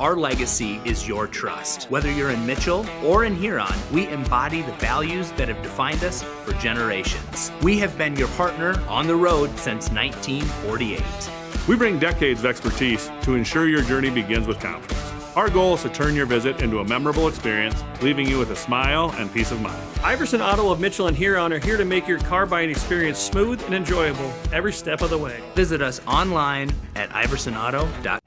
our legacy is your trust. Whether you're in Mitchell or in Huron, we embody the values that have defined us for generations. We have been your partner on the road since 1948. We bring decades of expertise to ensure your journey begins with confidence. Our goal is to turn your visit into a memorable experience, leaving you with a smile and peace of mind. Iverson Auto of Mitchell and Huron are here to make your car buying experience smooth and enjoyable every step of the way. Visit us online at iversonauto.com.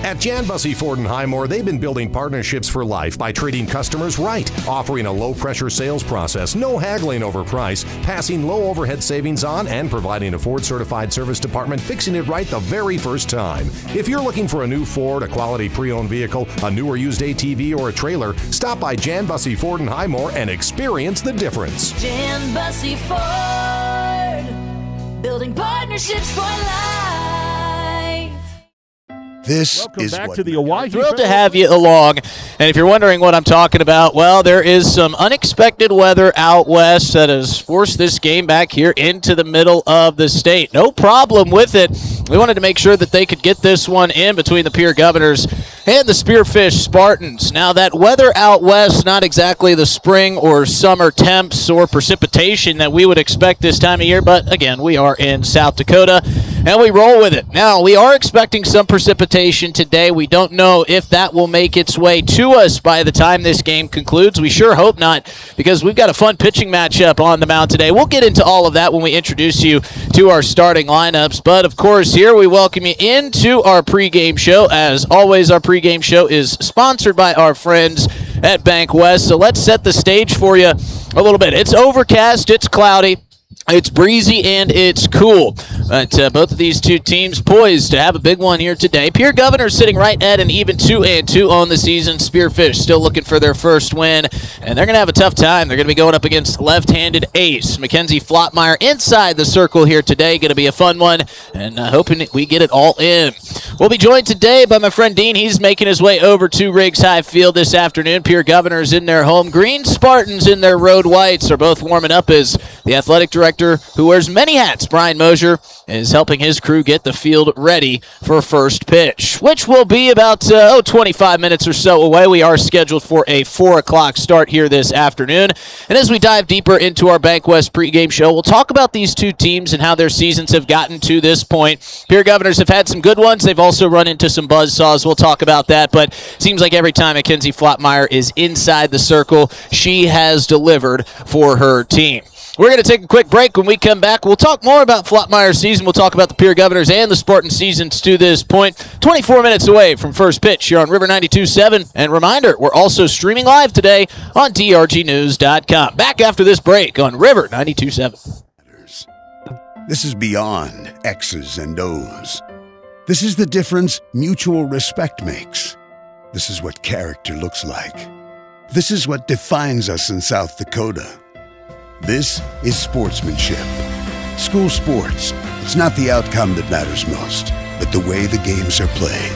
At Janusy Ford and Highmore, they've been building partnerships for life by treating customers right, offering a low-pressure sales process, no haggling over price, passing low overhead savings on, and providing a Ford-certified service department fixing it right the very first time. If you're looking for a new Ford, a quality pre-owned vehicle, a new or used ATV, or a trailer, stop by Janusy Ford and Highmore and experience the difference. Janusy Ford, building partnerships for life. Welcome back to the Owyhee. Thrilled to have you along. And if you're wondering what I'm talking about, well, there is some unexpected weather out west that has forced this game back here into the middle of the state. No problem with it. We wanted to make sure that they could get this one in between the Pierre Governors and the Spearfish Spartans. Now, that weather out west, not exactly the spring or summer temps or precipitation that we would expect this time of year, but again, we are in South Dakota, and we roll with it. Now, we are expecting some precipitation today. We don't know if that will make its way to us by the time this game concludes. We sure hope not, because we've got a fun pitching matchup on the mound today. We'll get into all of that when we introduce you to our starting lineups, but of course, here we welcome you into our pregame show. As always, our pregame show is sponsored by our friends at Bank West. So let's set the stage for you a little bit. It's overcast, it's cloudy, it's breezy, and it's cool. But both of these two teams poised to have a big one here today. Pierre Governor sitting right at an even 2-2 on the season. Spearfish still looking for their first win, and they're going to have a tough time. They're going to be going up against left-handed ace Mackenzie Flottmeyer inside the circle here today. Going to be a fun one, and hoping we get it all in. We'll be joined today by my friend Dean. He's making his way over to Riggs High Field this afternoon. Pierre Governors in their home green, Spartans in their road whites are both warming up as the athletic director, who wears many hats, Brian Mosier, is helping his crew get the field ready for first pitch, which will be about 25 minutes or so away. We are scheduled for a 4 o'clock start here this afternoon. And as we dive deeper into our Bank West pregame show, we'll talk about these two teams and how their seasons have gotten to this point. Pierre Governors have had some good ones. They've also run into some buzzsaws. We'll talk about that, but it seems like every time Mackenzie Flottmeyer is inside the circle, she has delivered for her team. We're going to take a quick break. When we come back, we'll talk more about Flottmeyer's season. We'll talk about the Pierre Governors and the Spartan seasons to this point. 24 minutes away from first pitch here on River 92.7. And reminder, we're also streaming live today on drgnews.com. Back after this break on River 92.7. This is beyond X's and O's. This is the difference mutual respect makes. This is what character looks like. This is what defines us in South Dakota. This is sportsmanship. School sports, it's not the outcome that matters most, but the way the games are played.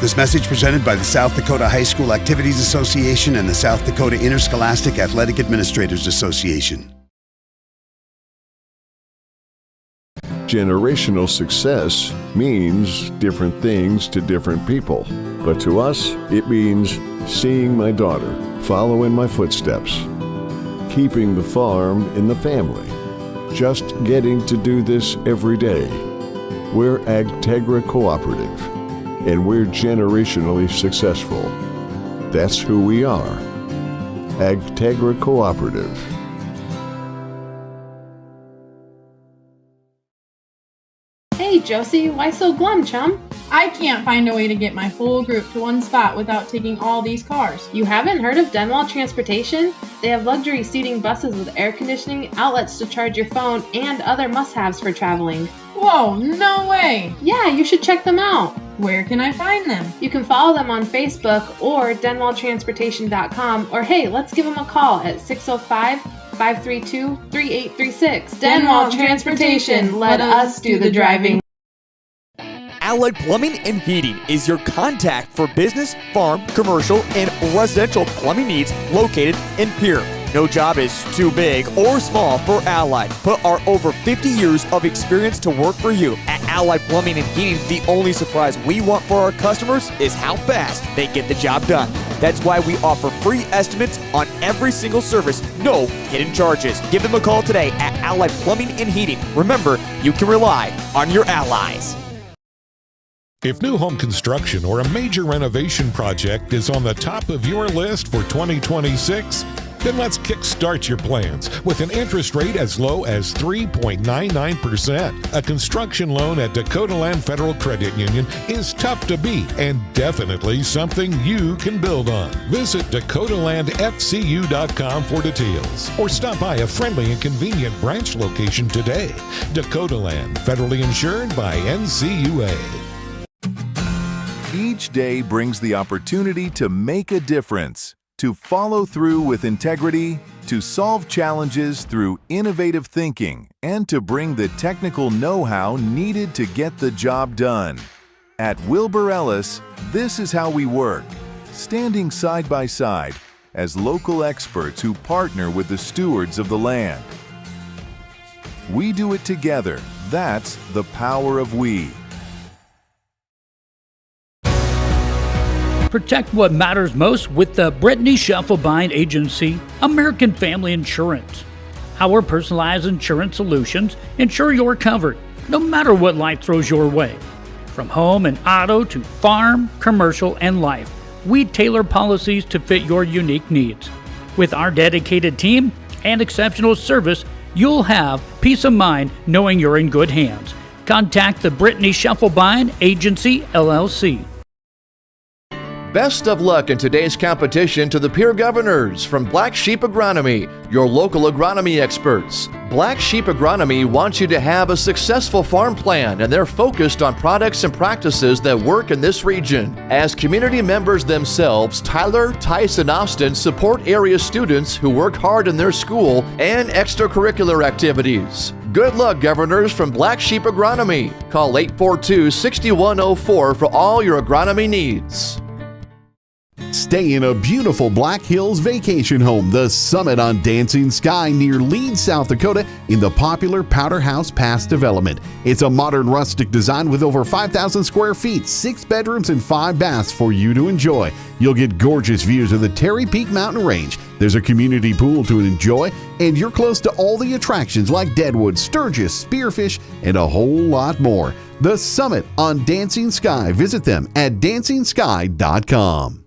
This message presented by the South Dakota High School Activities Association and the South Dakota Interscholastic Athletic Administrators Association. Generational success means different things to different people. But to us, it means seeing my daughter follow in my footsteps, keeping the farm in the family, just getting to do this every day. We're Agtegra Cooperative, and we're generationally successful. That's who we are. Agtegra Cooperative. Hey Josie, why so glum, chum? I can't find a way to get my whole group to one spot without taking all these cars. You haven't heard of Denwall Transportation? They have luxury seating buses with air conditioning, outlets to charge your phone, and other must-haves for traveling. Whoa, no way! Yeah, you should check them out. Where can I find them? You can follow them on Facebook or denwalltransportation.com, or hey, let's give them a call at 605-532-3836. Denwall Transportation, let us do the driving. Allied Plumbing and Heating is your contact for business, farm, commercial, and residential plumbing needs located in Pierre. No job is too big or small for Allied. Put our over 50 years of experience to work for you. At Allied Plumbing and Heating, the only surprise we want for our customers is how fast they get the job done. That's why we offer free estimates on every single service, no hidden charges. Give them a call today at Allied Plumbing and Heating. Remember, you can rely on your allies. If new home construction or a major renovation project is on the top of your list for 2026, then let's kickstart your plans with an interest rate as low as 3.99%. A construction loan at Dakota Land Federal Credit Union is tough to beat and definitely something you can build on. Visit DakotaLandFCU.com for details or stop by a friendly and convenient branch location today. Dakota Land, federally insured by NCUA. Each day brings the opportunity to make a difference, to follow through with integrity, to solve challenges through innovative thinking, and to bring the technical know-how needed to get the job done. At Wilbur Ellis, this is how we work, standing side by side as local experts who partner with the stewards of the land. We do it together. That's the power of we. Protect what matters most with the Brittany Scheffelbein Agency, American Family Insurance. Our personalized insurance solutions ensure you're covered, no matter what life throws your way. From home and auto to farm, commercial, and life, we tailor policies to fit your unique needs. With our dedicated team and exceptional service, you'll have peace of mind knowing you're in good hands. Contact the Brittany Scheffelbein Agency, LLC. Best of luck in today's competition to the Pierre Governors from Black Sheep Agronomy, your local agronomy experts. Black Sheep Agronomy wants you to have a successful farm plan, and they're focused on products and practices that work in this region. As community members themselves, Tyler, Tice, and Austin support area students who work hard in their school and extracurricular activities. Good luck, Governors from Black Sheep Agronomy. Call 842-6104 for all your agronomy needs. Stay in a beautiful Black Hills vacation home, the Summit on Dancing Sky near Leeds, South Dakota, in the popular Powder House Pass development. It's a modern rustic design with over 5,000 square feet, 6 bedrooms, and 5 baths for you to enjoy. You'll get gorgeous views of the Terry Peak Mountain Range. There's a community pool to enjoy, and you're close to all the attractions like Deadwood, Sturgis, Spearfish, and a whole lot more. The Summit on Dancing Sky. Visit them at DancingSky.com.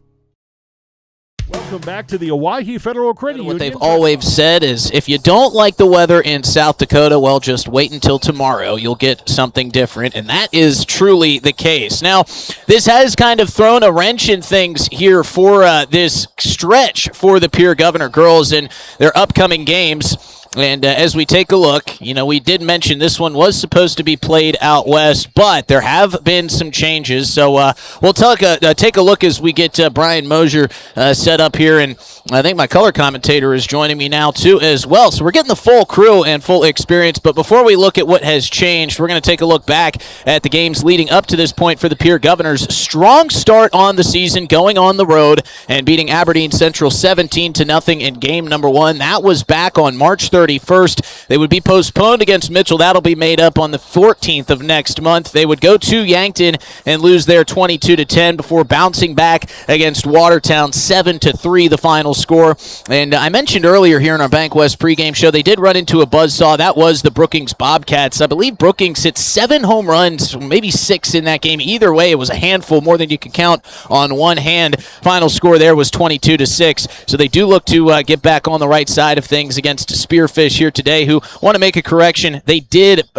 Welcome back to the Owyhee Federal Credit Union. What they've always said is if you don't like the weather in South Dakota, well, just wait until tomorrow. You'll get something different, and that is truly the case. Now, this has kind of thrown a wrench in things here for this stretch for the Pierre Governor girls in their upcoming games. And as we take a look, you know, we did mention this one was supposed to be played out west, but there have been some changes. So we'll take a look as we get Brian Mosier set up here. And I think my color commentator is joining me now, too, as well. So we're getting the full crew and full experience. But before we look at what has changed, we're going to take a look back at the games leading up to this point for the Pierre Governors. Strong start on the season, going on the road and beating Aberdeen Central 17-0 in game number 1. That was back on March 31st. They would be postponed against Mitchell. That'll be made up on the 14th of next month. They would go to Yankton and lose there 22-10 before bouncing back against Watertown 7-3, the final score. And I mentioned earlier here in our Bank West pregame show, they did run into a buzzsaw. That was the Brookings Bobcats. I believe Brookings hit 7 home runs, maybe 6 in that game. Either way, it was a handful, more than you can count on one hand. Final score there was 22-6. So they do look to get back on the right side of things against Spearfish here today, who want to make a correction. They did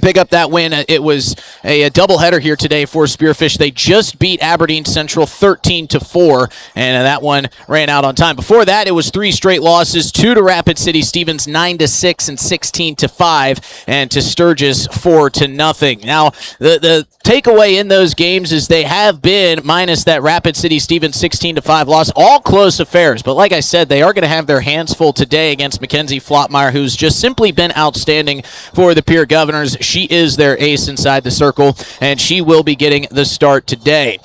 pick up that win. It was a doubleheader here today for Spearfish. They just beat Aberdeen Central 13-4, and that one ran out on time. Before that, it was 3 straight losses, 2 to Rapid City Stevens 9-6 and 16-5, and to Sturgis 4-0. Now, the takeaway in those games is they have been, minus that Rapid City Stevens 16-5 loss, all close affairs. But like I said, they are going to have their hands full today against Mackenzie Flottmeyer, who's just simply been outstanding for the Pierre Governors. She is their ace inside the circle, and she will be getting the start today.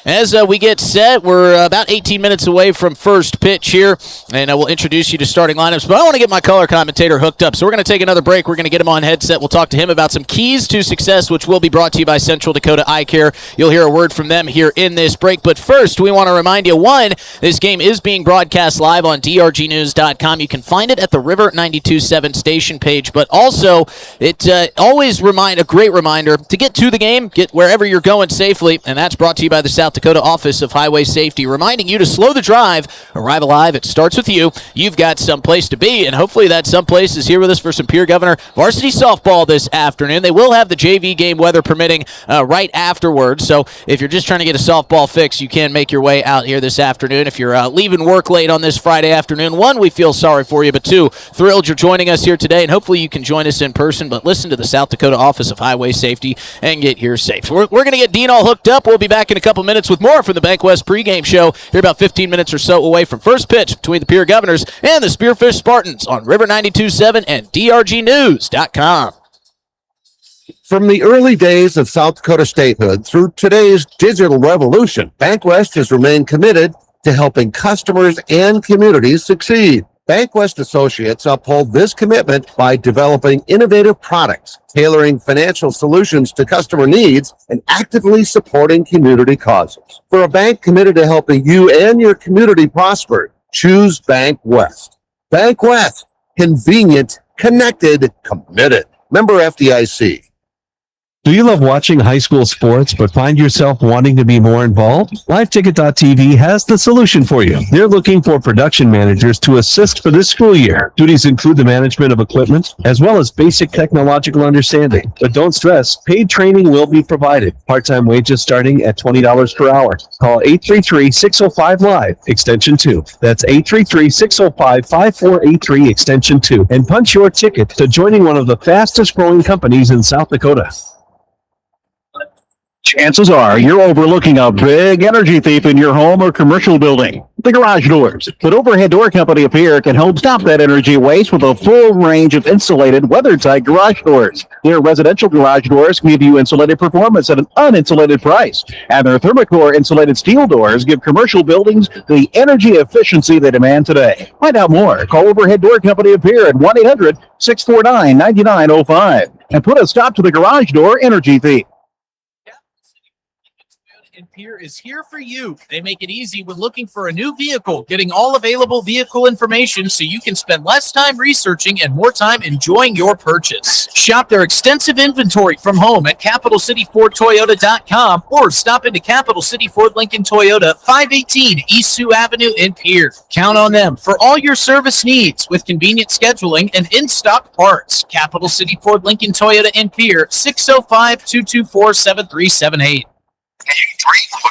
As we get set, we're about 18 minutes away from first pitch here, and I will introduce you to starting lineups. But I want to get my color commentator hooked up, so we're going to take another break. We're going to get him on headset. We'll talk to him about some keys to success, which will be brought to you by Central Dakota Eye Care. You'll hear a word from them here in this break. But first, we want to remind you, one, this game is being broadcast live on drgnews.com. You can find it at the River 92.7 station page, but also it always a great reminder to get to the game, get wherever you're going safely, and that's brought to you by the South Dakota Office of Highway Safety, reminding you to slow the drive. Arrive alive. It starts with you. You've got someplace to be, and hopefully that someplace is here with us for some Pierre Governor varsity softball this afternoon. They will have the JV game, weather permitting, right afterwards, so if you're just trying to get a softball fix, you can make your way out here this afternoon. If you're leaving work late on this Friday afternoon, one, we feel sorry for you, but two, thrilled you're joining us here today, and hopefully you can join us in person, but listen to the South Dakota Office of Highway Safety and get here safe. So we're going to get Dean all hooked up. We'll be back in a couple minutes with more from the Bank West pregame show. Here about 15 minutes or so away from first pitch between the Pierre Governors and the Spearfish Spartans on River 92.7 and drgnews.com. From the early days of South Dakota statehood through today's digital revolution, Bank West has remained committed to helping customers and communities succeed. Bank West Associates uphold this commitment by developing innovative products, tailoring financial solutions to customer needs, and actively supporting community causes. For a bank committed to helping you and your community prosper, choose Bank West. Bank West. Convenient, connected, committed. Member FDIC. Do you love watching high school sports but find yourself wanting to be more involved? LiveTicket.tv has the solution for you. They're looking for production managers to assist for this school year. Duties include the management of equipment as well as basic technological understanding. But don't stress, paid training will be provided. Part-time wages starting at $20 per hour. Call 833-605-LIVE, extension 2. That's 833-605-5483, extension 2. And punch your ticket to joining one of the fastest growing companies in South Dakota. Chances are you're overlooking a big energy thief in your home or commercial building. The garage doors. But Overhead Door Company of Pierre can help stop that energy waste with a full range of insulated, weather-tight garage doors. Their residential garage doors give you insulated performance at an uninsulated price. And their Thermocore insulated steel doors give commercial buildings the energy efficiency they demand today. Find out more. Call Overhead Door Company of Pierre at 1-800-649-9905 and put a stop to the garage door energy thief. And Pierre is here for you. They make it easy when looking for a new vehicle, getting all available vehicle information so you can spend less time researching and more time enjoying your purchase. Shop their extensive inventory from home at CapitalCityFordToyota.com or stop into Capital City Ford Lincoln Toyota, 518 East Sioux Avenue in Pierre. Count on them for all your service needs with convenient scheduling and in-stock parts. Capital City Ford Lincoln Toyota in Pierre, 605-224-7378.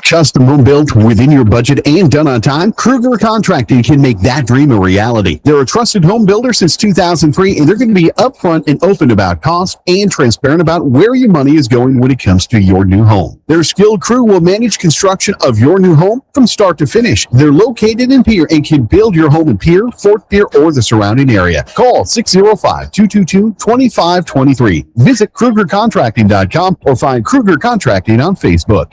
Custom home built within your budget and done on time? Kruger Contracting can make that dream a reality. They're a trusted home builder since 2003, and they're going to be upfront and open about cost and transparent about where your money is going when it comes to your new home. Their skilled crew will manage construction of your new home from start to finish. They're located in Pierre and can build your home in Pierre, Fort Pierre, or the surrounding area. Call 605-222-2523. Visit KrugerContracting.com or find Kruger Contracting on Facebook.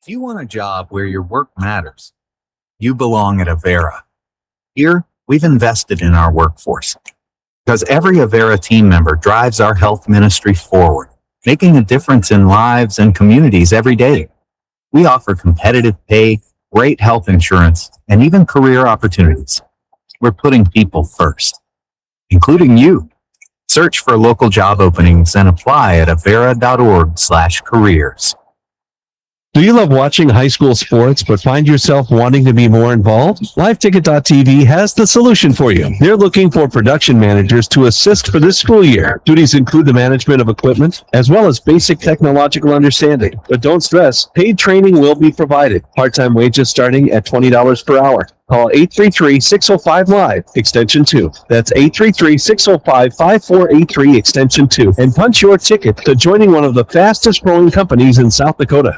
If you want a job where your work matters, you belong at Avera. Here, we've invested in our workforce because every Avera team member drives our health ministry forward, making a difference in lives and communities every day. We offer competitive pay, great health insurance, and even career opportunities. We're putting people first, including you. Search for local job openings and apply at avera.org/careers. Do you love watching high school sports but find yourself wanting to be more involved? LiveTicket.tv has the solution for you. They're looking for production managers to assist for this school year. Duties include the management of equipment as well as basic technological understanding. But don't stress, paid training will be provided. Part-time wages starting at $20 per hour. Call 833-605-LIVE, extension 2. That's 833-605-5483, extension 2. And punch your ticket to joining one of the fastest growing companies in South Dakota.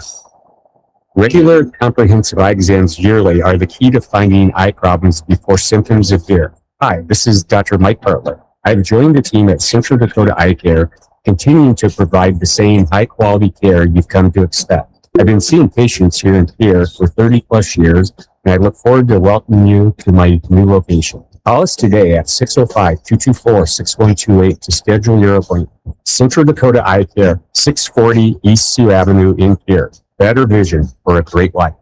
Regular comprehensive eye exams yearly are the key to finding eye problems before symptoms appear. Hi, this is Dr. Mike Bartlett. I've joined the team at Central Dakota Eye Care, continuing to provide the same high-quality care you've come to expect. I've been seeing patients here in Pierre for 30 plus years, and I look forward to welcoming you to my new location. Call us today at 605-224-6128 to schedule your appointment. Central Dakota Eye Care, 640 East Sioux Avenue in Pierre. Better vision for a great life.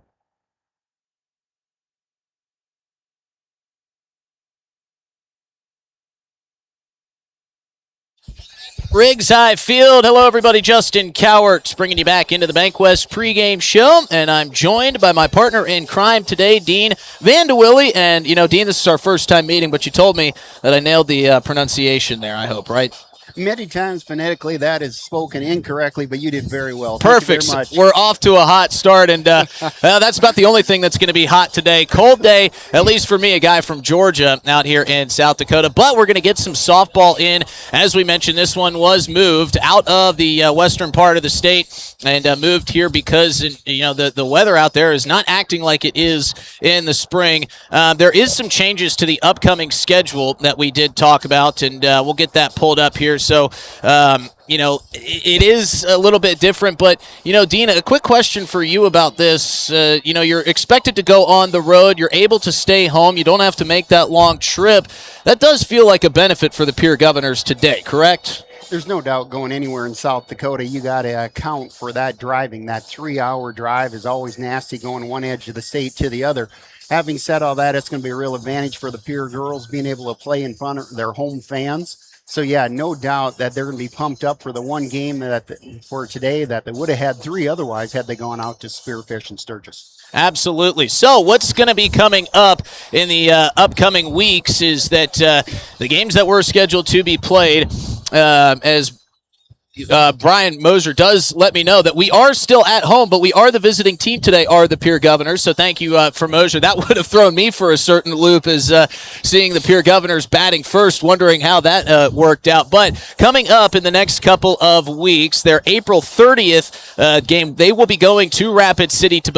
Riggs High Field. Hello, everybody. Justin Cowart bringing you back into the BankWest pregame show, and I'm joined by my partner in crime today, Dean Vandewille. And, you know, Dean, this is our first time meeting, but you told me that I nailed the pronunciation there, I hope, right? Many times phonetically that is spoken incorrectly, but you did very well. Perfect. Thank you very much. We're off to a hot start, and that's about the only thing that's going to be hot today. Cold day, at least for me, a guy from Georgia out here in South Dakota. But we're going to get some softball in. As we mentioned, this one was moved out of the western part of the state and moved here because the weather out there is not acting like it is in the spring. There is some changes to the upcoming schedule that we did talk about, and we'll get that pulled up here. So, it is a little bit different, but, Dean, a quick question for you about this. You're expected to go on the road. You're able to stay home. You don't have to make that long trip. That does feel like a benefit for the Pierre Governors today, correct? There's no doubt going anywhere in South Dakota, you got to account for that driving. That 3-hour drive is always nasty going one edge of the state to the other. Having said all that, it's going to be a real advantage for the Pierre girls being able to play in front of their home fans. So, yeah, no doubt that they're going to be pumped up for the one game for today that they would have had 3 otherwise had they gone out to Spearfish and Sturgis. Absolutely. So what's going to be coming up in the upcoming weeks is that the games that were scheduled to be played, as Brian Moser does let me know that we are still at home, but we are the visiting team today, are the Pierre Governors. So thank you for Moser. That would have thrown me for a certain loop as seeing the Pierre Governors batting first, wondering how that worked out. But coming up in the next couple of weeks, their April 30th game, they will be going to Rapid City to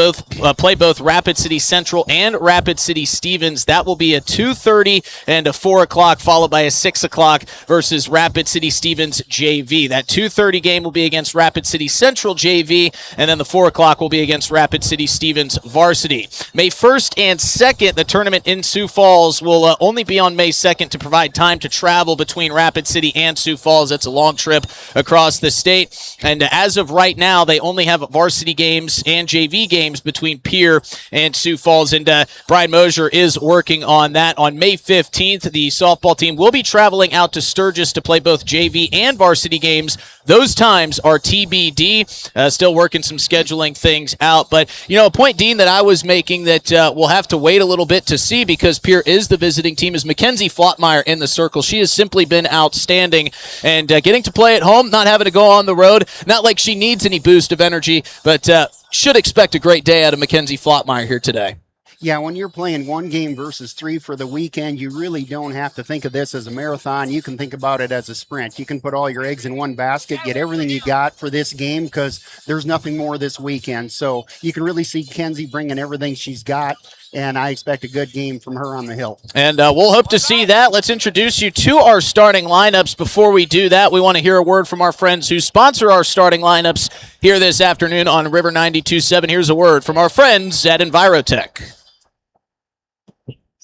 play both Rapid City Central and Rapid City Stevens. That will be a 2:30 and a 4 o'clock, followed by a 6 o'clock versus Rapid City Stevens JV. That 2:30 game will be against Rapid City Central JV, and then the 4 o'clock will be against Rapid City Stevens varsity. May 1st and 2nd, the tournament in Sioux Falls will only be on May 2nd to provide time to travel between Rapid City and Sioux Falls. That's a long trip across the state. And as of right now, they only have varsity games and JV games between Pierre and Sioux Falls. And Brian Moser is working on that. On May 15th, the softball team will be traveling out to Sturgis to play both JV and varsity games. Those times are TBD. Still working some scheduling things out. But, a point, Dean, that I was making that we'll have to wait a little bit to see because Pierre is the visiting team is Mackenzie Flottmeyer in the circle. She has simply been outstanding. And getting to play at home, not having to go on the road, not like she needs any boost of energy, but should expect a great day out of Mackenzie Flottmeyer here today. Yeah, when you're playing 1 game versus 3 for the weekend, you really don't have to think of this as a marathon. You can think about it as a sprint. You can put all your eggs in one basket, get everything you got for this game because there's nothing more this weekend. So you can really see Kenzie bringing everything she's got, and I expect a good game from her on the hill. And we'll hope to see that. Let's introduce you to our starting lineups. Before we do that, we want to hear a word from our friends who sponsor our starting lineups here this afternoon on River 92.7. Here's a word from our friends at Envirotech.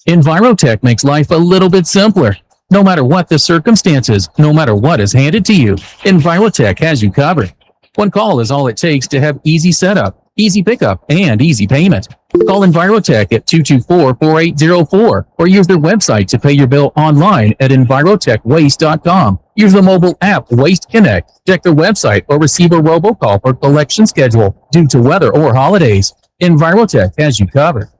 Envirotech makes life a little bit simpler. No matter what the circumstances, no matter what is handed to you, Envirotech has you covered. One call is all it takes to have easy setup, easy pickup, and easy payment. Call Envirotech at 224-4804 or use their website to pay your bill online at envirotechwaste.com. Use the mobile app Waste Connect. Check their website or receive a robocall for collection schedule due to weather or holidays. Envirotech has you covered.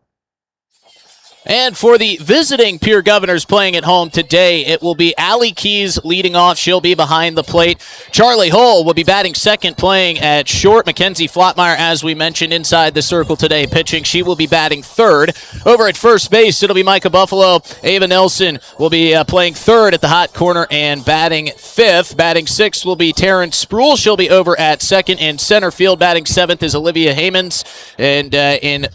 And for the visiting Pierre Governors playing at home today, it will be Allie Keys leading off. She'll be behind the plate. Charlie Hull will be batting second, playing at short. Mackenzie Flottmeyer, as we mentioned, inside the circle today, pitching. She will be batting third. Over at first base, it'll be Micah Buffalo. Ava Nelson will be playing third at the hot corner and batting fifth. Batting sixth will be Taryn Sproul. She'll be over at second and center field. Batting seventh is Olivia Haymans. And in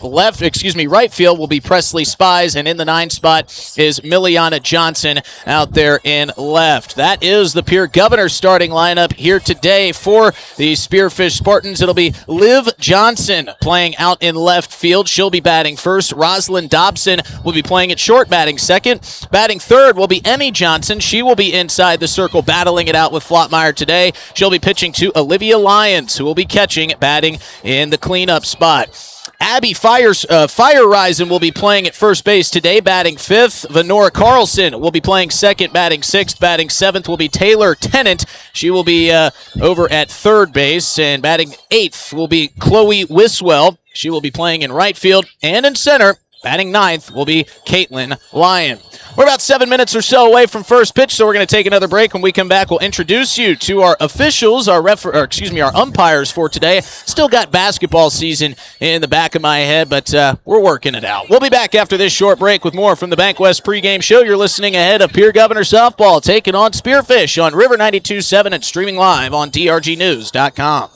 right field will be Presley Spy. rise, and in the 9 spot is Miliana Johnson out there in left. That is the Pierre Governor starting lineup here today for the Spearfish Spartans. It'll be Liv Johnson playing out in left field. She'll be batting first. Rosalind Dobson will be playing at short, batting second. Batting third will be Emmy Johnson. She will be inside the circle, battling it out with Flottmeyer today. She'll be pitching to Olivia Lyons, who will be catching, batting in the cleanup spot. Abby Fire-Risen will be playing at first base today, batting fifth. Venora Carlson will be playing second, batting sixth. Batting seventh will be Taylor Tennant. She will be over at third base. And batting eighth will be Chloe Wiswell. She will be playing in right field. And in center, batting ninth will be Caitlin Lyon. We're about 7 minutes or so away from first pitch, so we're going to take another break. When we come back, we'll introduce you to our officials, our umpires for today. Still got basketball season in the back of my head, but we're working it out. We'll be back after this short break with more from the Bank West pregame show. You're listening ahead of Pierre Governor Softball taking on Spearfish on River 92.7 and streaming live on drgnews.com.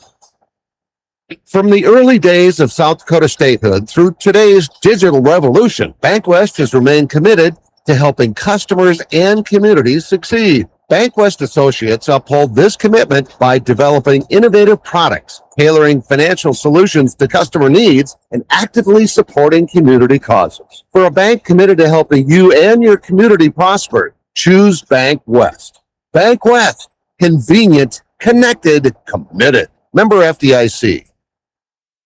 From the early days of South Dakota statehood through today's digital revolution, Bank West has remained committed to helping customers and communities succeed. Bank West Associates uphold this commitment by developing innovative products, tailoring financial solutions to customer needs, and actively supporting community causes. For a bank committed to helping you and your community prosper, choose Bank West. Bank West, convenient, connected, committed. Member FDIC.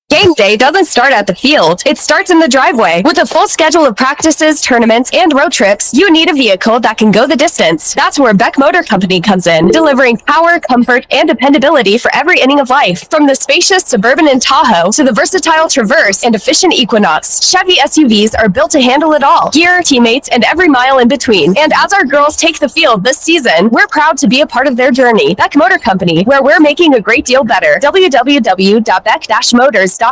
Game day doesn't start at the field. It starts in the driveway. With a full schedule of practices, tournaments, and road trips, you need a vehicle that can go the distance. That's where Beck Motor Company comes in, delivering power, comfort, and dependability for every inning of life. From the spacious Suburban and Tahoe to the versatile Traverse and efficient Equinox, Chevy SUVs are built to handle it all. Gear, teammates, and every mile in between. And as our girls take the field this season, we're proud to be a part of their journey. Beck Motor Company, where we're making a great deal better. www.beck-motors.com.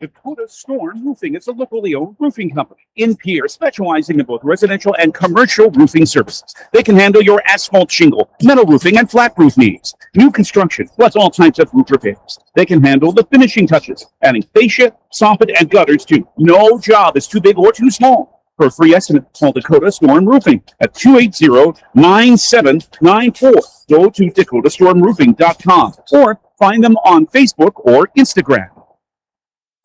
Dakota Storm Roofing is a locally owned roofing company in Pierre, specializing in both residential and commercial roofing services. They can handle your asphalt shingle, metal roofing, and flat roof needs. New construction, plus all types of roof repairs. They can handle the finishing touches, adding fascia, soffit, and gutters too. No job is too big or too small. For a free estimate, call Dakota Storm Roofing at 280-9794. Go to DakotaStormRoofing.com or find them on Facebook or Instagram.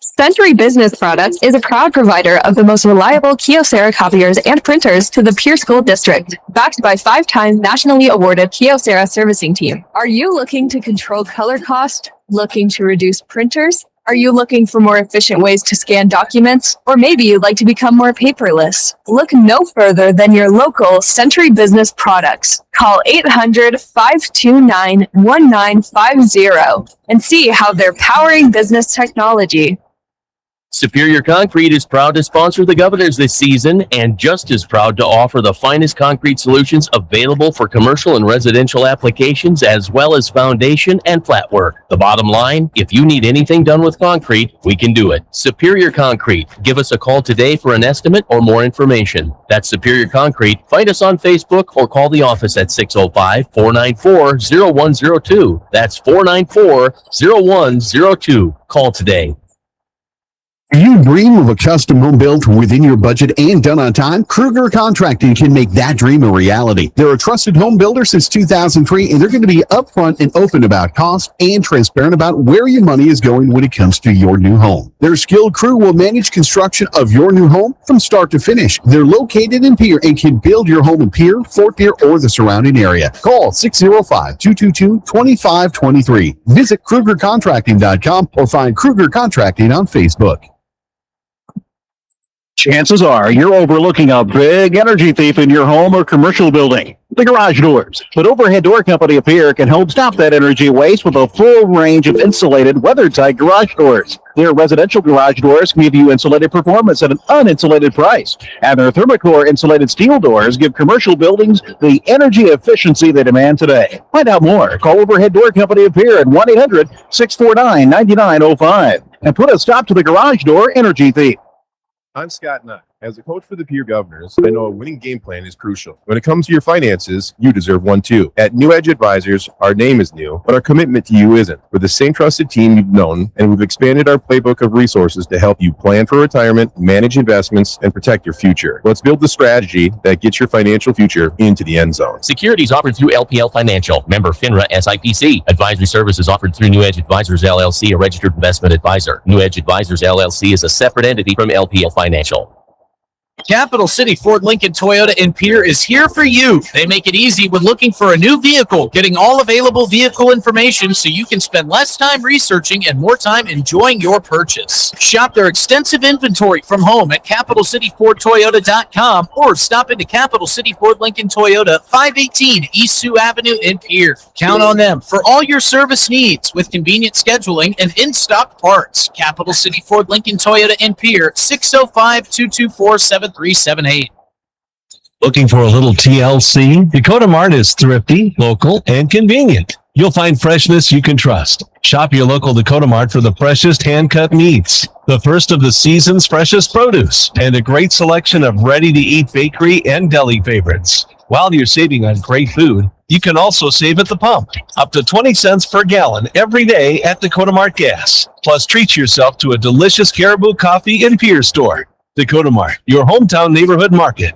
Century Business Products is a proud provider of the most reliable Kyocera copiers and printers to the Pierre School District, backed by 5-time nationally awarded Kyocera servicing team. Are you looking to control color cost? Looking to reduce printers? Are you looking for more efficient ways to scan documents? Or maybe you'd like to become more paperless? Look no further than your local Century Business Products. Call 800-529-1950 and see how they're powering business technology. Superior Concrete is proud to sponsor the Governors this season and just as proud to offer the finest concrete solutions available for commercial and residential applications as well as foundation and flat work. The bottom line, if you need anything done with concrete, we can do it. Superior Concrete. Give us a call today for an estimate or more information. That's Superior Concrete. Find us on Facebook or call the office at 605-494-0102. That's 494-0102. Call today. Do you dream of a custom home built within your budget and done on time? Kruger Contracting can make that dream a reality. They're a trusted home builder since 2003, and they're going to be upfront and open about cost and transparent about where your money is going when it comes to your new home. Their skilled crew will manage construction of your new home from start to finish. They're located in Pierre and can build your home in Pierre, Fort Pierre, or the surrounding area. Call 605-222-2523. Visit KrugerContracting.com or find Kruger Contracting on Facebook. Chances are you're overlooking a big energy thief in your home or commercial building. The garage doors. But Overhead Door Company of Pierre can help stop that energy waste with a full range of insulated, weather-tight garage doors. Their residential garage doors give you insulated performance at an uninsulated price. And their Thermocore insulated steel doors give commercial buildings the energy efficiency they demand today. Find out more. Call Overhead Door Company of Pierre at 1-800-649-9905 and put a stop to the garage door energy thief. I'm Scott Nutt, As a coach for the Pierre Governors, I know a winning game plan is crucial. When it comes to your finances, you deserve one too. At New Edge Advisors, our name is new, but our commitment to you isn't. We're the same trusted team you've known, and we've expanded our playbook of resources to help you plan for retirement, manage investments, and protect your future. Let's build the strategy that gets your financial future into the end zone. Securities offered through LPL Financial, member FINRA SIPC. Advisory services offered through New Edge Advisors LLC, a registered investment advisor. New Edge Advisors LLC is a separate entity from LPL Financial. Capital City Ford Lincoln Toyota in Pierre is here for you. They make it easy when looking for a new vehicle, getting all available vehicle information so you can spend less time researching and more time enjoying your purchase. Shop their extensive inventory from home at CapitalCityFordToyota.com or stop into Capital City Ford Lincoln Toyota, 518 East Sioux Avenue in Pierre. Count on them for all your service needs with convenient scheduling and in-stock parts. Capital City Ford Lincoln Toyota in Pierre, 605-224-7378. Looking for a little TLC? Dakota Mart is thrifty, local, and convenient. You'll find freshness you can trust. Shop your local Dakota Mart for the freshest hand-cut meats, the first of the season's freshest produce, and a great selection of ready-to-eat bakery and deli favorites. While you're saving on great food, you can also save at the pump, up to 20 cents per gallon every day at Dakota Mart Gas. Plus, treat yourself to a delicious Caribou Coffee and Pierre store. Dakota Mart, your hometown neighborhood market.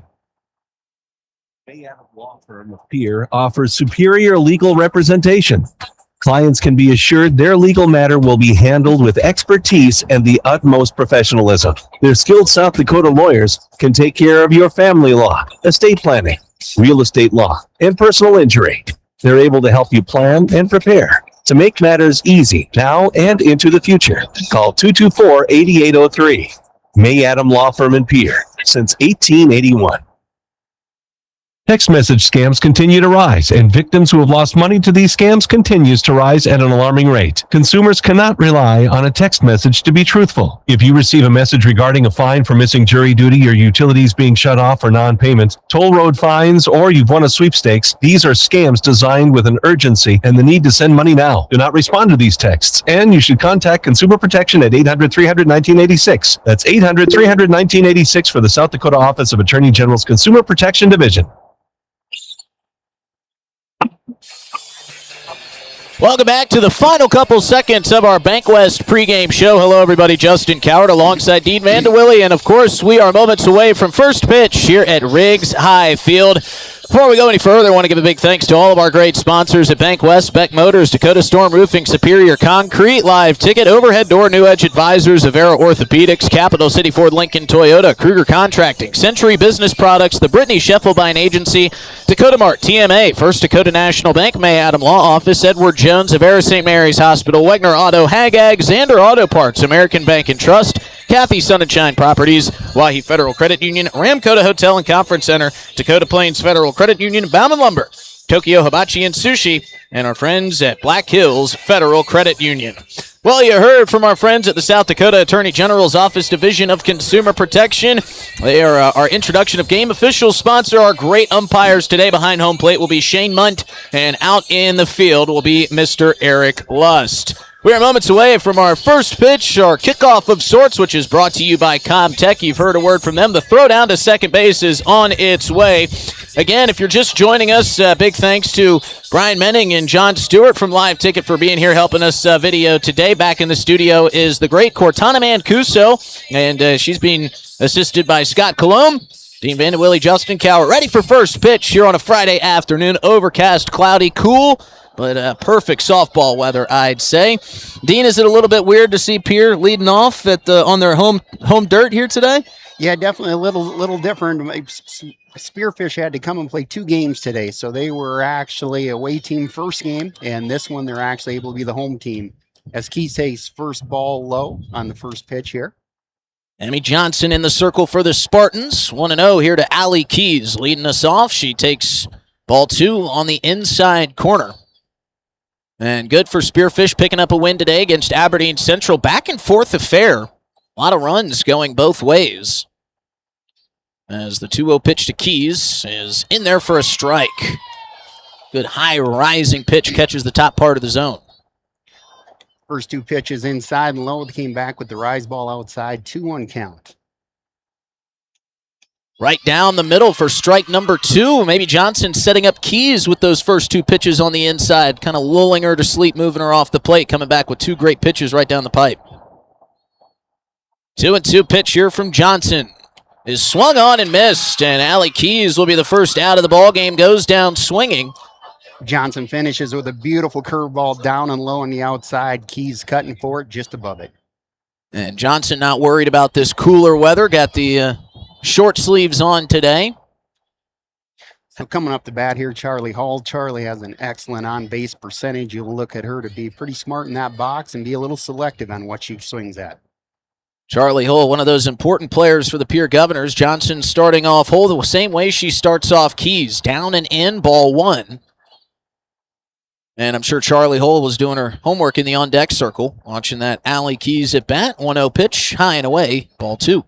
Law firm of Pierre offers superior legal representation. Clients can be assured their legal matter will be handled with expertise and the utmost professionalism. Their skilled South Dakota lawyers can take care of your family law, estate planning, real estate law, and personal injury. They're able to help you plan and prepare to make matters easy now and into the future. Call 224-8803. May Adam Law Firm in Pierre since 1881. Text message scams continue to rise, and victims who have lost money to these scams continues to rise at an alarming rate. Consumers cannot rely on a text message to be truthful. If you receive a message regarding a fine for missing jury duty, or utilities being shut off for non-payment, toll road fines, or you've won a sweepstakes, these are scams designed with an urgency and the need to send money now. Do not respond to these texts, and you should contact Consumer Protection at 800-300-1986. That's 800-300-1986 for the South Dakota Office of Attorney General's Consumer Protection Division. Welcome back to the final couple seconds of our Bank West pregame show. Hello, everybody. Justin Coward alongside Dean Vandewille. And, of course, we are moments away from first pitch here at Riggs High Field. Before we go any further, I want to give a big thanks to all of our great sponsors at Bank West, Beck Motors, Dakota Storm Roofing, Superior Concrete, Live Ticket, Overhead Door, New Edge Advisors, Avera Orthopedics, Capital City Ford Lincoln Toyota, Kruger Contracting, Century Business Products, the Brittany Scheffelbein Agency, Dakota Mart, TMA, First Dakota National Bank, May Adam Law Office, Edward Jones, Avera St. Mary's Hospital, Wegner Auto, Hagag, Xander Auto Parts, American Bank and Trust, Kathy Sunshine Properties, Wahi Federal Credit Union, Ramkota Hotel and Conference Center, Dakota Plains Federal Credit Union, Bauman Lumber, Tokyo Hibachi and Sushi, and our friends at Black Hills Federal Credit Union. Well, you heard from our friends at the South Dakota Attorney General's Office Division of Consumer Protection. They are our introduction of game officials sponsor. Our great umpires today behind home plate will be Shane Munt, and out in the field will be Mr. Eric Lust. We are moments away from our first pitch, our kickoff of sorts, which is brought to you by Comtech. You've heard a word from them. The throw down to second base is on its way. Again, if you're just joining us, big thanks to Brian Menning and John Stewart from Live Ticket for being here helping us video today. Back in the studio is the great Cortana Mancuso, and she's being assisted by Scott Colomb. Dean Vandewille, Justin Coward, ready for first pitch here on a Friday afternoon. Overcast, cloudy, cool, but perfect softball weather, I'd say. Dean, is it a little bit weird to see Pierre leading off on their home dirt here today? Yeah, definitely a little different. Spearfish had to come and play 2 games today, so they were actually away team first game, and this one they're actually able to be the home team. As Keith takes first ball low on the first pitch here. Amy Johnson in the circle for the Spartans. 1-0 here to Allie Keys leading us off. She takes ball 2 on the inside corner. And good for Spearfish picking up a win today against Aberdeen Central. Back and forth affair. A lot of runs going both ways. As the 2-0 pitch to Keys is in there for a strike. Good high rising pitch catches the top part of the zone. First 2 pitches inside and low. Came back with the rise ball outside. 2-1 count. Right down the middle for strike number 2. Maybe Johnson setting up Keys with those first 2 pitches on the inside, kind of lulling her to sleep, moving her off the plate, coming back with 2 great pitches right down the pipe. 2-2 pitch here from Johnson is swung on and missed, and Allie Keys will be the first out of the ball game, goes down swinging. Johnson finishes with a beautiful curveball down and low on the outside. Keys cutting for it just above it. And Johnson not worried about this cooler weather, got the short sleeves on today. So coming up the bat here, Charlie Hall. Charlie has an excellent on-base percentage. You'll look at her to be pretty smart in that box and be a little selective on what she swings at. Charlie Hull, one of those important players for the Pierre Governors. Johnson starting off Hull the same way she starts off Keys. Down and in, ball 1. And I'm sure Charlie Hull was doing her homework in the on-deck circle, watching that Allie Keys at bat. 1-0 pitch, high and away, ball 2.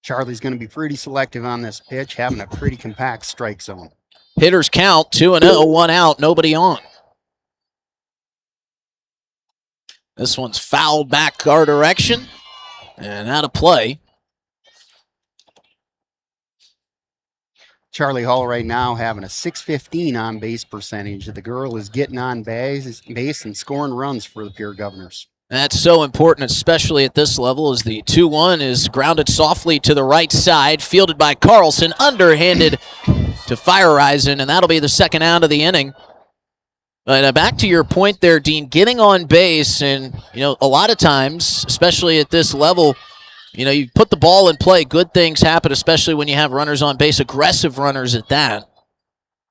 Charlie's going to be pretty selective on this pitch, having a pretty compact strike zone. Hitters count, 2-0, 1 out, nobody on. This one's fouled back our direction and out of play. Charlie Hall right now having a .615 on-base percentage. The girl is getting on base and scoring runs for the Pierre Governors. That's so important, especially at this level, as the 2-1 is grounded softly to the right side, fielded by Carlson, underhanded to Fireisen, and that'll be the second out of the inning. But back to your point there, Dean, getting on base, and a lot of times, especially at this level, you put the ball in play, good things happen, especially when you have runners on base, aggressive runners at that.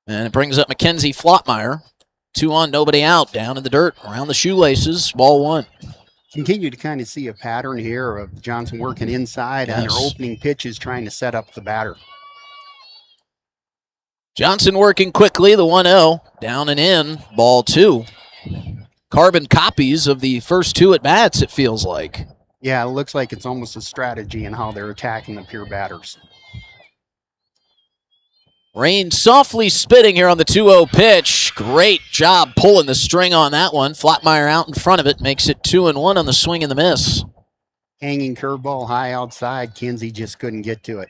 And it brings up Mackenzie Flottmeyer. 2 on, nobody out, down in the dirt, around the shoelaces, ball 1. Continue to kind of see a pattern here of Johnson working inside on her opening pitches, trying to set up the batter. Johnson working quickly, the 1-0, down and in, ball 2. Carbon copies of the first 2 at-bats, it feels like. Yeah, it looks like it's almost a strategy in how they're attacking the Pierre batters. Rain softly spitting here on the 2-0 pitch. Great job pulling the string on that one. Flottmeyer out in front of it, makes it 2-1 on the swing and the miss. Hanging curveball high outside. Kinsey just couldn't get to it.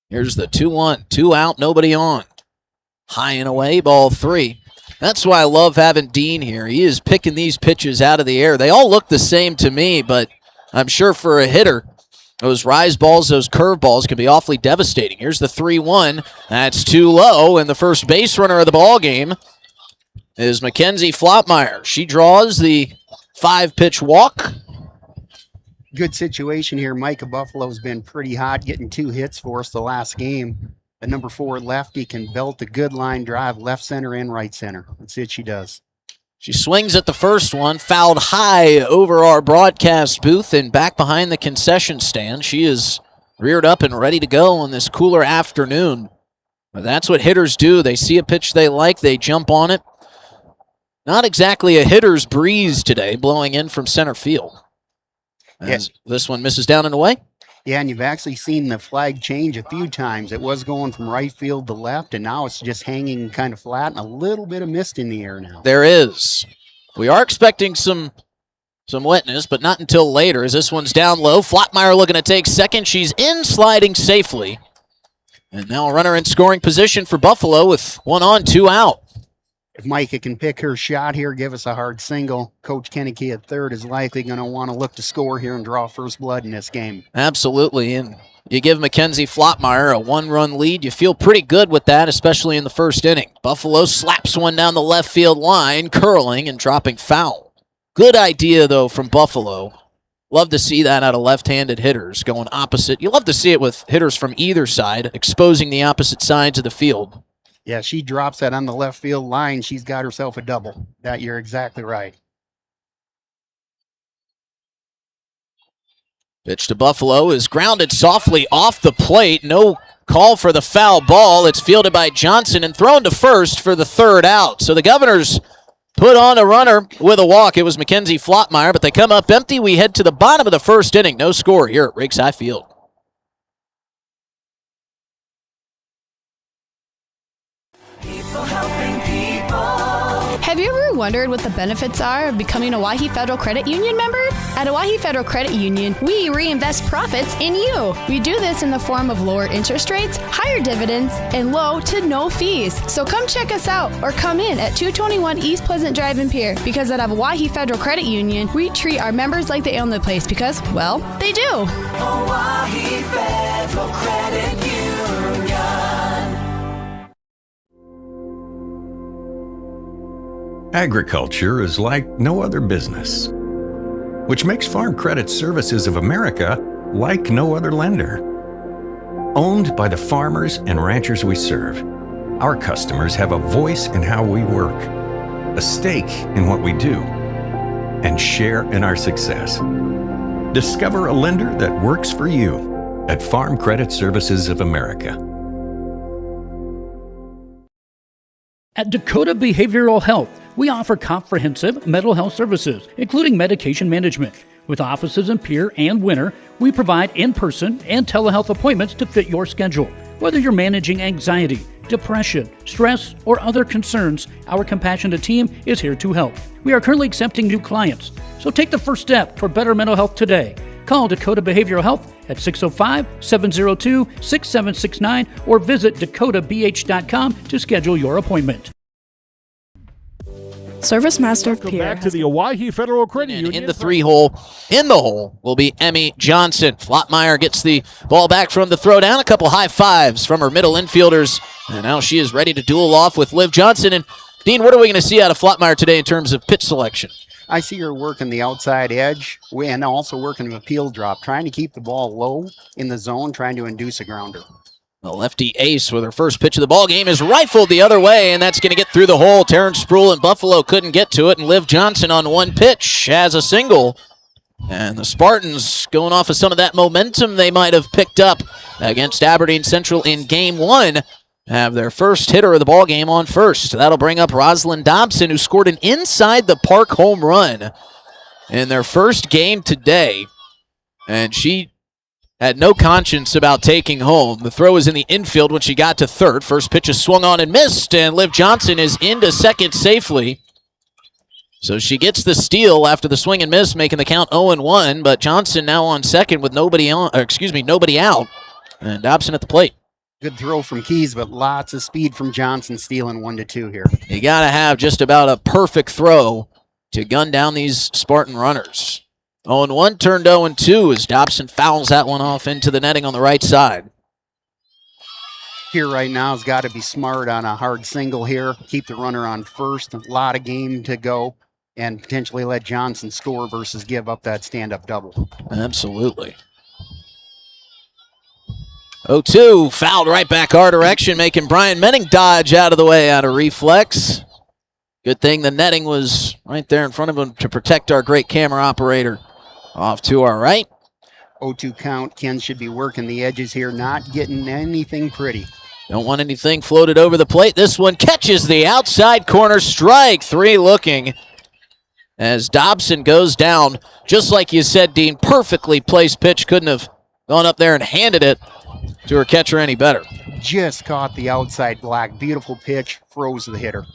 Here's the 2-1, 2 out, nobody on. High and away, ball 3. That's why I love having Dean here. He is picking these pitches out of the air. They all look the same to me, but I'm sure for a hitter, those rise balls, those curve balls can be awfully devastating. Here's the 3-1. That's too low, and the first base runner of the ball game is Mackenzie Flottmeyer. She draws the 5-pitch walk. Good situation here. Micah Buffalo's been pretty hot, getting 2 hits for us the last game. The number 4 lefty can belt a good line drive, left center and right center. That's it she does. She swings at the first one, fouled high over our broadcast booth and back behind the concession stand. She is reared up and ready to go on this cooler afternoon. But that's what hitters do. They see a pitch they like, they jump on it. Not exactly a hitter's breeze today, blowing in from center field. As this one misses down and away. Yeah, and you've actually seen the flag change a few times. It was going from right field to left, and now it's just hanging kind of flat and a little bit of mist in the air now. There is. We are expecting some wetness, but not until later, as this one's down low. Flottmeyer looking to take second. She's in, sliding safely. And now a runner in scoring position for Buffalo with 1 on, 2 out. If Micah can pick her shot here, give us a hard single, Coach Kenneke at third is likely going to want to look to score here and draw first blood in this game. Absolutely, and you give Mackenzie Flottmeyer a 1-run lead. You feel pretty good with that, especially in the first inning. Buffalo slaps one down the left field line, curling and dropping foul. Good idea, though, from Buffalo. Love to see that out of left-handed hitters going opposite. You love to see it with hitters from either side, exposing the opposite sides of the field. Yeah, she drops that on the left field line. She's got herself a double. That you're exactly right. Pitch to Buffalo is grounded softly off the plate. No call for the foul ball. It's fielded by Johnson and thrown to first for the 3rd out. So the Governors put on a runner with a walk. It was Mackenzie Flottmeyer, but they come up empty. We head to the bottom of the 1st inning. No score here at Riggs High Field. Have you ever wondered what the benefits are of becoming a Owyhee Federal Credit Union member? At Owyhee Federal Credit Union, we reinvest profits in you. We do this in the form of lower interest rates, higher dividends, and low to no fees. So come check us out or come in at 221 East Pleasant Drive in Pierre, because at Owyhee Federal Credit Union, we treat our members like they own the place because, well, they do. Owyhee Federal Credit Union. Agriculture is like no other business, which makes Farm Credit Services of America like no other lender. Owned by the farmers and ranchers we serve, our customers have a voice in how we work, a stake in what we do, and share in our success. Discover a lender that works for you at Farm Credit Services of America. At Dakota Behavioral Health, we offer comprehensive mental health services, including medication management. With offices in Pierre and Winter, we provide in-person and telehealth appointments to fit your schedule. Whether you're managing anxiety, depression, stress, or other concerns, our compassionate team is here to help. We are currently accepting new clients, so take the first step toward better mental health today. Call Dakota Behavioral Health at 605-702-6769 or visit dakotabh.com to schedule your appointment. Service Master Pierre. Back to the Owyhee Federal Credit Union. In the three-hole, in the hole, will be Emmy Johnson. Flottmeyer gets the ball back from the throw down. A couple high fives from her middle infielders. And now she is ready to duel off with Liv Johnson. And Dean, what are we going to see out of Flottmeyer today in terms of pitch selection? I see her working the outside edge and also working a peel drop, trying to keep the ball low in the zone, trying to induce a grounder. The lefty ace with her first pitch of the ball game is rifled the other way, and that's going to get through the hole. Terrence Sproul and Buffalo couldn't get to it, and Liv Johnson on one pitch has a single. And the Spartans, going off of some of that momentum they might have picked up against Aberdeen Central in Game 1, have their first hitter of the ball game on first. That'll bring up Rosalind Dobson, who scored an inside-the-park home run in their first game today. And she had no conscience about taking home. The throw was in the infield when she got to third. First pitch is swung on and missed, and Liv Johnson is into second safely. So she gets the steal after the swing and miss, making the count 0-1, but Johnson now on second with nobody out. And Dobson at the plate. Good throw from Keys, but lots of speed from Johnson, stealing 1-2 here. You got to have just about a perfect throw to gun down these Spartan runners. 0-1 turned 0-2 as Dobson fouls that one off into the netting on the right side. Here right now has got to be smart on a hard single here. Keep the runner on first. A lot of game to go and potentially let Johnson score versus give up that stand-up double. Absolutely. 0-2 fouled right back our direction, making Brian Menning dodge out of the way out of reflex. Good thing the netting was right there in front of him to protect our great camera operator. Off to our right. 0-2 count. Ken should be working the edges here, not getting anything pretty. Don't want anything floated over the plate. This one catches the outside corner. Strike three looking as Dobson goes down. Just like you said, Dean, perfectly placed pitch. Couldn't have gone up there and handed it to her catcher any better. Just caught the outside black. Beautiful pitch. Froze the hitter.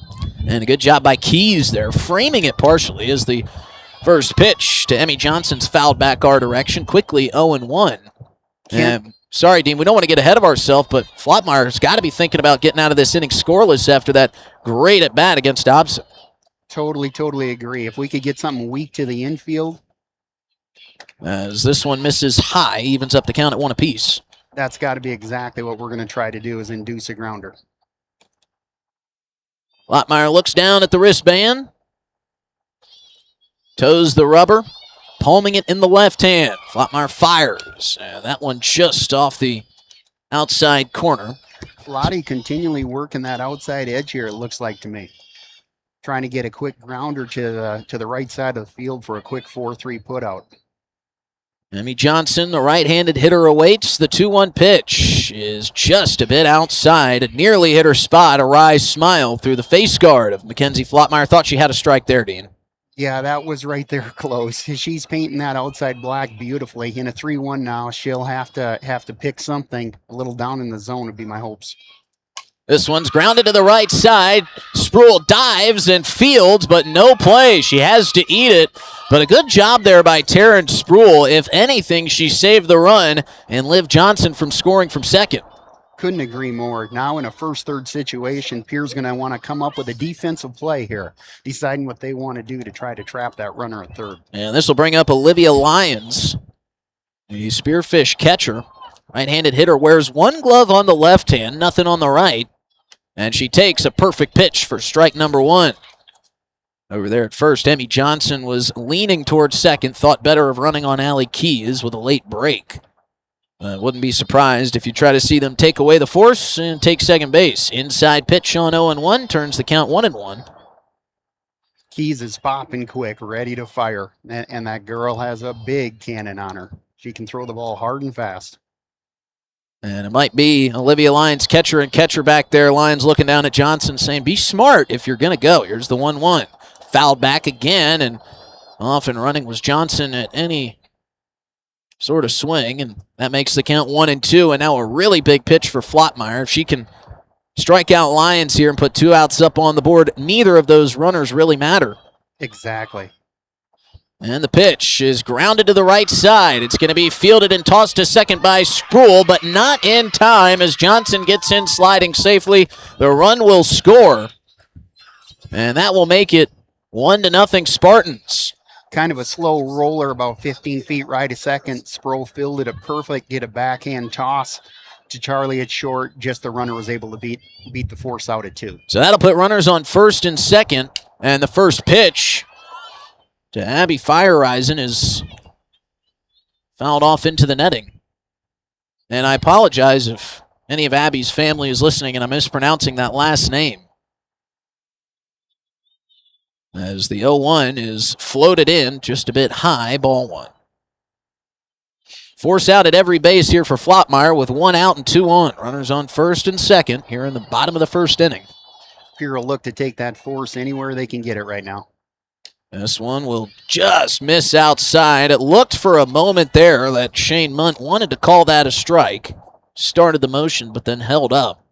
And a good job by Keys there, framing it partially as the first pitch to Emmy Johnson's fouled back our direction. Quickly 0-1. Sorry, Dean, we don't want to get ahead of ourselves, but Flottmeyer's got to be thinking about getting out of this inning scoreless after that great at-bat against Dobson. Totally agree. If we could get something weak to the infield. As this one misses high, evens up the count at 1 apiece. That's got to be exactly what we're going to try to do, is induce a grounder. Flottmeyer looks down at the wristband. Toes the rubber, palming it in the left hand. Flottmeyer fires, and that one just off the outside corner. Flotty continually working that outside edge here, it looks like to me. Trying to get a quick grounder to the right side of the field for a quick 4-3 putout. Emmy Johnson, the right-handed hitter, awaits. The 2-1 pitch is just a bit outside. Nearly hit her spot. A wry smile through the face guard of Mackenzie Flottmeyer. Thought she had a strike there, Dean. Yeah, that was right there close. She's painting that outside black beautifully. In a 3-1 now, she'll have to pick something a little down in the zone would be my hopes. This one's grounded to the right side. Sproul dives and fields, but no play. She has to eat it. But a good job there by Terrence Sproul. If anything, she saved the run and Liv Johnson from scoring from second. Couldn't agree more. Now in a first-third situation, Pierre's going to want to come up with a defensive play here, deciding what they want to do to try to trap that runner at third. And this will bring up Olivia Lyons, the Spearfish catcher. Right-handed hitter wears one glove on the left hand, nothing on the right. And she takes a perfect pitch for strike number one. Over there at first, Emmy Johnson was leaning towards second, thought better of running on Allie Keys with a late break. Wouldn't be surprised if you try to see them take away the force and take second base. Inside pitch on 0-1, turns the count 1-1. Keys is popping quick, ready to fire. And that girl has a big cannon on her. She can throw the ball hard and fast. And it might be Olivia Lyons, catcher and catcher back there. Lyons looking down at Johnson saying, be smart if you're going to go. Here's the 1-1. Fouled back again, and off and running was Johnson at any sort of swing, and that makes the count 1-2, and now a really big pitch for Flottmeyer. If she can strike out Lyons here and put 2 outs up on the board, neither of those runners really matter. Exactly. And the pitch is grounded to the right side. It's going to be fielded and tossed to second by Sproul, but not in time as Johnson gets in sliding safely. The run will score, and that will make it 1-0 Spartans. Kind of a slow roller, about 15 feet right a second. Sproul fielded it perfect, get a backhand toss to Charlie at short. Just the runner was able to beat the force out at 2. So that'll put runners on first and second, and the first pitch to Abby Fireisen is fouled off into the netting. And I apologize if any of Abby's family is listening and I'm mispronouncing that last name. As the 0-1 is floated in just a bit high, ball 1. Force out at every base here for Flottmeyer with 1 out and 2 on. Runners on first and second here in the bottom of the first inning. Pierre will look to take that force anywhere they can get it right now. This one will just miss outside. It looked for a moment there that Shane Munt wanted to call that a strike. Started the motion, but then held up.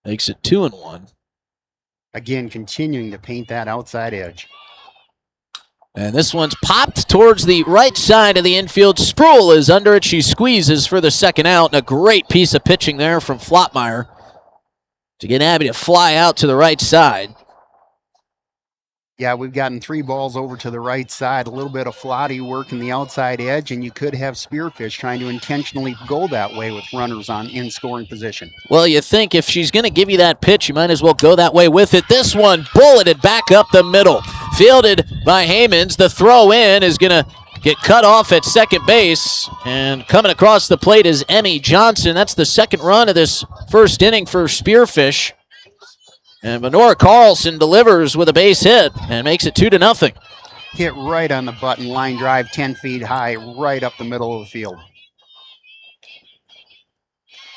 Makes it 2-1. Again, continuing to paint that outside edge. And this one's popped towards the right side of the infield. Sproul is under it. She squeezes for the second out. And a great piece of pitching there from Flottmeyer to get Abby to fly out to the right side. Yeah, we've gotten 3 balls over to the right side, a little bit of Flotty working the outside edge, and you could have Spearfish trying to intentionally go that way with runners in scoring position. Well, you think if she's going to give you that pitch, you might as well go that way with it. This one bulleted back up the middle. Fielded by Hammonds. The throw in is going to get cut off at second base, and coming across the plate is Emmy Johnson. That's the second run of this first inning for Spearfish. And Menora Carlson delivers with a base hit and makes it 2-0. Hit right on the button, line drive 10 feet high, right up the middle of the field.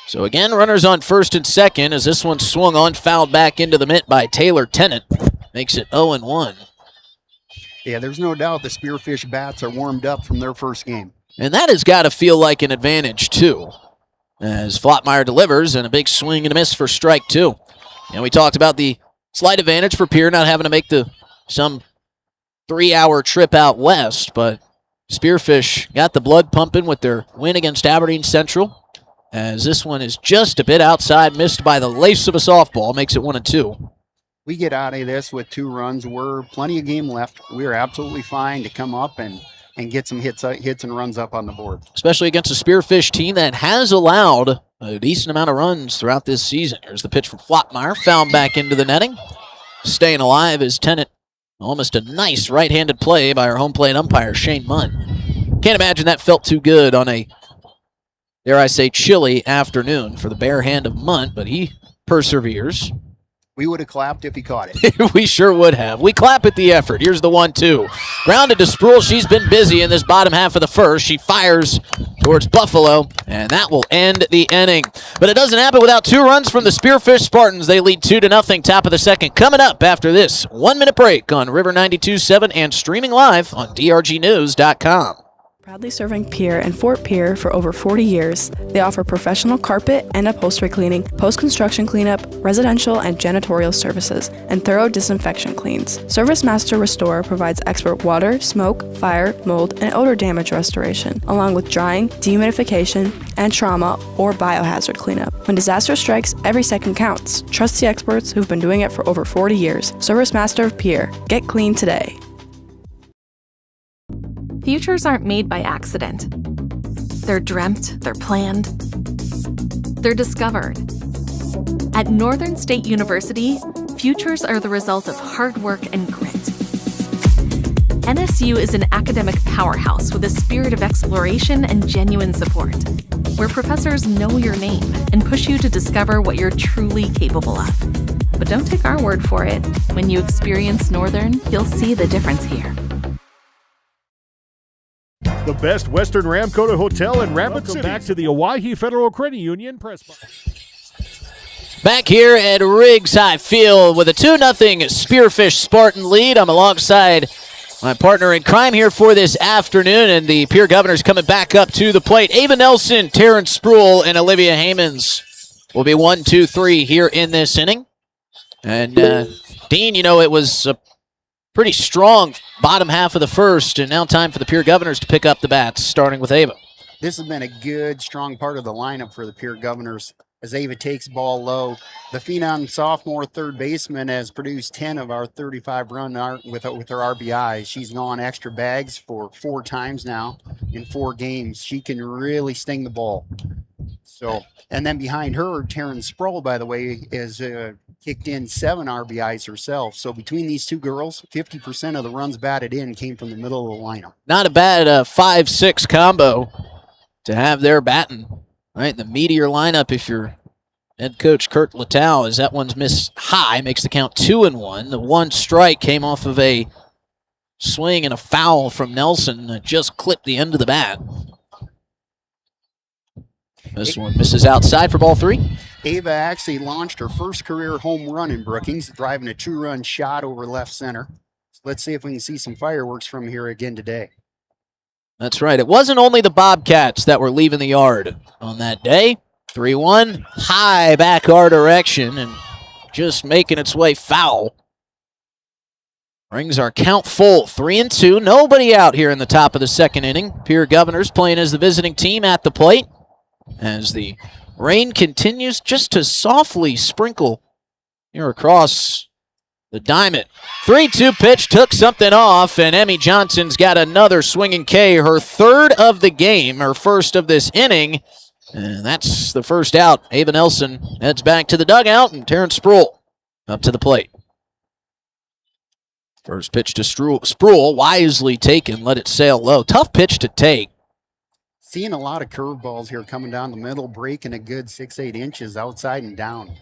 So again, runners on first and second as this one swung on, fouled back into the mitt by Taylor Tennant. Makes it 0-1. Yeah, there's no doubt the Spearfish bats are warmed up from their first game. And that has got to feel like an advantage, too, as Flottmeyer delivers and a big swing and a miss for strike 2. And we talked about the slight advantage for Pierre not having to make some 3-hour trip out west, but Spearfish got the blood pumping with their win against Aberdeen Central, as this one is just a bit outside, missed by the lace of a softball, makes it 1-2. We get out of this with 2 runs. We're plenty of game left. We're absolutely fine to come up and get some hits and runs up on the board. Especially against a Spearfish team that has allowed a decent amount of runs throughout this season. Here's the pitch from Flottmeyer, found back into the netting. Staying alive is Tennant. Almost a nice right-handed play by our home plate umpire, Shane Munt. Can't imagine that felt too good on a, dare I say, chilly afternoon for the bare hand of Munt, but he perseveres. We would have clapped if he caught it. We sure would have. We clap at the effort. Here's the 1-2. Grounded to Sproul. She's been busy in this bottom half of the first. She fires towards Buffalo, and that will end the inning. But it doesn't happen without 2 runs from the Spearfish Spartans. They lead 2-0, top of the second. Coming up after this 1-minute break on River 92.7 and streaming live on drgnews.com. Proudly serving Pierre and Fort Pierre for over 40 years, they offer professional carpet and upholstery cleaning, post-construction cleanup, residential and janitorial services, and thorough disinfection cleans. Service Master Restore provides expert water, smoke, fire, mold, and odor damage restoration, along with drying, dehumidification, and trauma or biohazard cleanup. When disaster strikes, every second counts. Trust the experts who've been doing it for over 40 years. Service Master of Pierre. Get clean today. Futures aren't made by accident. They're dreamt, they're planned, they're discovered. At Northern State University, futures are the result of hard work and grit. NSU is an academic powerhouse with a spirit of exploration and genuine support, where professors know your name and push you to discover what you're truly capable of. But don't take our word for it. When you experience Northern, you'll see the difference here. The best Western Ramkota Hotel in Rapid City. Back to the Owyhee Federal Credit Union press box. Back here at Riggs High Field with a 2-0 Spearfish Spartan lead. I'm alongside my partner in crime here for this afternoon, and the Pierre Governors coming back up to the plate. Ava Nelson, Terrence Sproul, and Olivia Hammonds will be 1, 2, 3 here in this inning. And Dean, you know, it was a pretty strong bottom half of the first, and now time for the Pierre Governors to pick up the bats, starting with Ava. This has been a good, strong part of the lineup for the Pierre Governors as Ava takes ball low. The phenom sophomore third baseman has produced 10 of our 35 run with her RBIs. She's gone extra bags for 4 times now in 4 games. She can really sting the ball. So, and then behind her, Terrence Sproul, by the way, is kicked in 7 RBIs herself. So between these two girls, 50% of the runs batted in came from the middle of the lineup. Not a bad 5-6 combo to have there batting. Right, the meteor lineup, if you're head coach Kurt Littau, as that one's missed high, makes the count 2-1. The 1 strike came off of a swing and a foul from Nelson that just clipped the end of the bat. This one misses outside for ball 3. Ava actually launched her first career home run in Brookings, driving a 2-run shot over left center. So let's see if we can see some fireworks from here again today. That's right. It wasn't only the Bobcats that were leaving the yard on that day. 3-1, high back our direction, and just making its way foul. Brings our count full, 3-2. Nobody out here in the top of the second inning. Pierre Governors playing as the visiting team at the plate, as the rain continues just to softly sprinkle here across the diamond. 3-2 pitch took something off, and Emmy Johnson's got another swinging K, her 3rd of the game, her 1st of this inning, and that's the first out. Ava Nelson heads back to the dugout, and Terrence Sproul up to the plate. First pitch to Sproul, wisely taken, let it sail low. Tough pitch to take. Seeing a lot of curveballs here coming down the middle, breaking a good 6-8 inches outside and down.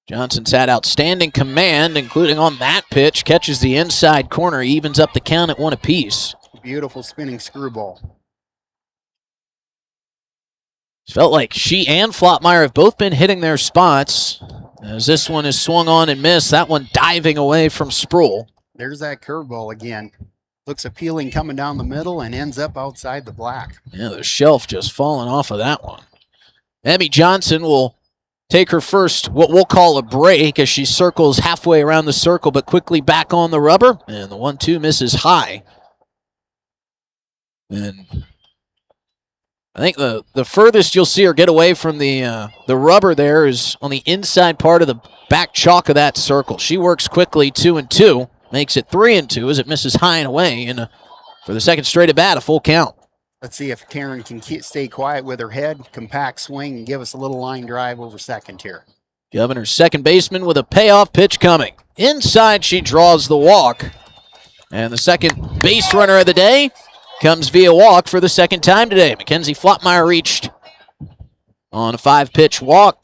Johnson's had outstanding command, including on that pitch. Catches the inside corner, evens up the count at 1 apiece. Beautiful spinning screwball. Felt like she and Flotmeyer have both been hitting their spots, as this one is swung on and missed. That one diving away from Sproul. There's that curveball again. Looks appealing coming down the middle and ends up outside the black. Yeah, the shelf just falling off of that one. Emmy Johnson will take her first, what we'll call a break, as she circles halfway around the circle, but quickly back on the rubber. And the 1-2 misses high. And I think the furthest you'll see her get away from the rubber there is on the inside part of the back chalk of that circle. She works quickly, 2-2, makes it 3-2 as it misses high and away. And for the second straight at bat, a full count. Let's see if Taryn can stay quiet with her head, compact swing, and give us a little line drive over second here. Governor's second baseman with a payoff pitch coming. Inside, she draws the walk. And the second base runner of the day comes via walk for the second time today. Mackenzie Flotmeyer reached on a 5-pitch walk.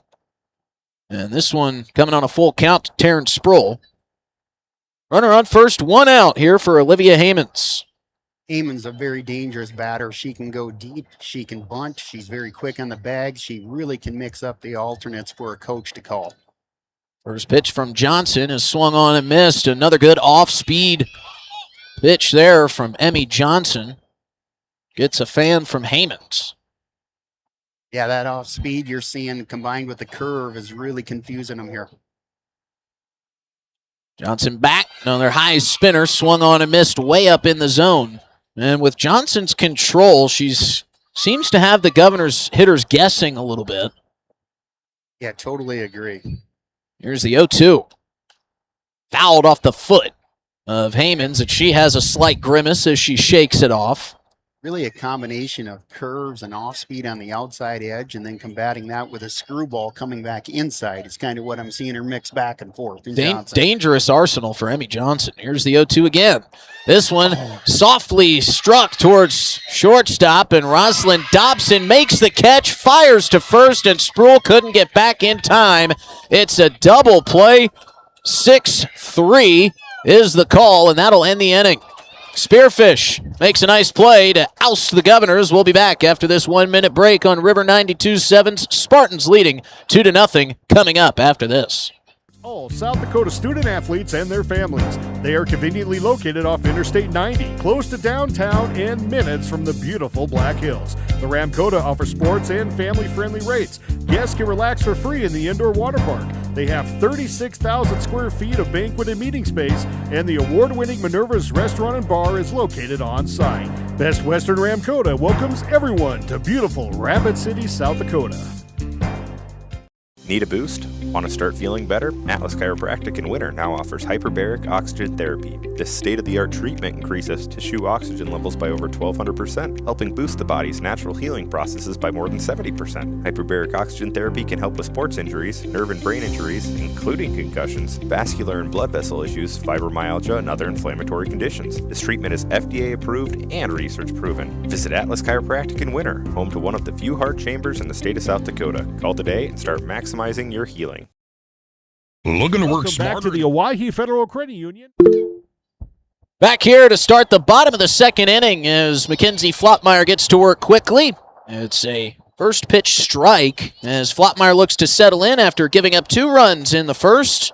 And this one coming on a full count to Terrence Sproul. Runner on first, 1 out here for Olivia Hammonds. Eamon's a very dangerous batter. She can go deep. She can bunt. She's very quick on the bag. She really can mix up the alternates for a coach to call. First pitch from Johnson is swung on and missed. Another good off-speed pitch there from Emmy Johnson. gets a fan from Hammonds. Yeah, that off speed you're seeing combined with the curve is really confusing them here. Johnson back. Another high spinner swung on and missed way up in the zone. And with Johnson's control, seems to have the Governor's hitters guessing a little bit. Yeah, totally agree. Here's the 0-2. Fouled off the foot of Hammonds, and she has a slight grimace as she shakes it off. Really a combination of curves and off speed on the outside edge, and then combating that with a screwball coming back inside. It's kind of what I'm seeing her mix back and forth. Dangerous arsenal for Emmy Johnson. Here's the 0-2 again. This one softly struck towards shortstop, and Rosalind Dobson makes the catch, fires to first, and Sproul couldn't get back in time. It's a double play. 6-3 is the call, and that'll end the inning. Spearfish makes a nice play to oust the Governors. We'll be back after this 1-minute break on River 92.7's Spartans leading 2-0 coming up after this. All South Dakota student athletes and their families. They are conveniently located off Interstate 90, close to downtown and minutes from the beautiful Black Hills. The Ramkota offers sports and family-friendly rates. Guests can relax for free in the indoor water park. They have 36,000 square feet of banquet and meeting space, and the award-winning Minerva's Restaurant and Bar is located on site. Best Western Ramkota welcomes everyone to beautiful Rapid City, South Dakota. Need a boost? Want to start feeling better? Atlas Chiropractic in Winter now offers hyperbaric oxygen therapy. This state-of-the-art treatment increases tissue oxygen levels by over 1,200%, helping boost the body's natural healing processes by more than 70%. Hyperbaric oxygen therapy can help with sports injuries, nerve and brain injuries, including concussions, vascular and blood vessel issues, fibromyalgia, and other inflammatory conditions. This treatment is FDA approved and research proven. Visit Atlas Chiropractic in Winter, home to one of the few heart chambers in the state of South Dakota. Call today and start maximizing your healing. Looking to work smarter. Back to the Owyhee Federal Credit Union. Back here to start the bottom of the second inning as Mackenzie Flottmeyer gets to work quickly. It's a first pitch strike as Flottmeyer looks to settle in after giving up 2 runs in the first.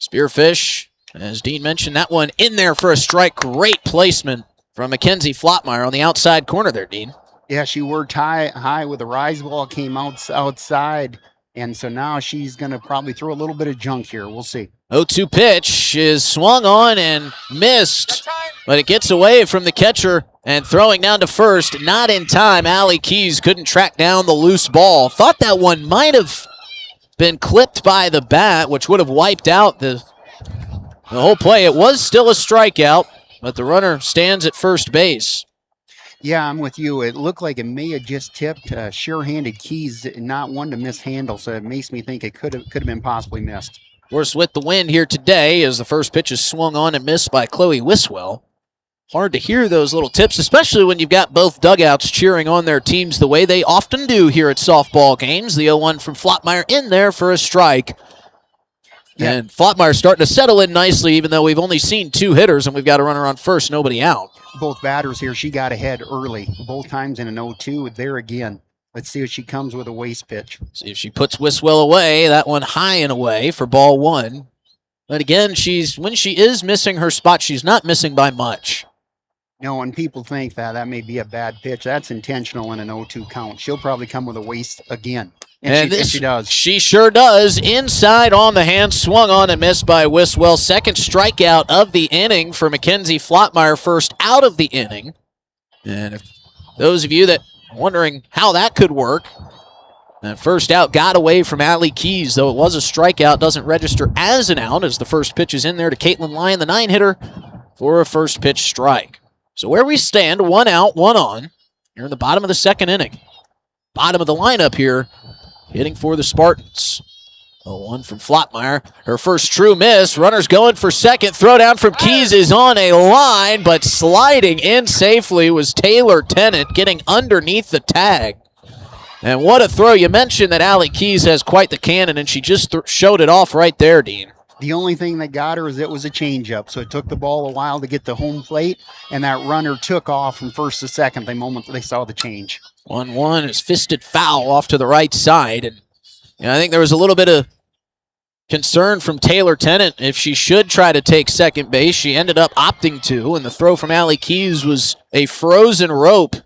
Spearfish, as Dean mentioned, that one in there for a strike. Great placement from Mackenzie Flottmeyer on the outside corner there, Dean. Yeah, she worked high with the rise ball, came outside. And so now she's going to probably throw a little bit of junk here. We'll see. 0-2 pitch is swung on and missed, but it gets away from the catcher and throwing down to first. Not in time. Allie Keys couldn't track down the loose ball. Thought that one might have been clipped by the bat, which would have wiped out the whole play. It was still a strikeout, but the runner stands at first base. Yeah, I'm with you. It looked like it may have just tipped. Sure-handed Keys, not one to mishandle, so it makes me think it could have been possibly missed. Of course, with the wind here today, as the first pitch is swung on and missed by Chloe Wiswell. Hard to hear those little tips, especially when you've got both dugouts cheering on their teams the way they often do here at softball games. The 0-1 from Flottmeyer in there for a strike. Yeah. And Flottmeyer starting to settle in nicely, even though we've only seen 2 hitters and we've got a runner on first, nobody out. Both batters here, she got ahead early, both times in an 0-2. There again. Let's see if she comes with a waste pitch. See if she puts Wiswell away. That one high and away for ball 1. But again, when she is missing her spot, she's not missing by much. No, and people think that may be a bad pitch. That's intentional in an 0-2 count. She'll probably come with a waste again. And she does. She sure does. Inside on the hand, swung on and missed by Wiswell. Second strikeout of the inning for Mackenzie Flottmeyer, first out of the inning. And if those of you that are wondering how that could work, that first out got away from Allie Keys, though it was a strikeout, doesn't register as an out as the first pitch is in there to Caitlin Lyon, the 9-hitter, for a first pitch strike. So where we stand, 1 out, 1 on. Here in the bottom of the second inning. Bottom of the lineup here. Hitting for the Spartans. 0-1 from Flottmeyer. Her first true miss. Runner's going for second. Throw down from Keys is on a line, but sliding in safely was Taylor Tennant, getting underneath the tag. And what a throw. You mentioned that Allie Keys has quite the cannon, and she just showed it off right there, Dean. The only thing that got her is it was a changeup, so it took the ball a while to get to home plate, and that runner took off from first to second the moment they saw the change. 1-1 is fisted foul off to the right side, and I think there was a little bit of concern from Taylor Tennant if she should try to take second base. She ended up opting to, and the throw from Allie Keys was a frozen rope.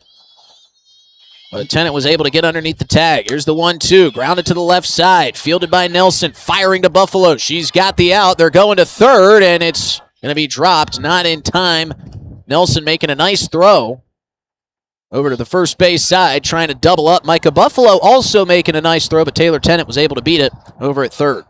But Tennant was able to get underneath the tag. Here's the 1-2, grounded to the left side, fielded by Nelson, firing to Buffalo. She's got the out. They're going to third, and it's going to be dropped, not in time. Nelson making a nice throw over to the first base side, trying to double up. Micah Buffalo also making a nice throw, but Taylor Tennant was able to beat it over at third.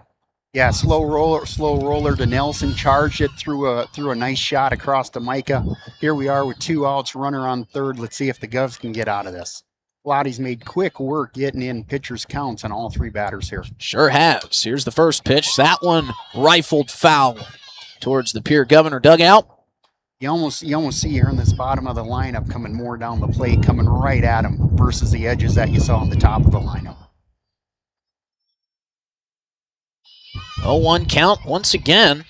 Yeah, slow roller to Nelson, charged it through a nice shot across to Micah. Here we are with 2 outs, runner on third. Let's see if the Govs can get out of this. Lottie's made quick work getting in pitchers' counts on all 3 batters here. Sure has. Here's the first pitch. That one rifled foul towards the Pierre Governor dugout. You almost see here in this bottom of the lineup coming more down the plate, coming right at him versus the edges that you saw on the top of the lineup. 0-1 count once again.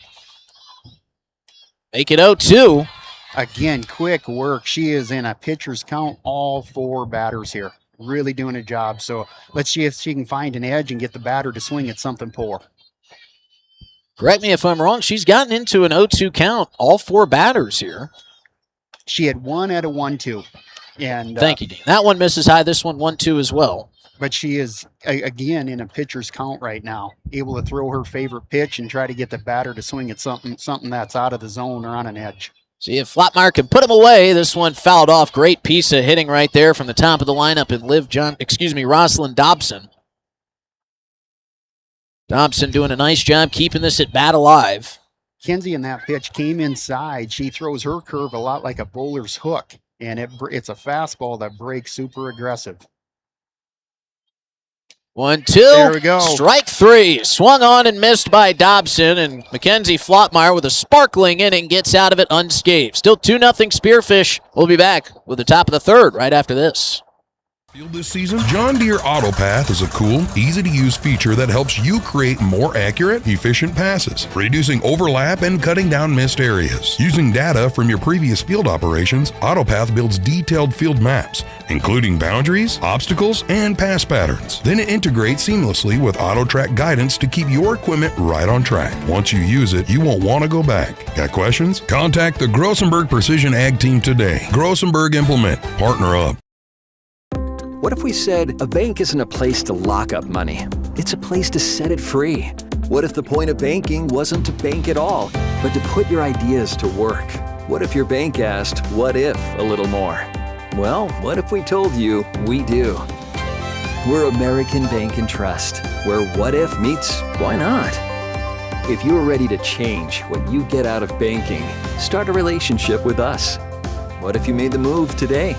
Make it 0-2. Again, quick work. She is in a pitcher's count, all 4 batters here. Really doing a job. So let's see if she can find an edge and get the batter to swing at something poor. Correct me if I'm wrong. She's gotten into an 0-2 count, all 4 batters here. She had 1 at a 1-2. And thank you, Dean. That one misses high. This one 1-2 as well. But she is, again, in a pitcher's count right now, able to throw her favorite pitch and try to get the batter to swing at something that's out of the zone or on an edge. See if Flatmeyer can put him away. This one fouled off. Great piece of hitting right there from the top of the lineup and Rosalind Dobson. Dobson doing a nice job keeping this at bat alive. Kenzie in that pitch came inside. She throws her curve a lot like a bowler's hook, and it's a fastball that breaks super aggressive. 1-2. There we go. Strike 3. Swung on and missed by Dobson, and Mackenzie Flotmeyer with a sparkling inning gets out of it unscathed. Still 2-0 Spearfish. We'll be back with the top of the third right after this. Field this season? John Deere AutoPath is a cool, easy-to-use feature that helps you create more accurate, efficient passes, reducing overlap and cutting down missed areas. Using data from your previous field operations, AutoPath builds detailed field maps, including boundaries, obstacles, and pass patterns. Then it integrates seamlessly with AutoTrack guidance to keep your equipment right on track. Once you use it, you won't want to go back. Got questions? Contact the Grossenberg Precision Ag team today. Grossenberg Implement. Partner up. What if we said a bank isn't a place to lock up money? It's a place to set it free. What if the point of banking wasn't to bank at all, but to put your ideas to work? What if your bank asked, what if a little more? Well, what if we told you we do? We're American Bank and Trust, where what if meets why not? If you're ready to change what you get out of banking, start a relationship with us. What if you made the move today?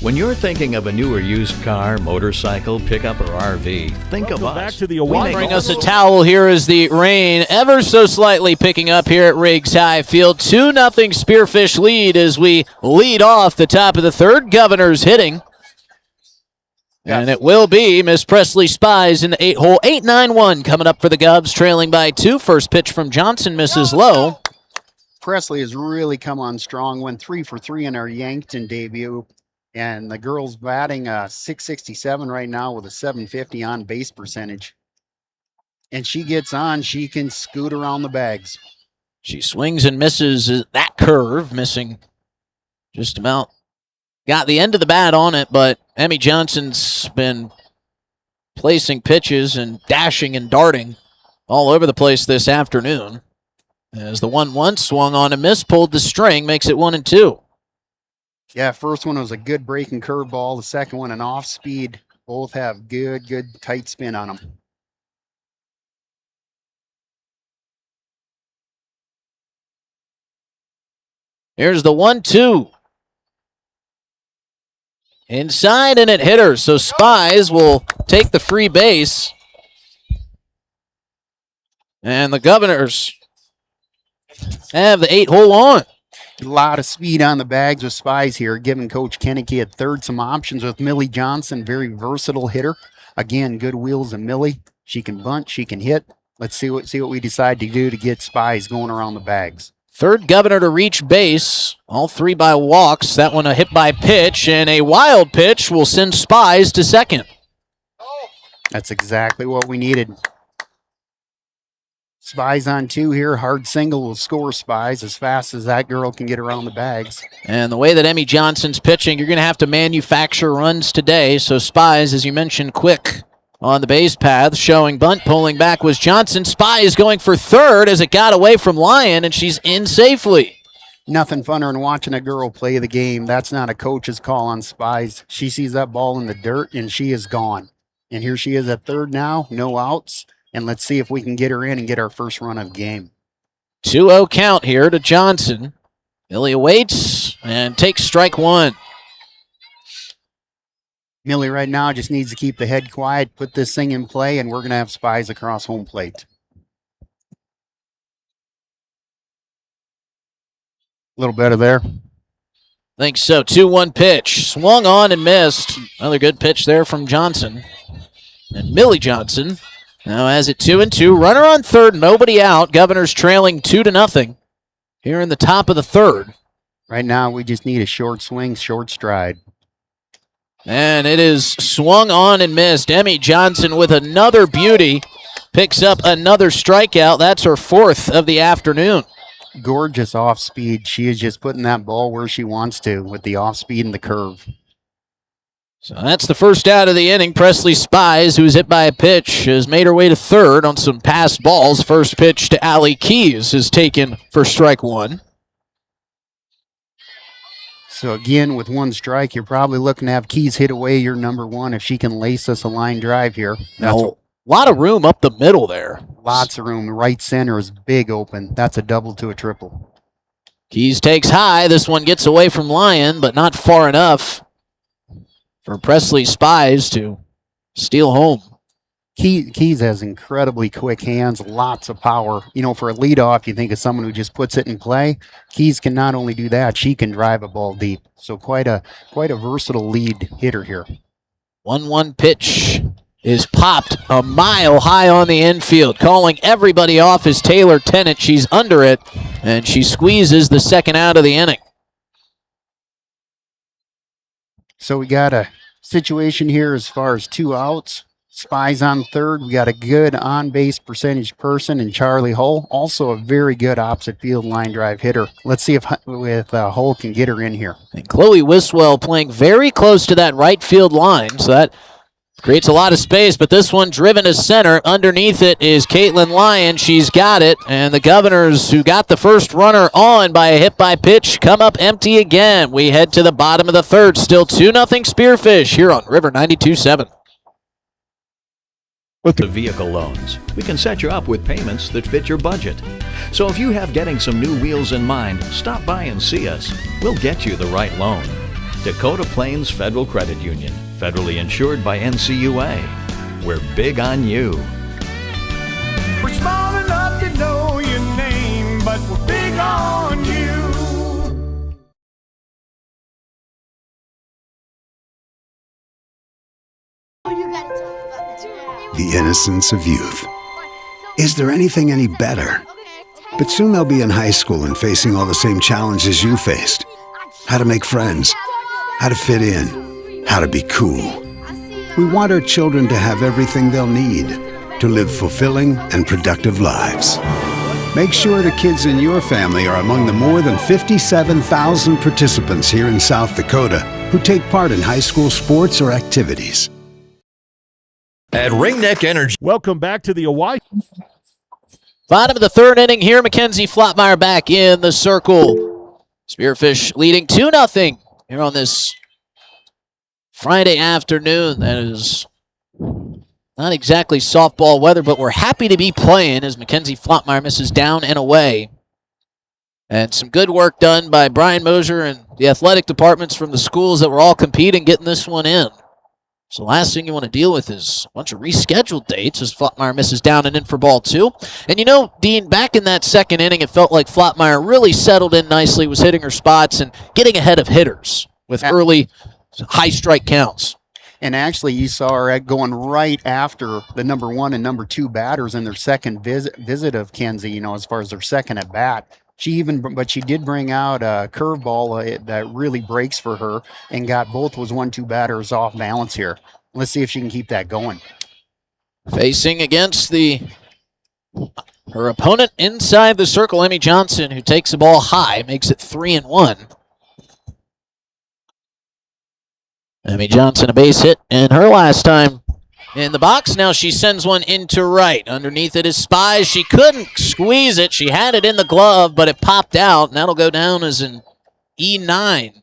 When you're thinking of a new or used car, motorcycle, pickup, or RV, think of us. Back to the Bring us a towel here as the rain ever so slightly picking up here at Riggs High Field. 2-0 Spearfish lead as we lead off the top of the third. Governor's hitting. And it will be Miss Presley Spies in the 8-hole. 8-9-1 coming up for the Govs, trailing by 2. First pitch from Johnson misses low. Presley has really come on strong. Went 3 for 3 in her Yankton debut. And the girl's batting .667 right now with a .750 on base percentage. And she gets on, she can scoot around the bags. She swings and misses that curve, missing just about. Got the end of the bat on it, but Emmy Johnson's been placing pitches and dashing and darting all over the place this afternoon. As the 1-1 swung on and missed, pulled the string, makes it 1-2. Yeah, first one was a good breaking curveball. The second one, an off speed. Both have good tight spin on them. Here's the 1-2. Inside, and it hit her. So Spies will take the free base. And the Governors have the 8-hole on. A lot of speed on the bags with Spies here, giving Coach Kenneke at third some options with Millie Johnson, very versatile hitter. Again, good wheels of Millie. She can bunt, she can hit. Let's see what we decide to do to get Spies going around the bags. Third Governor to reach base, all 3 by walks. That one a hit by pitch, and a wild pitch will send Spies to second. That's exactly what we needed. Spies on 2 here. Hard single will score Spies as fast as that girl can get around the bags. And the way that Emmy Johnson's pitching, you're going to have to manufacture runs today. So Spies, as you mentioned, quick on the base path, showing bunt. Pulling back was Johnson. Spies going for third as it got away from Lyon, and she's in safely. Nothing funner than watching a girl play the game. That's not a coach's call on Spies. She sees that ball in the dirt, and she is gone. And here she is at third now, no outs. And let's see if we can get her in and get our first run of game. 2-0 count here to Johnson. Millie waits and takes strike 1. Millie right now just needs to keep the head quiet, put this thing in play, and we're going to have Spies across home plate. A little better there. Think so. 2-1 pitch. Swung on and missed. Another good pitch there from Johnson. And Millie Johnson now has it 2-2. Runner on third, nobody out. Governors trailing 2-0 here in the top of the third. Right now, we just need a short swing, short stride. And it is swung on and missed. Emmy Johnson with another beauty. Picks up another strikeout. That's her 4th of the afternoon. Gorgeous off speed. She is just putting that ball where she wants to with the off speed and the curve. So that's the first out of the inning. Presley Spies, who's hit by a pitch, has made her way to third on some passed balls. First pitch to Allie Keys is taken for strike 1. So again, with 1 strike, you're probably looking to have Keys hit away your number 1 if she can lace us a line drive here. That's a lot of room up the middle there. Lots of room. Right center is big open. That's a double to a triple. Keys takes high. This one gets away from Lyon, but not far enough for Presley Spies to steal home. Keys has incredibly quick hands, lots of power. You know, for a leadoff, you think of someone who just puts it in play. Keys can not only do that, she can drive a ball deep. So quite a versatile lead hitter here. 1-1 pitch is popped a mile high on the infield. Calling everybody off is Taylor Tennant. She's under it, and she squeezes the second out of the inning. So we got a situation here as far as 2 outs. Spies on third. We got a good on-base percentage person in Charlie Hull. Also a very good opposite field line drive hitter. Let's see if Hull can get her in here. And Chloe Wiswell playing very close to that right field line, so that creates a lot of space, but this one driven to center. Underneath it is Caitlin Lyon. She's got it, and the Governors, who got the first runner on by a hit by pitch, come up empty again. We head to the bottom of the third. Still 2-0 Spearfish here on River 92.7. With the vehicle loans, we can set you up with payments that fit your budget. So if you have getting some new wheels in mind, stop by and see us. We'll get you the right loan. Dakota Plains Federal Credit Union, federally insured by NCUA. We're big on you. We're small enough to know your name, but we're big on you. The innocence of youth. Is there anything any better? But soon they'll be in high school and facing all the same challenges you faced. How to make friends, how to fit in, how to be cool. We want our children to have everything they'll need to live fulfilling and productive lives. Make sure the kids in your family are among the more than 57,000 participants here in South Dakota who take part in high school sports or activities. At Ringneck Energy. Welcome back to the Hawaii. Bottom of the third inning here. Mackenzie Flottmeyer back in the circle. Spearfish leading 2-0 here on this Friday afternoon. That is not exactly softball weather, but we're happy to be playing as Mackenzie Flottmeyer misses down and away. And some good work done by Brian Mosier and the athletic departments from the schools that were all competing, getting this one in. So last thing you want to deal with is a bunch of rescheduled dates as Flottmeyer misses down and in for ball 2. And you know, Dean, back in that second inning, it felt like Flottmeyer really settled in nicely, was hitting her spots and getting ahead of hitters with early high strike counts. And actually, you saw her going right after the number 1 and number 2 batters in their second visit of Kenzie, you know, as far as their second at bat. But she did bring out a curveball that really breaks for her and got both those 1-2 batters off balance here. Let's see if she can keep that going. Facing against her opponent inside the circle, Emmy Johnson, who takes the ball high, makes it 3-1. Emmy Johnson a base hit, and her last time in the box. Now she sends one into right. Underneath it is Spies. She couldn't squeeze it. She had it in the glove, but it popped out, and that'll go down as an E9.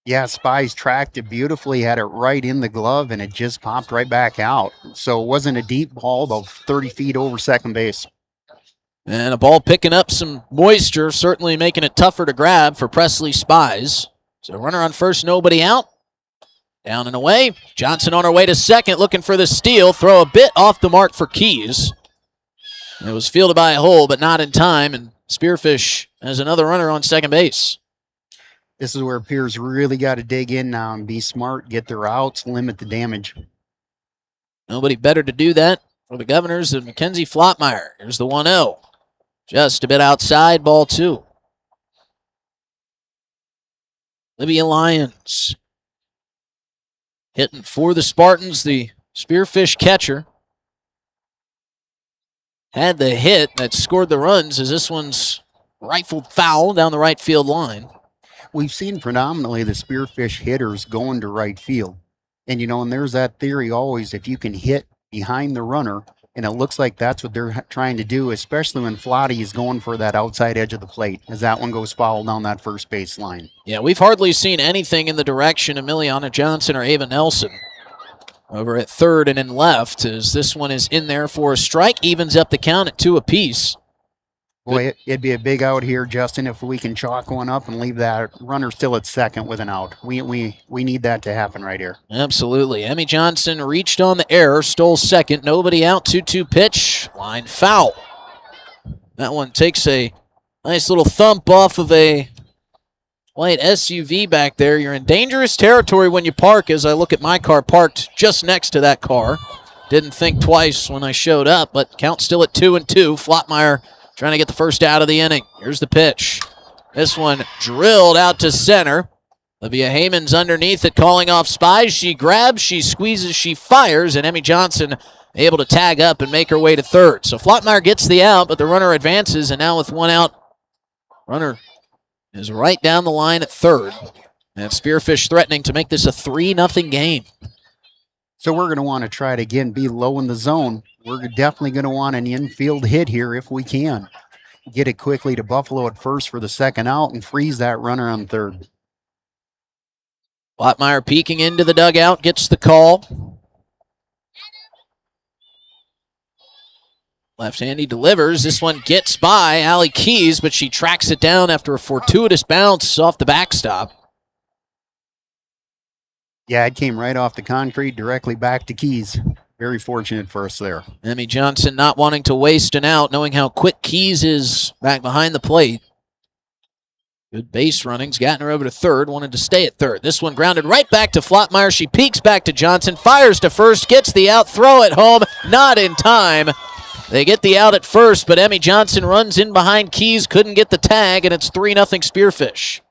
Yeah, Spies tracked it beautifully, had it right in the glove, and it just popped right back out. So it wasn't a deep ball, about 30 feet over second base. And a ball picking up some moisture, certainly making it tougher to grab for Presley Spies. So runner on first, nobody out. Down and away. Johnson on her way to second, looking for the steal. Throw a bit off the mark for Keys. It was fielded by a hole, but not in time, and Spearfish has another runner on second base. This is where Pierre's really got to dig in now and be smart, get their outs, limit the damage. Nobody better to do that for the Governors than Mackenzie Flottmeyer. Here's the 1-0. Just a bit outside, ball 2. Libya Lyons hitting for the Spartans, the Spearfish catcher. Had the hit that scored the runs as this one's rifled foul down the right field line. We've seen predominantly the Spearfish hitters going to right field. And, and there's that theory always, if you can hit behind the runner, and it looks like that's what they're trying to do, especially when Flotty is going for that outside edge of the plate, as that one goes foul down that first base line. Yeah, we've hardly seen anything in the direction of Miliana Johnson or Ava Nelson. Over at third and in left, as this one is in there for a strike, evens up the count at 2 apiece. Boy, it'd be a big out here, Justin, if we can chalk one up and leave that runner still at second with an out. We need that to happen right here. Absolutely. Emmy Johnson reached on the error, stole second. Nobody out, 2-2 pitch. Line foul. That one takes a nice little thump off of a white SUV back there. You're in dangerous territory when you park, as I look at my car parked just next to that car. Didn't think twice when I showed up, but count still at 2-2. Flottmeyer trying to get the first out of the inning. Here's the pitch. This one drilled out to center. Olivia Heyman's underneath it, calling off Spies. She grabs, she squeezes, she fires, and Emmy Johnson able to tag up and make her way to third. So Flottmeyer gets the out, but the runner advances, and now with one out, runner is right down the line at third. And Spearfish threatening to make this a 3-0 game. So we're going to want to try to, again, be low in the zone. We're definitely going to want an infield hit here if we can. Get it quickly to Buffalo at first for the second out and freeze that runner on third. Flottmeyer peeking into the dugout, gets the call. Left-handy delivers. This one gets by Allie Keys, but she tracks it down after a fortuitous bounce off the backstop. Yeah, it came right off the concrete, directly back to Keys. Very fortunate for us there. Emmy Johnson not wanting to waste an out, knowing how quick Keys is back behind the plate. Good base runnings, gotten her over to third, wanted to stay at third. This one grounded right back to Flottmeyer. She peeks back to Johnson, fires to first, gets the out, throw it home, not in time. They get the out at first, but Emmy Johnson runs in behind Keys, couldn't get the tag, and it's 3-0 Spearfish.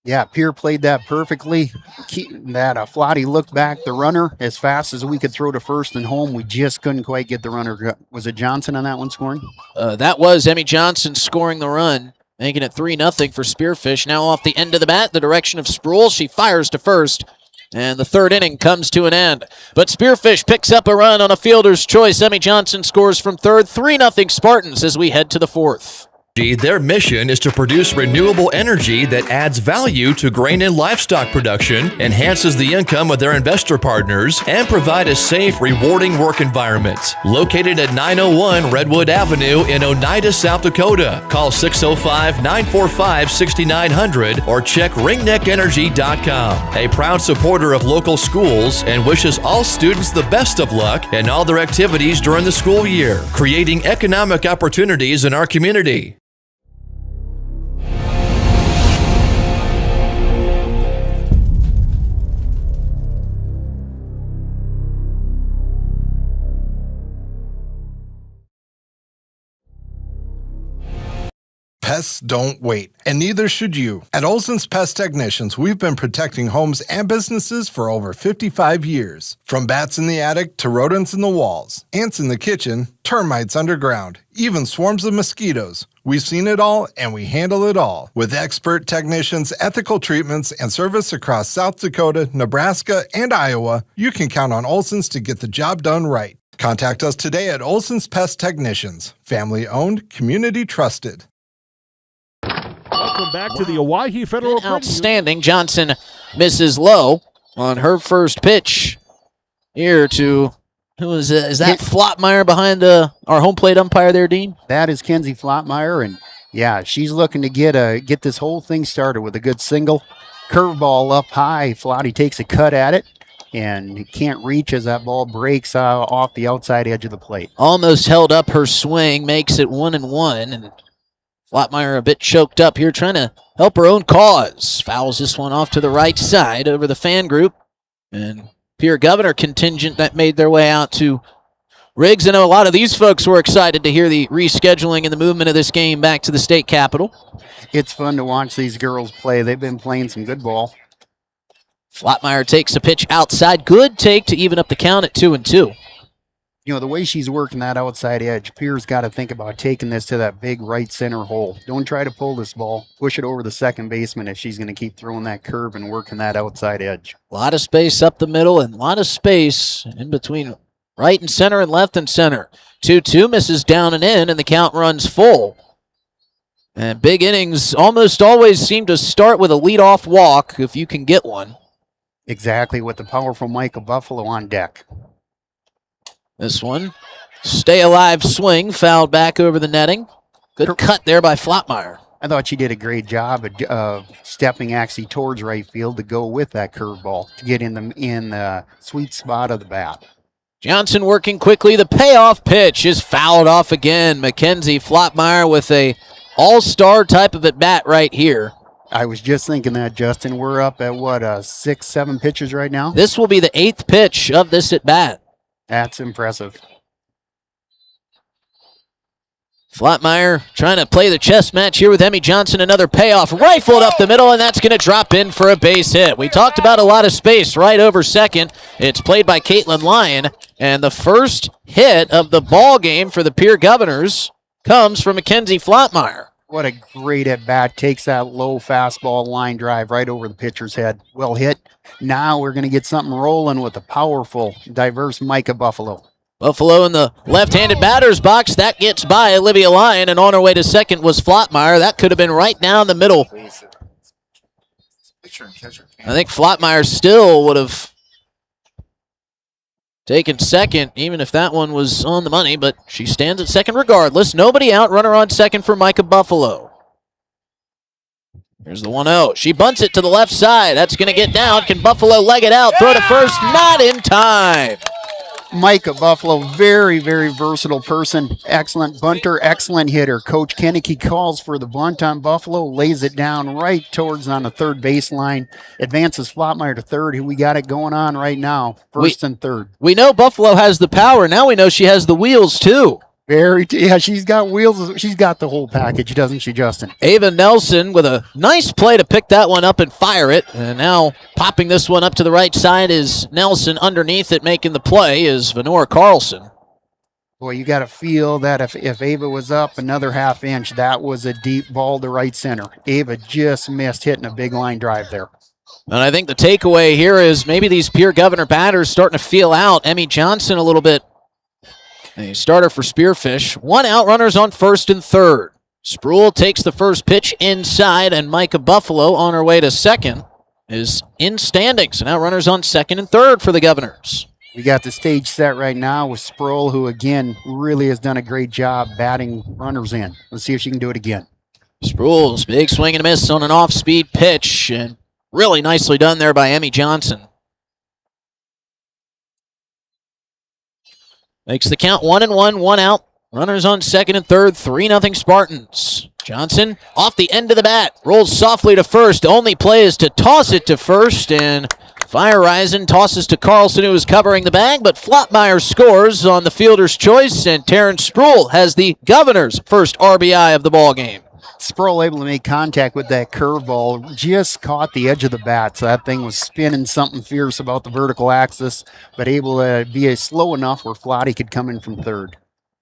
Yeah, Pierre played that perfectly. Flotty looked back the runner as fast as we could throw to first and home. We just couldn't quite get the runner. Was it Johnson on that one scoring? That was Emmy Johnson scoring the run, making it 3-0 for Spearfish. Now off the end of the bat, the direction of Sproul. She fires to first, and the third inning comes to an end. But Spearfish picks up a run on a fielder's choice. Emmy Johnson scores from third. 3-0 Spartans as we head to the fourth. Their mission is to produce renewable energy that adds value to grain and livestock production, enhances the income of their investor partners, and provide a safe, rewarding work environment. Located at 901 Redwood Avenue in Oneida, South Dakota. Call 605-945-6900 or check ringneckenergy.com. A proud supporter of local schools and wishes all students the best of luck in all their activities during the school year, creating economic opportunities in our community. Pests don't wait, and neither should you. At Olson's Pest Technicians, we've been protecting homes and businesses for over 55 years. From bats in the attic to rodents in the walls, ants in the kitchen, termites underground, even swarms of mosquitoes. We've seen it all, and we handle it all. With expert technicians, ethical treatments, and service across South Dakota, Nebraska, and Iowa, you can count on Olson's to get the job done right. Contact us today at Olson's Pest Technicians. Family-owned, community-trusted. Welcome back to the Owyhee Federal Credit Outstanding. Johnson misses low on her first pitch here to... Who is that? Is that Flotmeyer behind our home plate umpire there, Dean? That is Kenzie Flotmeyer, and yeah, she's looking to get this whole thing started with a good single. Curveball up high. Flotty takes a cut at it, and he can't reach as that ball breaks off the outside edge of the plate. Almost held up her swing, makes it 1-1, and Flotmeyer a bit choked up here, trying to help her own cause. Fouls this one off to the right side over the fan group, and Pierre Governor contingent that made their way out to Riggs. I know a lot of these folks were excited to hear the rescheduling and the movement of this game back to the state capitol. It's fun to watch these girls play. They've been playing some good ball. Flotmeyer takes a pitch outside. Good take to even up the count at 2-2. You know, the way she's working that outside edge, Pierre's got to think about taking this to that big right center hole. Don't try to pull this ball. Push it over the second baseman if she's going to keep throwing that curve and working that outside edge. A lot of space up the middle and a lot of space in between right and center and left and center. 2-2 misses down and in, and the count runs full. And big innings almost always seem to start with a leadoff walk if you can get one. Exactly, with the powerful Micah Buffalo on deck. This one, stay alive swing, fouled back over the netting. Good cut there by Flotmeyer. I thought she did a great job of stepping actually towards right field to go with that curveball to get in the sweet spot of the bat. Johnson working quickly. The payoff pitch is fouled off again. Mackenzie Flotmeyer with a all-star type of at bat right here. I was just thinking that, Justin. We're up at what, 6-7 pitches right now? This will be the 8th pitch of this at bat. That's impressive. Flotmeyer trying to play the chess match here with Emmy Johnson. Another payoff, rifled up the middle, and that's going to drop in for a base hit. We talked about a lot of space right over second. It's played by Caitlin Lyon, and the first hit of the ball game for the Pierre Governors comes from Mackenzie Flotmeyer. What a great at-bat. Takes that low fastball line drive right over the pitcher's head. Well hit. Now we're going to get something rolling with a powerful, diverse Micah Buffalo. Buffalo in the left-handed batter's box. That gets by Olivia Lyon, and on her way to second was Flotmeyer. That could have been right down the middle. I think Flotmeyer still would have taken second, even if that one was on the money, but she stands at second regardless. Nobody out, runner on second for Micah Buffalo. Here's the 1-0. She bunts it to the left side. That's going to get down. Can Buffalo leg it out? Throw to first. Not in time. Micah Buffalo, very, very versatile person. Excellent bunter, excellent hitter. Coach Kennedy calls for the bunt on Buffalo, lays it down right towards on the third baseline, advances Flotmeyer to third, who we got it going on right now, first and third. We know Buffalo has the power. Now we know she has the wheels, too. Yeah, she's got wheels. She's got the whole package, doesn't she, Justin? Ava Nelson with a nice play to pick that one up and fire it. And now popping this one up to the right side is Nelson. Underneath it making the play is Venora Carlson. Boy, you got to feel that if Ava was up another half inch, that was a deep ball to right center. Ava just missed hitting a big line drive there. And I think the takeaway here is maybe these Pierre Governor batters starting to feel out Emmy Johnson a little bit. A starter for Spearfish. One out, runners on first and third. Sproul takes the first pitch inside, and Micah Buffalo on her way to second is in standing. So now runners on second and third for the Governors. We got the stage set right now with Sproul, who again really has done a great job batting runners in. Let's see if she can do it again. Sproul's big swing and a miss on an off-speed pitch, and really nicely done there by Emmy Johnson. Makes the count 1-1, one out. Runners on second and third, 3-0 Spartans. Johnson off the end of the bat, rolls softly to first. Only play is to toss it to first, and Fire Rising tosses to Carlson, who is covering the bag, but Flotmeyer scores on the fielder's choice, and Terrence Sproul has the Governor's first RBI of the ball game. Sproul able to make contact with that curveball, just caught the edge of the bat, so that thing was spinning something fierce about the vertical axis, but able to be slow enough where Flotty could come in from third.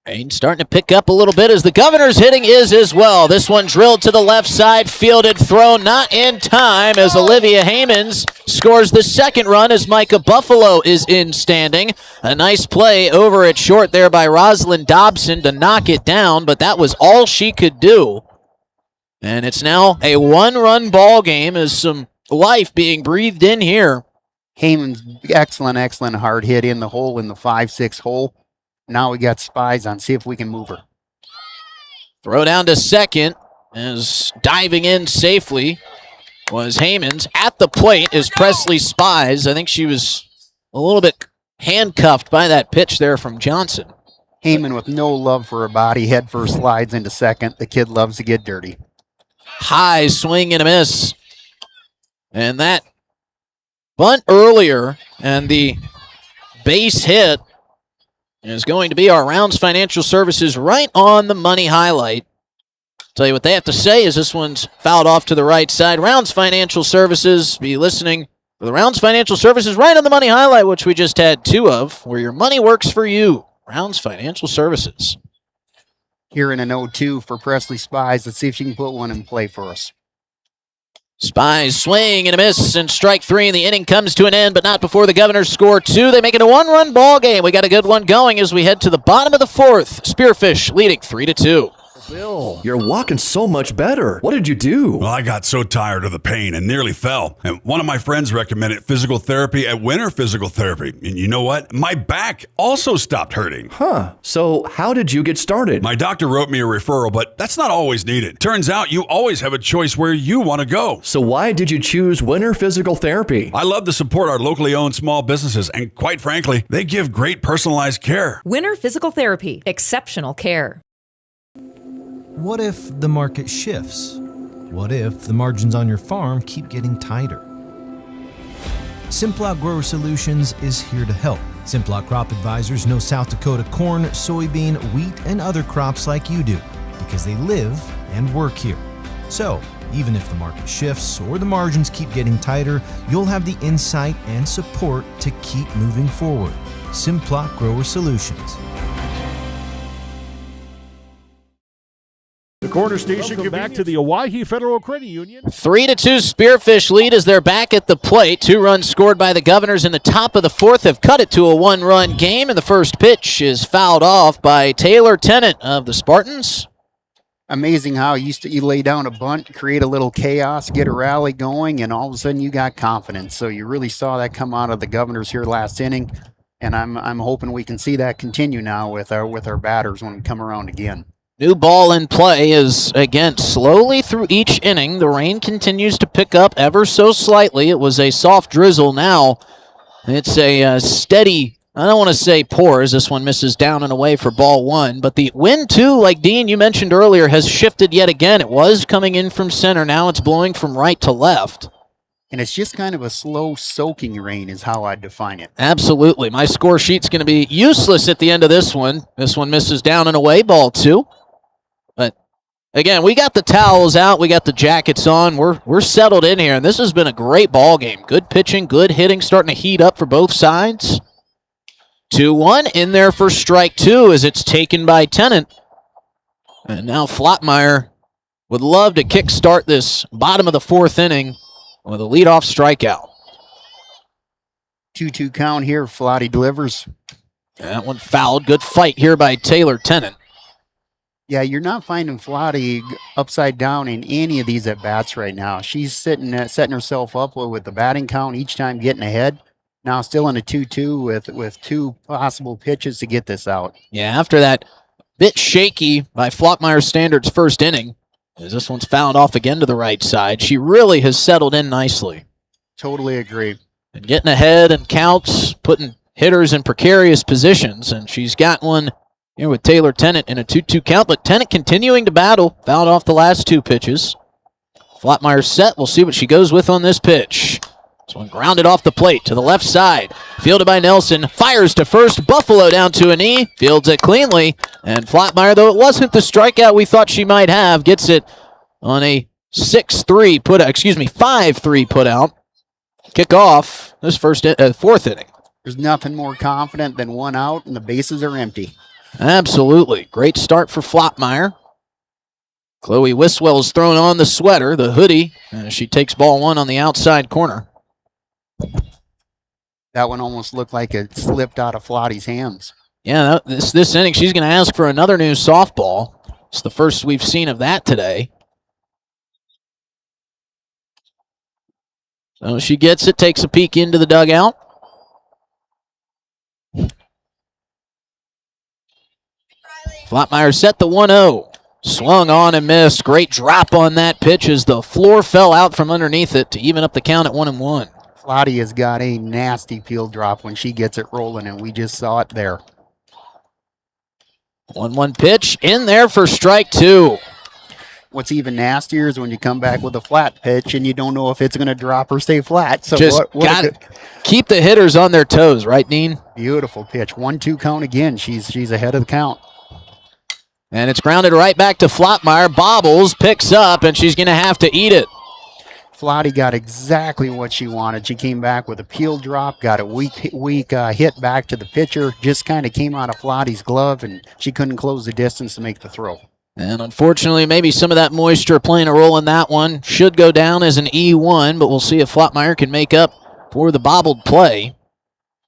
Rain starting to pick up a little bit as the Governor's hitting is as well. This one drilled to the left side, fielded, thrown, not in time as Olivia Hamons scores the second run as Micah Buffalo is in standing. A nice play over at short there by Rosalind Dobson to knock it down, but that was all she could do. And it's now a one-run ball game as some life being breathed in here. Hamons, excellent hard hit in the hole in the 5-6 hole. Now we got spies on. See if we can move her. Throw down to second as diving in safely was Hamons. At the plate is Presley Spies. I think she was a little bit handcuffed by that pitch there from Johnson. Heyman with no love for her body. Head first slides into second. The kid loves to get dirty. High swing and a miss. And that bunt earlier and the base hit is going to be our Rounds Financial Services right on the money highlight. Tell you what they have to say is this one's fouled off to the right side. Rounds Financial Services, be listening for the Rounds Financial Services right on the money highlight, which we just had two of, where your money works for you. Rounds Financial Services. Here in an 0-2 for Presley Spies. Let's see if she can put one in play for us. Spies swing and a miss, and strike three, and the inning comes to an end, but not before the Governors score two. They make it a one-run ball game. We got a good one going as we head to the bottom of the fourth. Spearfish leading 3-2. Bill, you're walking so much better. What did you do? Well, I got so tired of the pain and nearly fell. And one of my friends recommended physical therapy at Winter Physical Therapy. And you know what? My back also stopped hurting. Huh. So how did you get started? My doctor wrote me a referral, but that's not always needed. Turns out you always have a choice where you want to go. So why did you choose Winter Physical Therapy? I love to support our locally owned small businesses, and quite frankly, they give great personalized care. Winter Physical Therapy. Exceptional care. What if the market shifts? What if the margins on your farm keep getting tighter? Simplot Grower Solutions is here to help. Simplot Crop Advisors know South Dakota corn, soybean, wheat, and other crops like you do because they live and work here. So, even if the market shifts or the margins keep getting tighter, you'll have the insight and support to keep moving forward. Simplot Grower Solutions. The corner station. Welcome back to the Owyhee Federal Credit Union. 3-2 Spearfish lead as they're back at the plate. 2 runs scored by the Governors in the top of the fourth have cut it to a 1-run game, and the first pitch is fouled off by Taylor Tennant of the Spartans. Amazing how you lay down a bunt, create a little chaos, get a rally going, and all of a sudden you got confidence. So you really saw that come out of the Governors here last inning, and I'm hoping we can see that continue now with our batters when we come around again. New ball in play is, again, slowly through each inning. The rain continues to pick up ever so slightly. It was a soft drizzle now. It's a steady, I don't want to say pour, as this one misses down and away for ball one. But the wind, too, like Dean, you mentioned earlier, has shifted yet again. It was coming in from center. Now it's blowing from right to left. And it's just kind of a slow soaking rain is how I'd define it. Absolutely. My score sheet's going to be useless at the end of this one. This one misses down and away, ball two. But again, we got the towels out, we got the jackets on, we're settled in here, and this has been a great ball game. Good pitching, good hitting, starting to heat up for both sides. 2-1 in there for strike two as it's taken by Tennant. And now Flotmeyer would love to kickstart this bottom of the fourth inning with a leadoff strikeout. 2-2 count here, Flotty delivers. That one fouled. Good fight here by Taylor Tennant. Yeah, you're not finding Flotty upside down in any of these at-bats right now. She's setting herself up with the batting count each time getting ahead. Now still in a 2-2 with 2 possible pitches to get this out. Yeah, after that bit shaky by Flotmeyer's standards first inning, as this one's fouled off again to the right side, she really has settled in nicely. Totally agree. And getting ahead and counts, putting hitters in precarious positions, and she's got one here with Taylor Tennant in a 2-2 count, but Tennant continuing to battle. Fouled off the last 2 pitches. Flotmeyer set. We'll see what she goes with on this pitch. This one grounded off the plate to the left side. Fielded by Nelson. Fires to first. Buffalo down to a knee. Fields it cleanly. And Flotmeyer, though it wasn't the strikeout we thought she might have, gets it on a 5-3 put out. Kick off this fourth inning. There's nothing more confident than one out and the bases are empty. Absolutely. Great start for Flotmeyer. Chloe Wiswell's thrown on the sweater, the hoodie, and she takes ball one on the outside corner. That one almost looked like it slipped out of Flottie's hands. Yeah, this inning, she's going to ask for another new softball. It's the first we've seen of that today. So she gets it, takes a peek into the dugout. Flotmeyer set the 1-0. Swung on and missed. Great drop on that pitch as the floor fell out from underneath it to even up the count at 1-1. Flottie has got a nasty peel drop when she gets it rolling, and we just saw it there. 1-1 pitch in there for strike two. What's even nastier is when you come back with a flat pitch and you don't know if it's going to drop or stay flat. So just keep the hitters on their toes, right, Dean? Beautiful pitch. 1-2 count again. She's ahead of the count. And it's grounded right back to Flotmeyer. Bobbles, picks up, and she's going to have to eat it. Flottie got exactly what she wanted. She came back with a peel drop, got a weak hit back to the pitcher, just kind of came out of Flottie's glove, and she couldn't close the distance to make the throw. And unfortunately, maybe some of that moisture playing a role in that one. Should go down as an E1, but we'll see if Flotmeyer can make up for the bobbled play.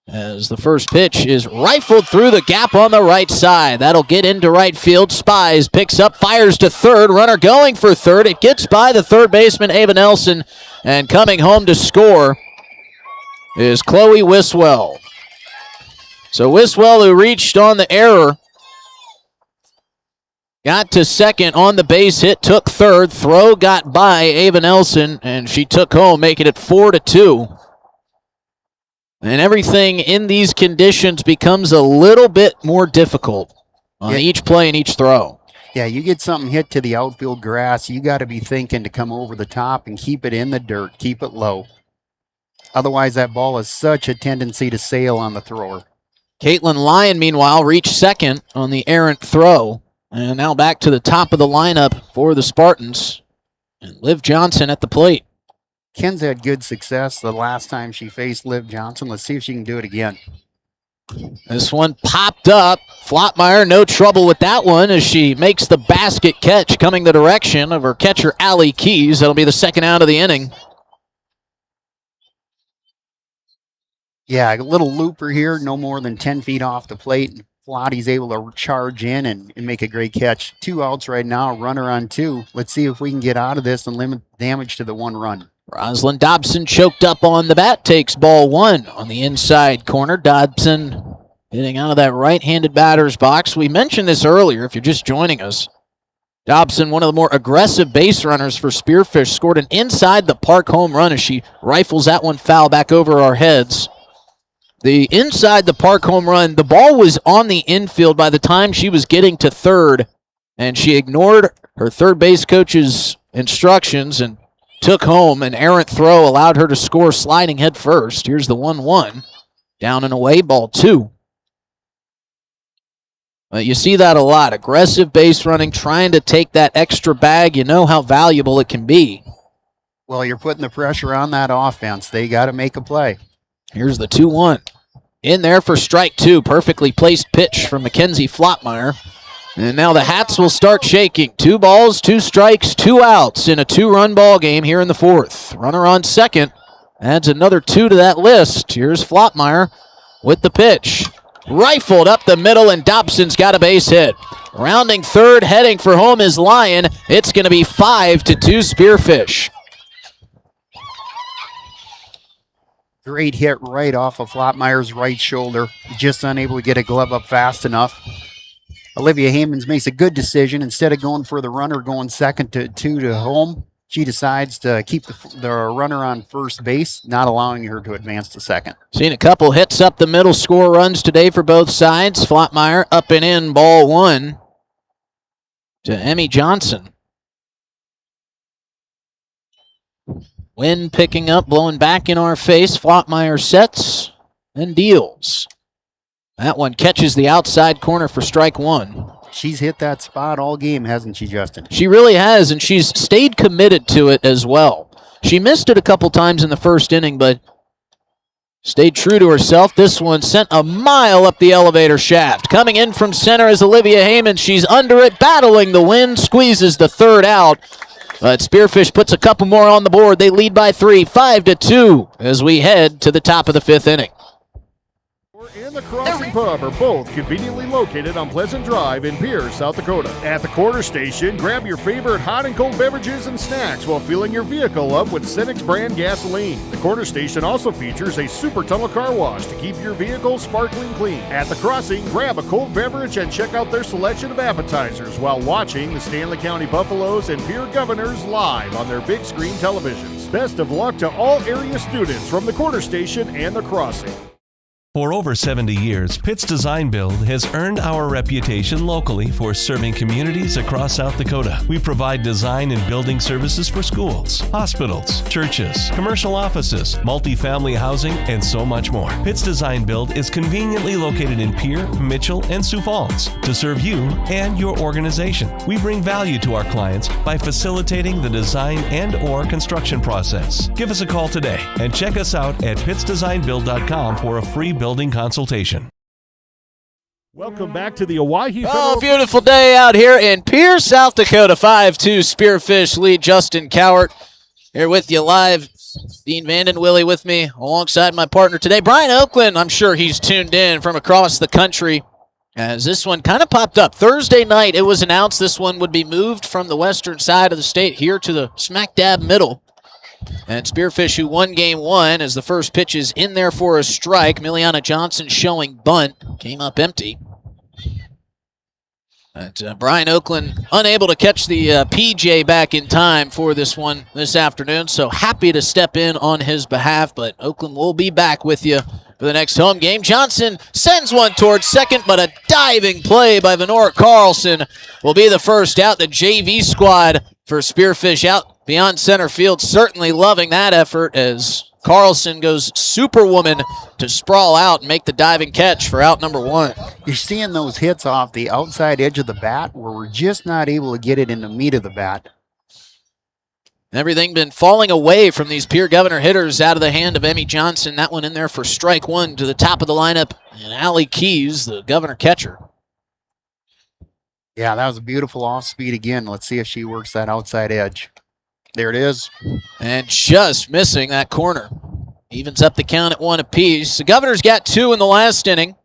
As the first pitch is rifled through the gap on the right side. That'll get into right field. Spies, picks up, fires to third. Runner going for third. It gets by the third baseman, Ava Nelson. And coming home to score is Chloe Wiswell. So Wiswell, who reached on the error, got to second on the base hit, took third. Throw got by Ava Nelson, and she took home, making it 4-2. And everything in these conditions becomes a little bit more difficult on each play and each throw. Yeah, you get something hit to the outfield grass, you got to be thinking to come over the top and keep it in the dirt, keep it low. Otherwise, that ball has such a tendency to sail on the thrower. Caitlin Lyon, meanwhile, reached second on the errant throw. And now back to the top of the lineup for the Spartans. And Liv Johnson at the plate. Ken's had good success the last time she faced Liv Johnson. Let's see if she can do it again. This one popped up. Flotmeyer, no trouble with that one as she makes the basket catch coming the direction of her catcher, Allie Keys. That'll be the second out of the inning. Yeah, a little looper here, no more than 10 feet off the plate. Flottie's able to charge in and make a great catch. 2 outs right now, runner on 2. Let's see if we can get out of this and limit damage to the 1 run. Roslyn Dobson choked up on the bat, takes ball 1 on the inside corner. Dobson hitting out of that right-handed batter's box. We mentioned this earlier, if you're just joining us. Dobson, one of the more aggressive base runners for Spearfish, scored an inside-the-park home run as she rifles that one foul back over our heads. The inside-the-park home run, the ball was on the infield by the time she was getting to third, and she ignored her third base coach's instructions and took home. An errant throw allowed her to score sliding head first. Here's the 1-1. Down and away, ball 2. You see that a lot. Aggressive base running, trying to take that extra bag. You know how valuable it can be. Well, you're putting the pressure on that offense. They got to make a play. Here's the 2-1. In there for strike 2. Perfectly placed pitch from Mackenzie Flotmeyer. And now the hats will start shaking. 2 balls, 2 strikes, 2 outs in a 2-run ball game here in the 4th. Runner on second adds another 2 to that list. Here's Flotmeyer with the pitch. Rifled up the middle, and Dobson's got a base hit. Rounding third, heading for home is Lyon. It's going to be 5-2 Spearfish. Great hit right off of Flotmeyer's right shoulder. Just unable to get a glove up fast enough. Olivia Hammonds makes a good decision. Instead of going for the runner, going second to 2 to home, she decides to keep the runner on first base, not allowing her to advance to second. Seen a couple hits up the middle, score runs today for both sides. Flotmeyer up and in, ball 1 to Emmy Johnson. Wind picking up, blowing back in our face. Flotmeyer sets and deals. That one catches the outside corner for strike 1. She's hit that spot all game, hasn't she, Justin? She really has, and she's stayed committed to it as well. She missed it a couple times in the first inning, but stayed true to herself. This one sent a mile up the elevator shaft. Coming in from center is Olivia Heyman. She's under it, battling the wind, squeezes the third out. But Spearfish puts a couple more on the board. They lead by 3, 5-2, as we head to the top of the 5th inning. And the Crossing Pub are both conveniently located on Pleasant Drive in Pierre, South Dakota. At the Corner Station, grab your favorite hot and cold beverages and snacks while filling your vehicle up with Cenex brand gasoline. The Corner Station also features a super tunnel car wash to keep your vehicle sparkling clean. At the Crossing, grab a cold beverage and check out their selection of appetizers while watching the Stanley County Buffaloes and Pierre Governors live on their big screen televisions. Best of luck to all area students from the Corner Station and the Crossing. For over 70 years, Pitt's Design Build has earned our reputation locally for serving communities across South Dakota. We provide design and building services for schools, hospitals, churches, commercial offices, multifamily housing, and so much more. Pitt's Design Build is conveniently located in Pierre, Mitchell, and Sioux Falls to serve you and your organization. We bring value to our clients by facilitating the design and/or construction process. Give us a call today and check us out at pittsdesignbuild.com for a free building consultation. Welcome back to the Owyhee Federal. Oh, beautiful day out here in Pierre, South Dakota. 5-2 Spearfish lead. Justin Cowart here with you live. Dean Vanden Willie with me alongside my partner today, Brian Oakland. I'm sure he's tuned in from across the country as this one kind of popped up. Thursday night, it was announced this one would be moved from the western side of the state here to the smack dab middle. And Spearfish, who won game 1, as the first pitch is in there for a strike. Miliana Johnson showing bunt. Came up empty. But Brian Oakland unable to catch the PJ back in time for this one this afternoon. So happy to step in on his behalf. But Oakland will be back with you for the next home game. Johnson sends one towards second, but a diving play by Venora Carlson will be the first out. The JV squad for Spearfish out beyond center field, certainly loving that effort as Carlson goes superwoman to sprawl out and make the diving catch for out number 1. You're seeing those hits off the outside edge of the bat where we're just not able to get it in the meat of the bat. Everything been falling away from these Pierre Governor hitters out of the hand of Emmy Johnson. That one in there for strike 1 to the top of the lineup. And Allie Keys, the Governor catcher. Yeah, that was a beautiful off speed again. Let's see if she works that outside edge. There it is. And just missing that corner. Evens up the count at 1 apiece. The Governor's got 2 in the last inning.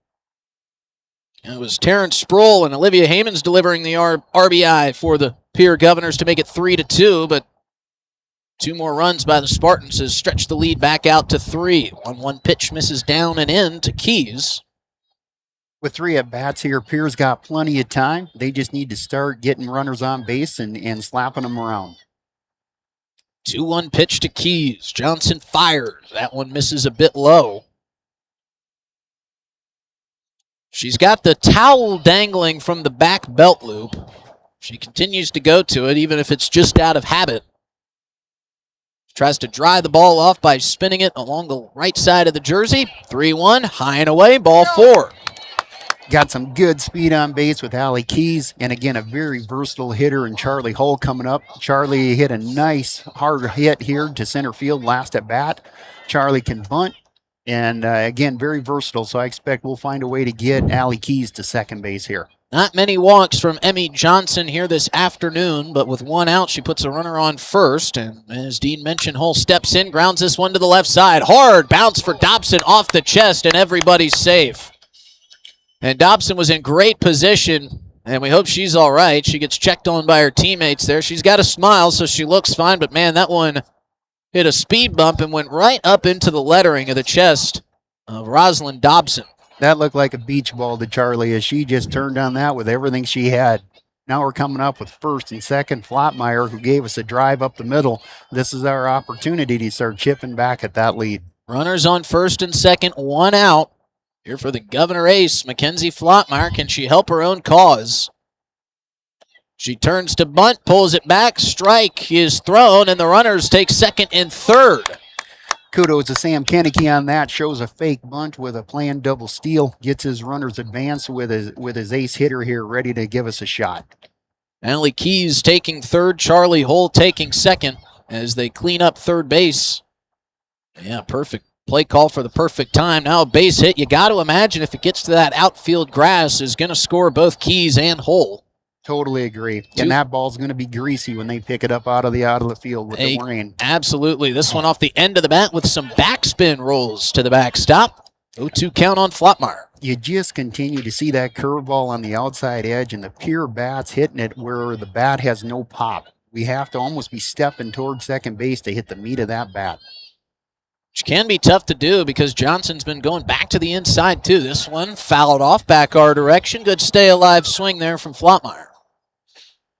It was Terrence Sproul and Olivia Heyman's delivering the RBI for the Pierre Governors to make it 3-2, but 2 more runs by the Spartans has stretched the lead back out to 3. 1-1 pitch misses down and in to Keys. With 3 at-bats here, Pierre's got plenty of time. They just need to start getting runners on base and slapping them around. 2-1 pitch to Keys. Johnson fires. That one misses a bit low. She's got the towel dangling from the back belt loop. She continues to go to it, even if it's just out of habit. Tries to dry the ball off by spinning it along the right side of the jersey. 3-1, high and away, ball 4. Got some good speed on base with Allie Keys, and again, a very versatile hitter in Charlie Hull coming up. Charlie hit a nice hard hit here to center field last at bat. Charlie can bunt, and again, very versatile, so I expect we'll find a way to get Allie Keys to second base here. Not many walks from Emmy Johnson here this afternoon, but with 1 out, she puts a runner on first. And as Dean mentioned, Hull steps in, grounds this one to the left side. Hard bounce for Dobson off the chest, and everybody's safe. And Dobson was in great position, and we hope she's all right. She gets checked on by her teammates there. She's got a smile, so she looks fine, but man, that one hit a speed bump and went right up into the lettering of the chest of Rosalind Dobson. That looked like a beach ball to Charlie as she just turned on that with everything she had. Now we're coming up with first and second. Flotmeyer, who gave us a drive up the middle. This is our opportunity to start chipping back at that lead. Runners on first and second, 1 out. Here for the Governor ace, Mackenzie Flotmeyer. Can she help her own cause? She turns to bunt, pulls it back. Strike is thrown, and the runners take second and third. Kudos to Sam Kenneke on that. Shows a fake bunt with a planned double steal. Gets his runners advanced with his ace hitter here, ready to give us a shot. Allie Keys taking third, Charlie Hull taking second as they clean up third base. Yeah, perfect play call for the perfect time. Now a base hit. You got to imagine if it gets to that outfield grass is going to score both Keys and Hull. Totally agree. And that ball's going to be greasy when they pick it up out of the field with the rain. Absolutely. This one off the end of the bat with some backspin rolls to the backstop. 0-2 count on Flotmeyer. You just continue to see that curveball on the outside edge and the pure bats hitting it where the bat has no pop. We have to almost be stepping toward second base to hit the meat of that bat. Which can be tough to do because Johnson's been going back to the inside too. This one fouled off back our direction. Good stay alive swing there from Flotmeyer.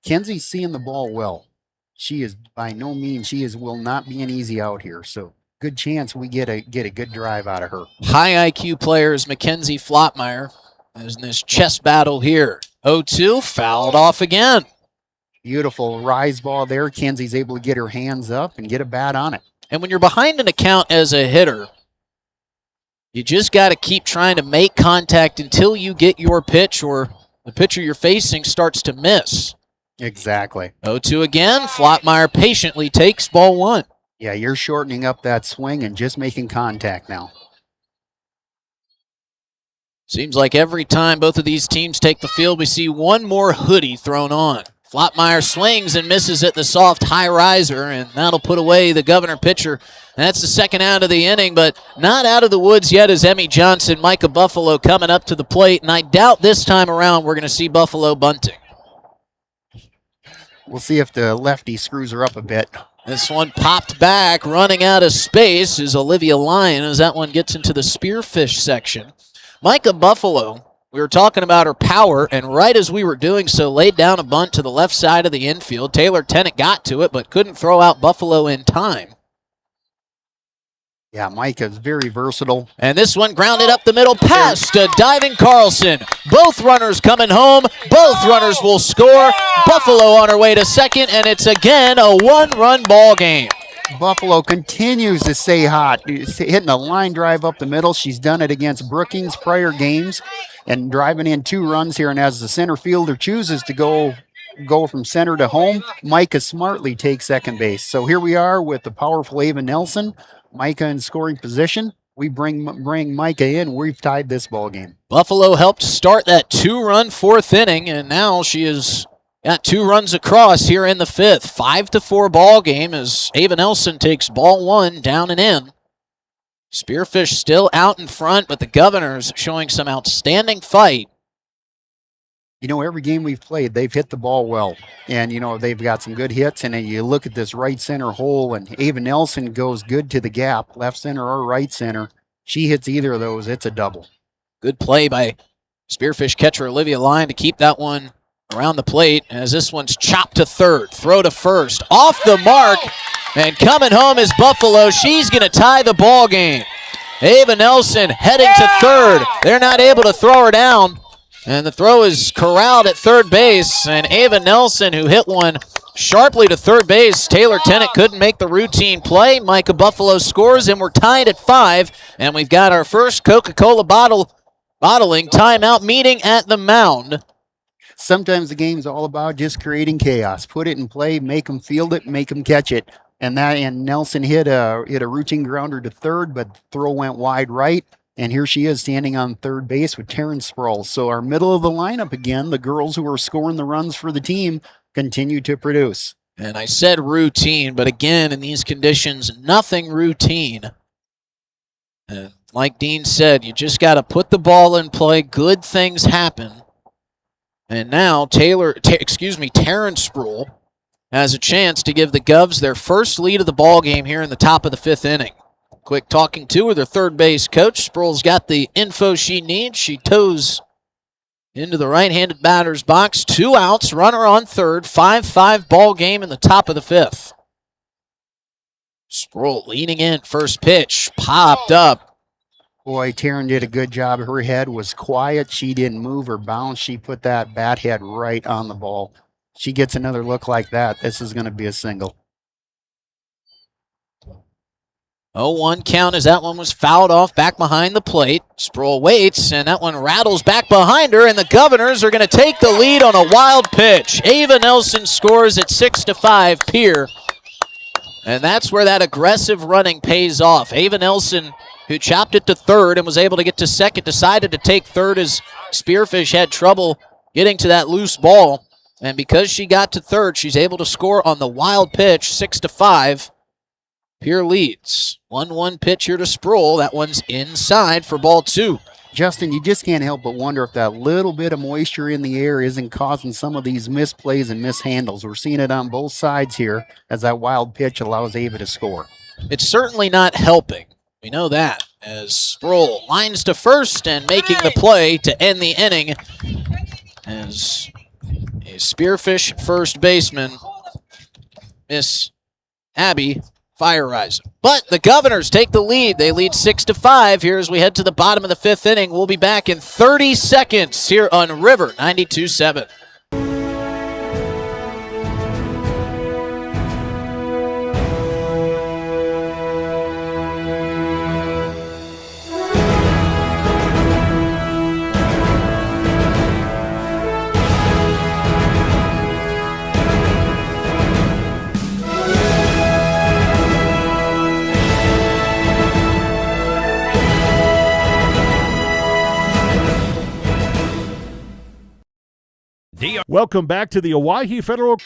Kenzie's seeing the ball well. She is by no means, will not be an easy out here. So good chance we get a good drive out of her. High IQ players Mackenzie Flotmeyer is in this chess battle here. 0-2, fouled off again. Beautiful rise ball there. Kenzie's able to get her hands up and get a bat on it. And when you're behind an account as a hitter, you just got to keep trying to make contact until you get your pitch or the pitcher you're facing starts to miss. Exactly. 0-2 again. Flotmeyer patiently takes ball one. Yeah, you're shortening up that swing and just making contact now. Seems like every time both of these teams take the field, we see one more hoodie thrown on. Flotmeyer swings and misses at the soft high riser, and that'll put away the Governor pitcher. That's the second out of the inning, but not out of the woods yet is Emmy Johnson. Micah Buffalo coming up to the plate, and I doubt this time around we're going to see Buffalo bunting. We'll see if the lefty screws her up a bit. This one popped back, running out of space is Olivia Lyon as that one gets into the Spearfish section. Micah Buffalo, we were talking about her power, and right as we were doing so, laid down a bunt to the left side of the infield. Taylor Tennant got to it, but couldn't throw out Buffalo in time. Yeah, Micah's very versatile. And this one grounded up the middle past diving Carlson. Both runners coming home. Both runners will score. Buffalo on her way to second, and it's again a one-run ball game. Buffalo continues to stay hot, hitting a line drive up the middle. She's done it against Brookings prior games and driving in 2 runs here. And as the center fielder chooses to go from center to home, Micah smartly takes second base. So here we are with the powerful Ava Nelson. Micah in scoring position. We bring Micah in. We've tied this ball game. Buffalo helped start that 2-run 4th inning, and now she has got 2 runs across here in the 5th. 5-4 ball game as Ava Nelson takes ball 1 down and in. Spearfish still out in front, but the Governors showing some outstanding fight. You know, every game we've played, they've hit the ball well. And, you know, they've got some good hits. And then you look at this right center hole, and Ava Nelson goes good to the gap, left center or right center. She hits either of those, it's a double. Good play by Spearfish catcher Olivia Lyon to keep that one around the plate as this one's chopped to third. Throw to first. Off the mark. And coming home is Buffalo. She's going to tie the ball game. Ava Nelson heading to third. They're not able to throw her down. And the throw is corralled at third base. And Ava Nelson, who hit one sharply to third base. Taylor Tennant couldn't make the routine play. Micah Buffalo scores, and we're tied at 5. And we've got our first Coca-Cola bottling timeout meeting at the mound. Sometimes the game's all about just creating chaos. Put it in play, make them field it, make them catch it. And Nelson hit a routine grounder to third, but the throw went wide right. And here she is standing on third base with Terrence Sproul. So our middle of the lineup again, the girls who are scoring the runs for the team continue to produce. And I said routine, but again, in these conditions, nothing routine. And like Dean said, you just got to put the ball in play. Good things happen. And now Terrence Sproul has a chance to give the Govs their first lead of the ball game here in the top of the 5th inning. Quick talking to with her third base coach. Sproul's got the info she needs. She toes into the right-handed batter's box. 2 outs, runner on third. 5-5 ball game in the top of the 5th. Sproul leaning in, first pitch, popped up. Boy, Taryn did a good job. Her head was quiet. She didn't move or bounce. She put that bat head right on the ball. She gets another look like that, this is going to be a single. 0-1 count as that one was fouled off back behind the plate. Sproul waits, and that one rattles back behind her, and the Governors are going to take the lead on a wild pitch. Ava Nelson scores at 6-5, Pierre. And that's where that aggressive running pays off. Ava Nelson, who chopped it to third and was able to get to second, decided to take third as Spearfish had trouble getting to that loose ball. And because she got to third, she's able to score on the wild pitch, 6-5. Pierre leads. 1-1 pitch here to Sproul. That one's inside for ball 2. Justin, you just can't help but wonder if that little bit of moisture in the air isn't causing some of these misplays and mishandles. We're seeing it on both sides here as that wild pitch allows Ava to score. It's certainly not helping. We know that, as Sproul lines to first and making the play to end the inning as a Spearfish first baseman, Miss Abby Firerise. But the Governors take the lead. They lead 6-5 here as we head to the bottom of the 5th inning. We'll be back in 30 seconds here on River 92.7. Welcome back to the Owyhee Federal.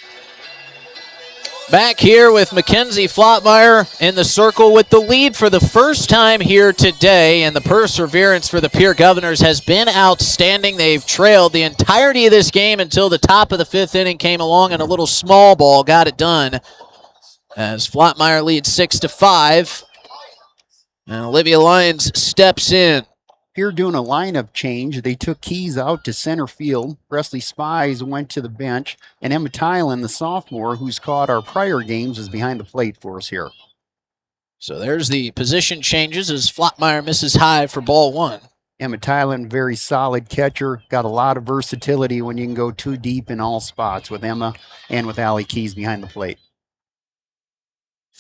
Back here with Mackenzie Flottmeyer in the circle with the lead for the first time here today, and the perseverance for the Pierre Governors has been outstanding. They've trailed the entirety of this game until the top of the 5th inning came along, and a little small ball got it done as Flottmeyer leads 6-5. And Olivia Lyons steps in. Here doing a lineup change. They took Keys out to center field. Presley Spies went to the bench. And Emma Tylen, the sophomore, who's caught our prior games, is behind the plate for us here. So there's the position changes as Flottmeyer misses high for ball 1. Emma Tylen, very solid catcher. Got a lot of versatility when you can go too deep in all spots with Emma and with Allie Keys behind the plate.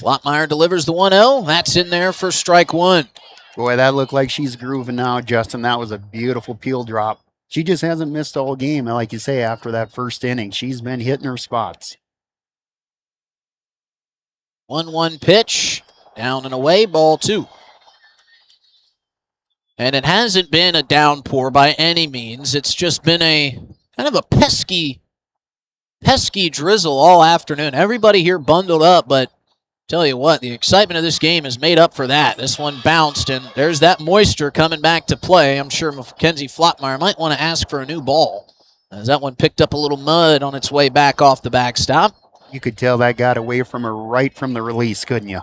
Flottmeyer delivers the 1-0. That's in there for strike 1. Boy, that looked like she's grooving now, Justin. That was a beautiful peel drop. She just hasn't missed all game, like you say, after that first inning. She's been hitting her spots. 1-1 pitch, down and away, ball 2. And it hasn't been a downpour by any means. It's just been a kind of a pesky drizzle all afternoon. Everybody here bundled up, but tell you what, the excitement of this game is made up for that. This one bounced, and there's that moisture coming back to play. I'm sure Mackenzie Flottmeyer might want to ask for a new ball, as that one picked up a little mud on its way back off the backstop. You could tell that got away from her right from the release, couldn't you?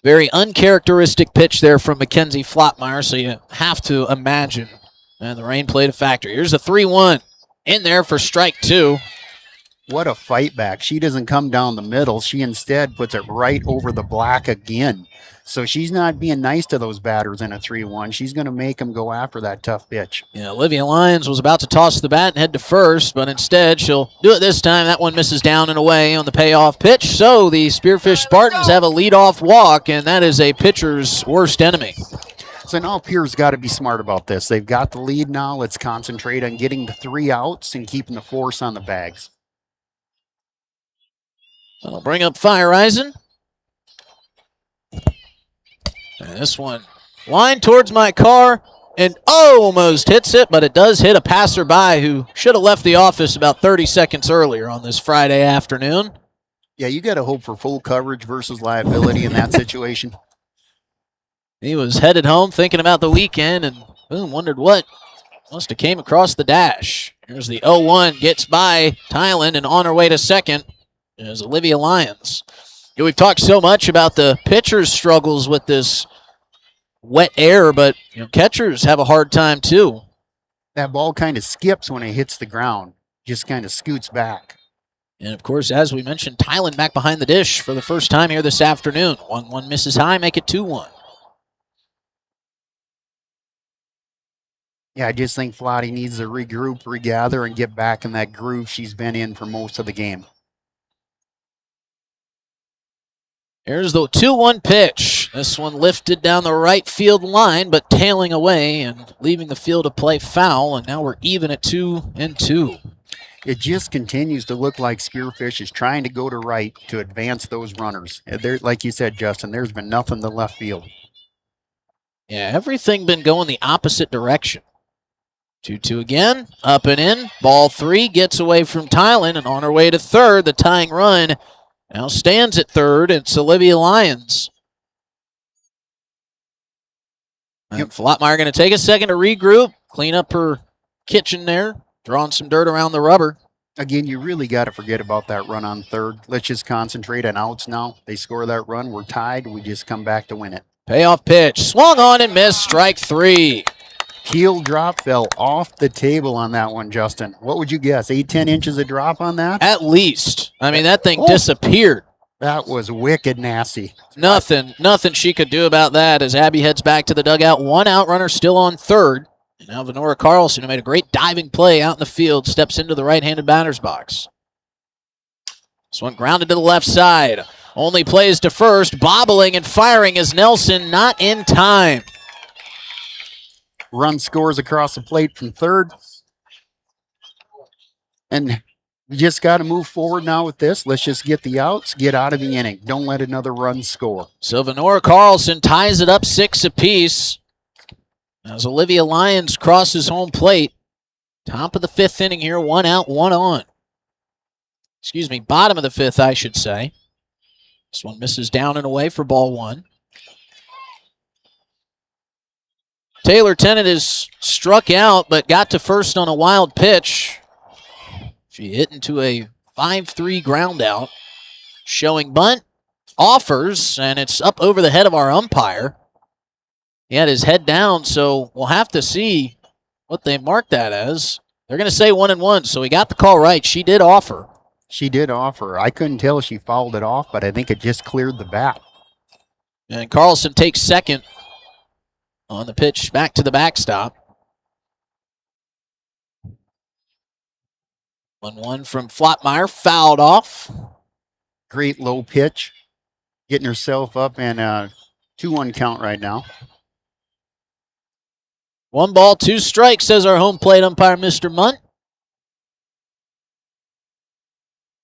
Very uncharacteristic pitch there from Mackenzie Flottmeyer, so you have to imagine. And the rain played a factor. Here's a 3-1 in there for strike 2. What a fight back. She doesn't come down the middle. She instead puts it right over the black again. So she's not being nice to those batters in a 3-1. She's going to make them go after that tough pitch. Yeah, Olivia Lyons was about to toss the bat and head to first, but instead she'll do it this time. That one misses down and away on the payoff pitch. So the Spearfish Spartans have a leadoff walk, and that is a pitcher's worst enemy. So now Pierre's got to be smart about this. They've got the lead now. Let's concentrate on getting the 3 outs and keeping the force on the bags. I'll bring up Fireisen. And this one lined towards my car and almost hits it, but it does hit a passerby who should have left the office about 30 seconds earlier on this Friday afternoon. Yeah, you got to hope for full coverage versus liability in that situation. He was headed home thinking about the weekend and boom, wondered what must have came across the dash. Here's the 0-1, gets by Tylen and on her way to second is Olivia Lyons. You know, we've talked so much about the pitcher's struggles with this wet air, but you know, catchers have a hard time too. That ball kind of skips when it hits the ground, just kind of scoots back. And of course, as we mentioned, Tylen back behind the dish for the first time here this afternoon. 1-1 misses high, make it 2-1. Yeah, I just think Flottie needs to regroup, regather, and get back in that groove she's been in for most of the game. Here's the 2-1 pitch. pitch. This one lifted down the right field line, but tailing away and leaving the field to play foul, and now we're even at 2-2. It just continues to look like Spearfish is trying to go to right to advance those runners. There, like you said, Justin, there's been nothing to left field. Yeah, everything been going the opposite direction. 2-2 again, up and in. Ball 3 gets away from Tylen, and on her way to third, the tying run now stands at third. It's Olivia Lyons. And Flotmeyer going to take a second to regroup, clean up her kitchen there, drawing some dirt around the rubber. Again, you really got to forget about that run on third. Let's just concentrate on outs now. They score that run, we're tied, we just come back to win it. Payoff pitch, swung on and missed, strike 3. Heel drop fell off the table on that one, Justin. What would you guess, 8-10 inches of drop on that? At least. I mean, that thing disappeared. That was wicked nasty. Nothing she could do about that as Abby heads back to the dugout. One out runner still on third. And now Venora Carlson, who made a great diving play out in the field, steps into the right-handed batter's box. This one grounded to the left side. Only plays to first. Bobbling and firing is Nelson, not in time. Run scores across the plate from third. And you just got to move forward now with this. Let's just get the outs, get out of the inning. Don't let another run score. So Venora Carlson ties it up 6 apiece as Olivia Lyons crosses home plate. Top of the 5th inning here, 1 out, 1 on. Excuse me, bottom of the 5th, I should say. This one misses down and away for ball 1. Taylor Tennant is struck out, but got to first on a wild pitch. She hit into a 5-3 ground out. Showing bunt, offers, and it's up over the head of our umpire. He had his head down, so we'll have to see what they mark that as. They're going to say 1-1, so he got the call right. She did offer. She did offer. I couldn't tell if she fouled it off, but I think it just cleared the bat. And Carlson takes second on the pitch back to the backstop. 1-1 from Flotmeyer, fouled off. Great low pitch. Getting herself up in a 2-1 count right now. 1 ball, 2 strikes, says our home plate umpire, Mr. Munt.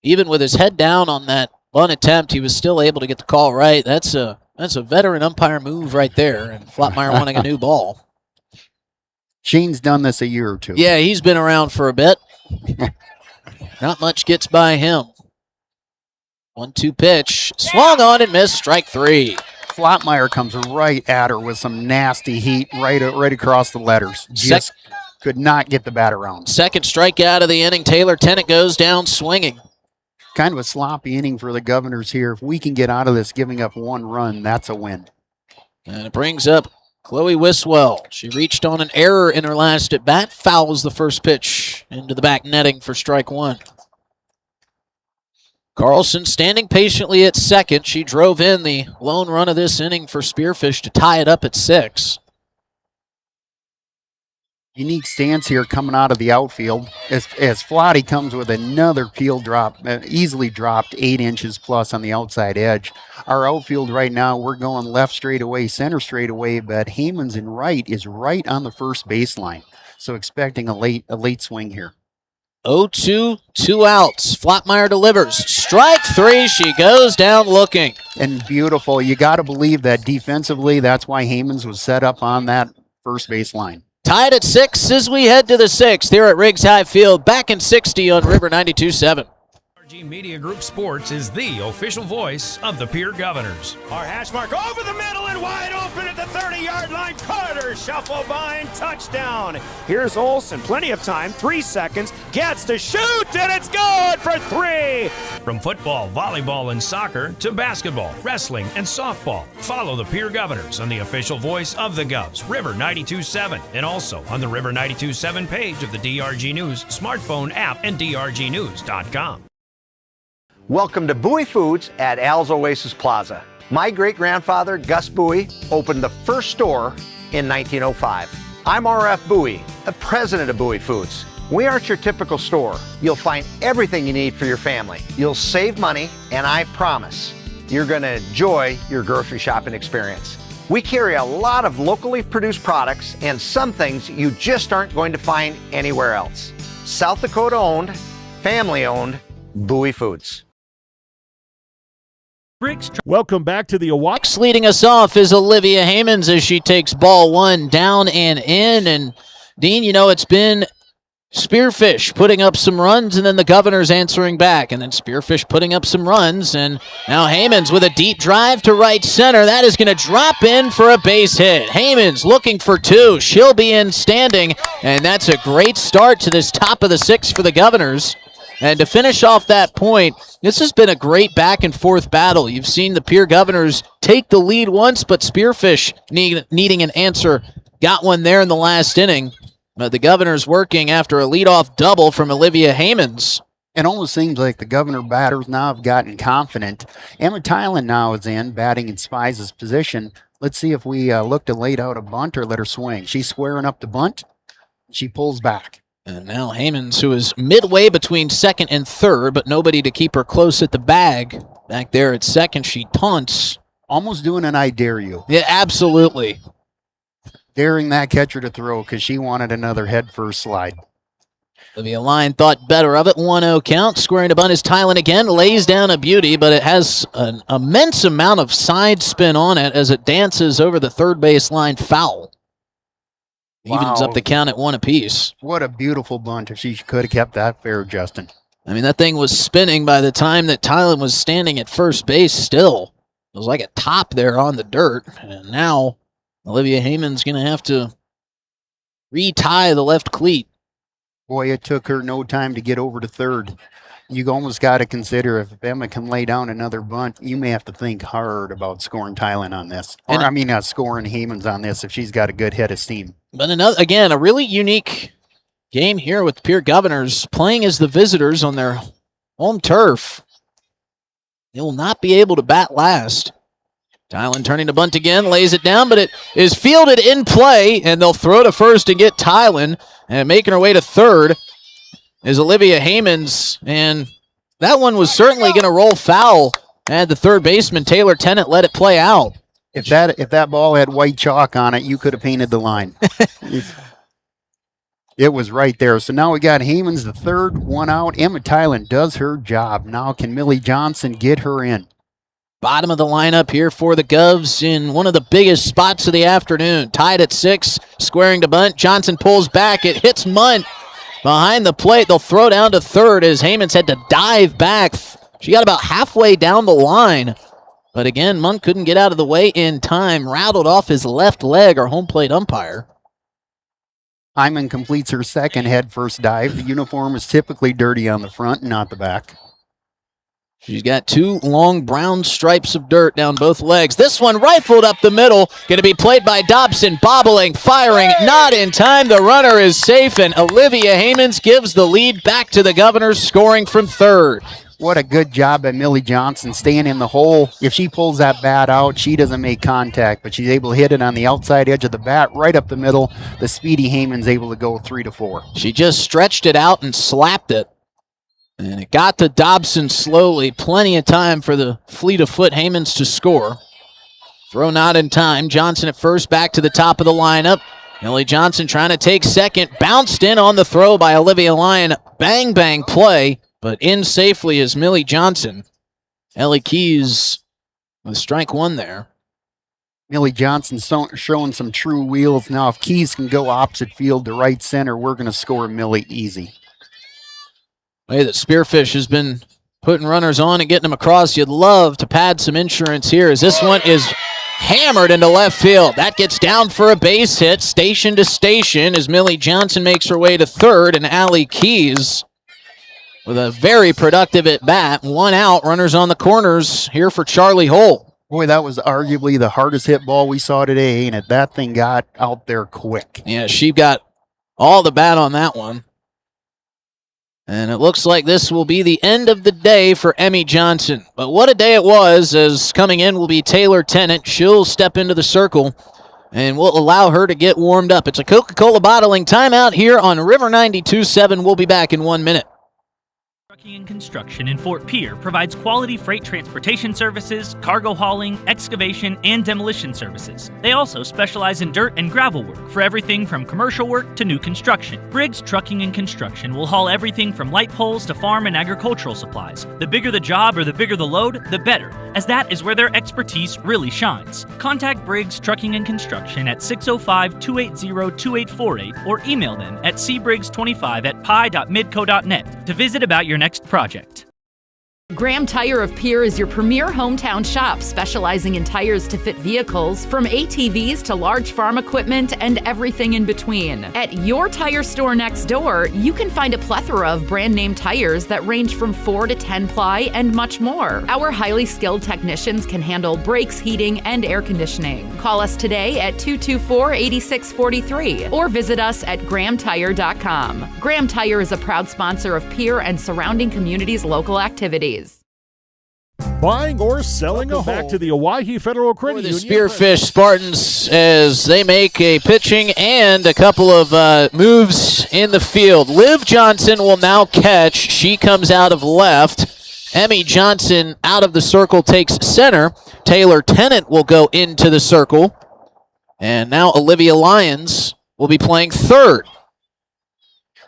Even with his head down on that bunt attempt, he was still able to get the call right. That's a veteran umpire move right there, and Flotmeyer wanting a new ball. Shane's done this a year or two. Yeah, he's been around for a bit. Not much gets by him. 1-2 pitch. Swung on and missed. Strike 3. Flotmeyer comes right at her with some nasty heat right across the letters. Just could not get the bat around. Second strikeout of the inning. Taylor Tennant goes down swinging. Kind of a sloppy inning for the Governors here. If we can get out of this giving up 1 run, that's a win. And it brings up Chloe Wiswell. She reached on an error in her last at bat. Fouls the first pitch into the back netting for strike 1. Carlson standing patiently at second. She drove in the lone run of this inning for Spearfish to tie it up at 6. Unique stance here coming out of the outfield as Flotty comes with another peel drop, easily dropped 8 inches plus on the outside edge. Our outfield right now, we're going left straightaway, center straightaway, but Heyman's in right is right on the first baseline. So expecting a late swing here. 0-2, 2 outs. Flotmeyer delivers. Strike 3. She goes down looking. And beautiful. You got to believe that defensively, that's why Heyman's was set up on that first baseline. Tied at 6 as we head to the 6th here at Riggs High Field. Back in 60 on River 92.7. Media Group Sports is the official voice of the Pierre Governors. Our hash mark over the middle and wide open at the 30-yard line. Carter shuffle by and touchdown. Here's Olsen. Plenty of time. 3 seconds. Gets to shoot and it's good for 3. From football, volleyball, and soccer to basketball, wrestling, and softball, follow the Pierre Governors on the official voice of the Govs, River 92.7, and also on the River 92.7 page of the DRG News smartphone app and drgnews.com. Welcome to Bowie Foods at Al's Oasis Plaza. My great-grandfather, Gus Bowie, opened the first store in 1905. I'm R.F. Bowie, the president of Bowie Foods. We aren't your typical store. You'll find everything you need for your family. You'll save money, and I promise, you're going to enjoy your grocery shopping experience. We carry a lot of locally produced products and some things you just aren't going to find anywhere else. South Dakota owned, family owned, Bowie Foods. Welcome back to the Awaks. Leading us off is Olivia Hammonds as she takes ball one down and in. And Dean, it's been Spearfish putting up some runs, and then the Governors answering back, and then Spearfish putting up some runs, and now Hammonds with a deep drive to right center. That is going to drop in for a base hit. Hammonds looking for two. She'll be in standing, and that's a great start to this top of the sixth for the Governors. And to finish off that point, this has been a great back-and-forth battle. You've seen the Pierre Governors take the lead once, but Spearfish needing an answer got one there in the last inning. The Governors working after a leadoff double from Olivia Hammonds. It almost seems like the Governor batters now have gotten confident. Emma Tylen now is in, batting in Spies' position. Let's see if we look to lay out a bunt or let her swing. She's squaring up the bunt. She pulls back. And now Hammonds, who is midway between second and third, but nobody to keep her close at the bag. Back there at second, she taunts. Almost doing an I dare you. Yeah, absolutely. Daring that catcher to throw because she wanted another head-first slide. Olivia Lyon thought better of it. 1-0 count. Squaring to bunt is Tylen again. Lays down a beauty, but it has an immense amount of side spin on it as it dances over the third base line foul. Evens up the count at one apiece. What a beautiful bunt. If she could have kept that fair, Justin. I mean, that thing was spinning by the time that Tylen was standing at first base still. It was like a top there on the dirt. And now Olivia Hammonds going to have to retie the left cleat. Boy, it took her no time to get over to third. You almost got to consider if Emma can lay down another bunt, you may have to think hard about scoring Tylen on this. Or, scoring Hammonds on this if she's got a good head of steam. But again, a really unique game here with Pierre Governors playing as the visitors on their home turf. They will not be able to bat last. Tylen turning to bunt again, lays it down, but it is fielded in play, and they'll throw to first and get Tylen. And making her way to third is Olivia Hammonds, and that one was certainly going to roll foul. And the third baseman, Taylor Tennant, let it play out. If that ball had white chalk on it, you could have painted the line. It was right there. So now we got Hammonds, the third, one out. Emma Tylen does her job. Now can Millie Johnson get her in? Bottom of the lineup here for the Govs in one of the biggest spots of the afternoon. Tied at 6, squaring to bunt. Johnson pulls back. It hits Munt behind the plate. They'll throw down to third as Hammonds had to dive back. She got about halfway down the line. But again, Munt couldn't get out of the way in time. Rattled off his left leg, our home plate umpire. Hyman completes her second head-first dive. The uniform is typically dirty on the front, not the back. She's got two long brown stripes of dirt down both legs. This one rifled up the middle. Going to be played by Dobson. Bobbling, firing, not in time. The runner is safe, and Olivia Hammonds gives the lead back to the Governors, scoring from third. What a good job by Millie Johnson staying in the hole. If she pulls that bat out, she doesn't make contact, but she's able to hit it on the outside edge of the bat, right up the middle. The speedy Hammonds able to go 3-4. She just stretched it out and slapped it. And it got to Dobson slowly. Plenty of time for the fleet of foot Hammonds to score. Throw not in time. Johnson at first, back to the top of the lineup. Millie Johnson trying to take second. Bounced in on the throw by Olivia Lyon. Bang, bang play. But in safely is Millie Johnson. Ellie Keys with strike one there. Millie Johnson showing some true wheels. Now if Keys can go opposite field to right center, we're going to score Millie easy. Way that Spearfish has been putting runners on and getting them across. You'd love to pad some insurance here as this one is hammered into left field. That gets down for a base hit, station to station, as Millie Johnson makes her way to third, and Allie Keys with a very productive at-bat. One out, runners on the corners here for Charlie Hull. Boy, that was arguably the hardest hit ball we saw today, ain't it? That thing got out there quick. Yeah, she got all the bat on that one. And it looks like this will be the end of the day for Emmy Johnson. But what a day it was, as coming in will be Taylor Tennant. She'll step into the circle, and we'll allow her to get warmed up. It's a Coca-Cola bottling timeout here on River 92.7. We'll be back in 1 minute. Trucking and Construction in Fort Pierre provides quality freight transportation services, cargo hauling, excavation, and demolition services. They also specialize in dirt and gravel work for everything from commercial work to new construction. Briggs Trucking and Construction will haul everything from light poles to farm and agricultural supplies. The bigger the job or the bigger the load, the better, as that is where their expertise really shines. Contact Briggs Trucking and Construction at 605-280-2848 or email them at cbriggs25@pi.midco.net to visit about your next project. Graham Tire of Pierre is your premier hometown shop, specializing in tires to fit vehicles, from ATVs to large farm equipment and everything in between. At your tire store next door, you can find a plethora of brand name tires that range from 4 to 10 ply and much more. Our highly skilled technicians can handle brakes, heating, and air conditioning. Call us today at 224-8643 or visit us at grahamtire.com. Graham Tire is a proud sponsor of Pierre and surrounding communities' local activities. Buying or selling a home. Back to the Owyhee Federal Credit The Union. Spearfish Spartans as they make a pitching and a couple of moves in the field. Liv Johnson will now catch. She comes out of left. Emmy Johnson out of the circle takes center. Taylor Tennant will go into the circle. And now Olivia Lyons will be playing third.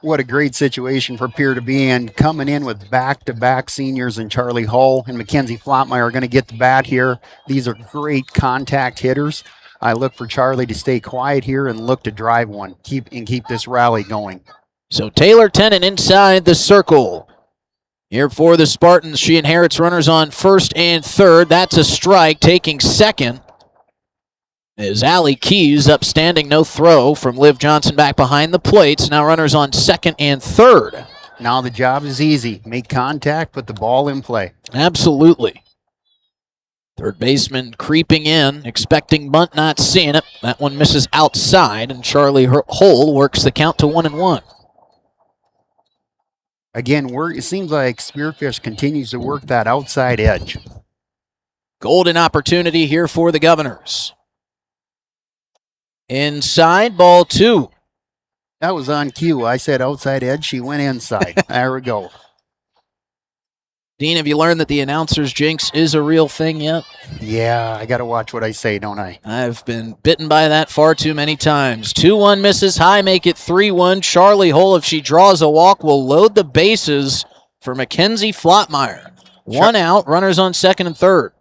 What a great situation for Pierre to be in, coming in with back-to-back seniors and Charlie Hull and Mackenzie Flottmeyer are going to get the bat here. These are great contact hitters. I look for Charlie to stay quiet here and look to drive one, keep this rally going. So Taylor Tennant inside the circle. Here for the Spartans, she inherits runners on first and third. That's a strike, taking second is Allie Keys, upstanding, no throw from Liv Johnson back behind the plates. Now runners on second and third. Now the job is easy. Make contact, put the ball in play. Absolutely. Third baseman creeping in, expecting bunt, not seeing it. That one misses outside, and Charlie Hull works the count to 1-1. Again, it seems like Spearfish continues to work that outside edge. Golden opportunity here for the Governors. Inside, ball 2. That was on cue. I said outside edge. She went inside. There we go. Dean, have you learned that the announcer's jinx is a real thing yet? Yeah, I got to watch what I say, don't I? I've been bitten by that far too many times. 2-1 misses high, make it 3-1. Charlie Hull, if she draws a walk, will load the bases for Mackenzie Flottmeyer. One out, runners on second and third.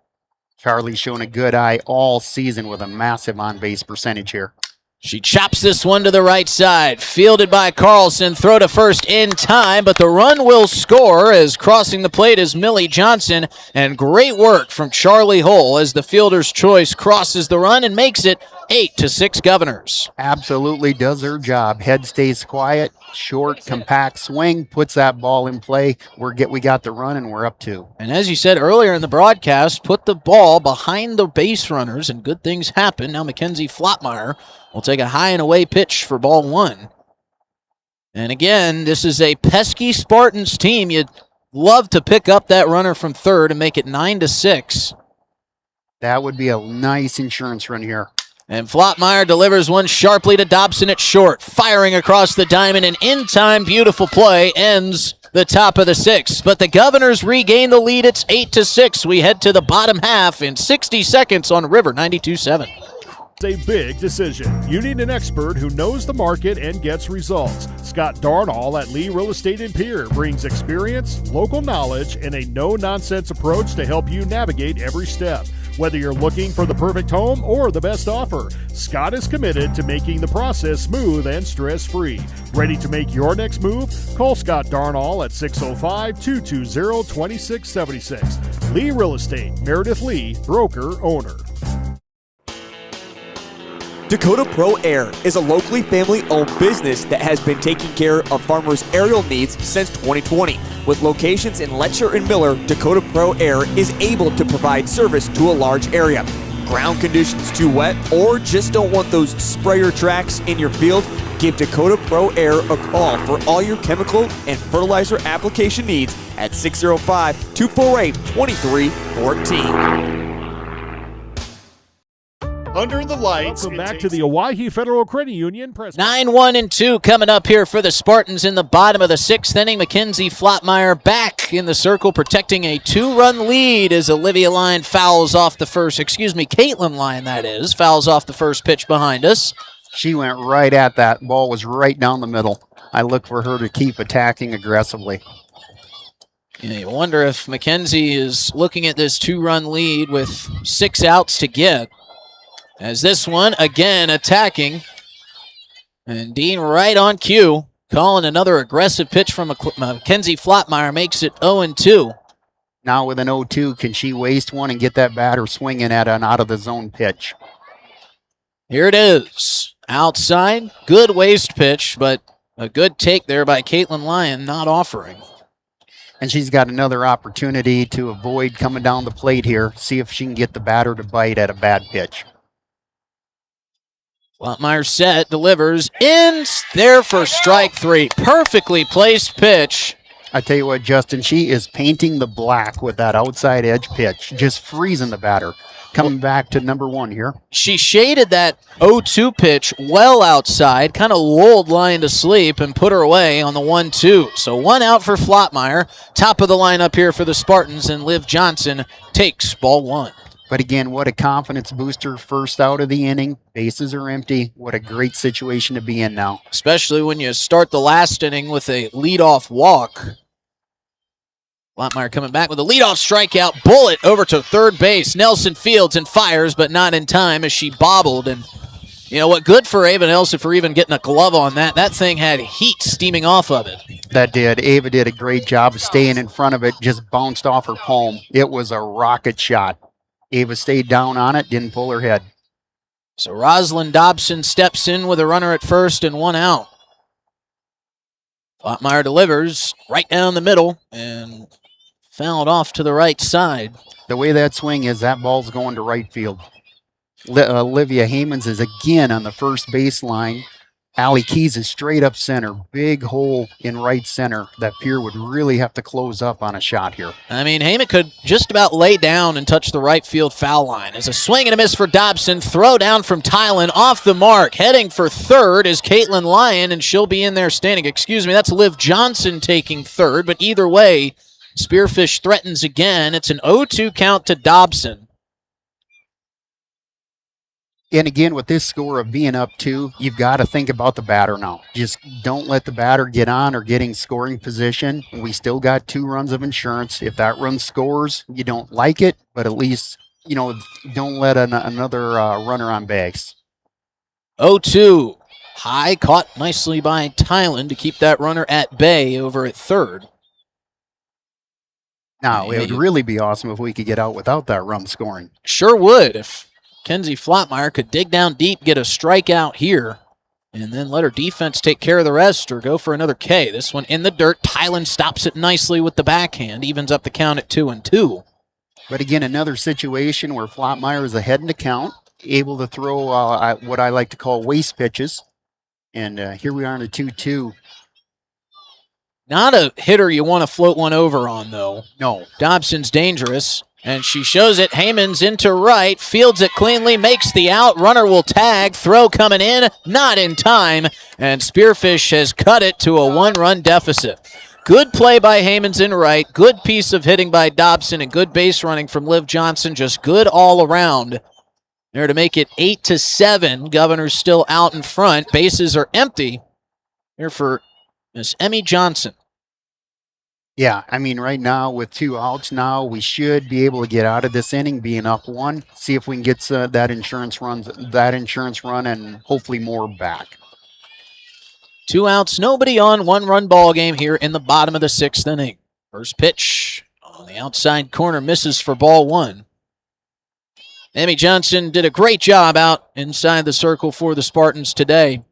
Charlie's shown a good eye all season with a massive on-base percentage here. She chops this one to the right side. Fielded by Carlson. Throw to first in time, but the run will score as crossing the plate is Millie Johnson. And great work from Charlie Hull as the fielder's choice crosses the run and makes it 8-6 Governors. Absolutely does her job. Head stays quiet, short, compact swing, puts that ball in play. We got the run and we're up 2. And as you said earlier in the broadcast, put the ball behind the base runners and good things happen. Now Mackenzie Flottmeyer will take a high and away pitch for ball 1. And again, this is a pesky Spartans team. You'd love to pick up that runner from third and make it 9-6. That would be a nice insurance run here. And Flottmeyer delivers one sharply to Dobson at short. Firing across the diamond, and in-time beautiful play ends the top of the 6th. But the Governors regain the lead. It's 8-6. We head to the bottom half in 60 seconds on River 92.7. A big decision. You need an expert who knows the market and gets results. Scott Darnall at Lee Real Estate in Pierre brings experience, local knowledge, and a no-nonsense approach to help you navigate every step. Whether you're looking for the perfect home or the best offer, Scott is committed to making the process smooth and stress-free. Ready to make your next move? Call Scott Darnall at 605-220-2676. Lee Real Estate, Meredith Lee, broker, owner. Dakota Pro Air is a locally family-owned business that has been taking care of farmers' aerial needs since 2020. With locations in Letcher and Miller, Dakota Pro Air is able to provide service to a large area. Ground conditions too wet, or just don't want those sprayer tracks in your field? Give Dakota Pro Air a call for all your chemical and fertilizer application needs at 605-248-2314. Under the lights. Welcome back to the Owyhee Federal Credit Union press. 9-1-2 coming up here for the Spartans in the bottom of the 6th inning. Mackenzie Flottmeyer back in the circle, protecting a 2-run lead as Olivia Lyon fouls off the first, Caitlin Lyon, that is, fouls off the first pitch behind us. She went right at that. Ball was right down the middle. I look for her to keep attacking aggressively. Yeah, you wonder if Mackenzie is looking at this 2-run lead with 6 outs to get. As this one, again, attacking. And Dean right on cue, calling another aggressive pitch from Mackenzie Flottmeyer, makes it 0-2. Now with an 0-2, can she waste one and get that batter swinging at an out-of-the-zone pitch? Here it is. Outside, good waste pitch, but a good take there by Caitlin Lyon, not offering. And she's got another opportunity to avoid coming down the plate here, see if she can get the batter to bite at a bad pitch. Flottmeyer set, delivers, in there for strike 3. Perfectly placed pitch. I tell you what, Justin, she is painting the black with that outside edge pitch, just freezing the batter. Coming back to number 1 here. She shaded that 0-2 pitch well outside, kind of lulled Lyon to sleep and put her away on the 1-2. So 1 out for Flottmeyer. Top of the lineup here for the Spartans, and Liv Johnson takes ball 1. But again, what a confidence booster. First out of the inning. Bases are empty. What a great situation to be in now. Especially when you start the last inning with a leadoff walk. Flottmeyer coming back with a leadoff strikeout. Bullet over to third base. Nelson fields and fires, but not in time as she bobbled. And you know what? Good for Ava Nelson for even getting a glove on that. That thing had heat steaming off of it. That did. Ava did a great job of staying in front of it. Just bounced off her palm. It was a rocket shot. Ava stayed down on it, didn't pull her head. So Rosalind Dobson steps in with a runner at first and 1 out. Flottmeyer delivers right down the middle and fouled off to the right side. The way that swing is, that ball's going to right field. Olivia Haymans is again on the first baseline. Allie Keys is straight up center. Big hole in right center that Pierre would really have to close up on a shot here. I mean, Heyman could just about lay down and touch the right field foul line. As a swing and a miss for Dobson. Throw down from Tylen off the mark. Heading for third is Caitlin Lyon, and she'll be in there standing. That's Liv Johnson taking third, but either way, Spearfish threatens again. It's an 0-2 count to Dobson. And again, with this score of being up 2, you've got to think about the batter now. Just don't let the batter get on or get in scoring position. We still got 2 runs of insurance. If that run scores, you don't like it, but at least, don't let another runner on base. 0-2. High, caught nicely by Tylen to keep that runner at bay over at third. Now, it would really be awesome if we could get out without that run scoring. Sure would. If Kenzie Flottmeyer could dig down deep, get a strikeout here, and then let her defense take care of the rest or go for another K. This one in the dirt. Tylen stops it nicely with the backhand, evens up the count at 2-2. But again, another situation where Flottmeyer is ahead in the count, able to throw what I like to call waste pitches. And here we are in a 2-2. Not a hitter you want to float one over on, though. No. Dobson's dangerous. And she shows it. Haymans into right, fields it cleanly, makes the out. Runner will tag. Throw coming in, not in time. And Spearfish has cut it to a 1-run deficit. Good play by Haymans in right. Good piece of hitting by Dobson and good base running from Liv Johnson. Just good all around. There to make it 8-7. Governor's still out in front. Bases are empty. Here for Miss Emmy Johnson. Yeah, I mean, right now with 2 outs now, we should be able to get out of this inning being up 1. See if we can get that insurance run and hopefully more back. 2 outs, nobody on, 1-run ball game here in the bottom of the 6th inning. First pitch on the outside corner misses for ball 1. Emmy Johnson did a great job out inside the circle for the Spartans today.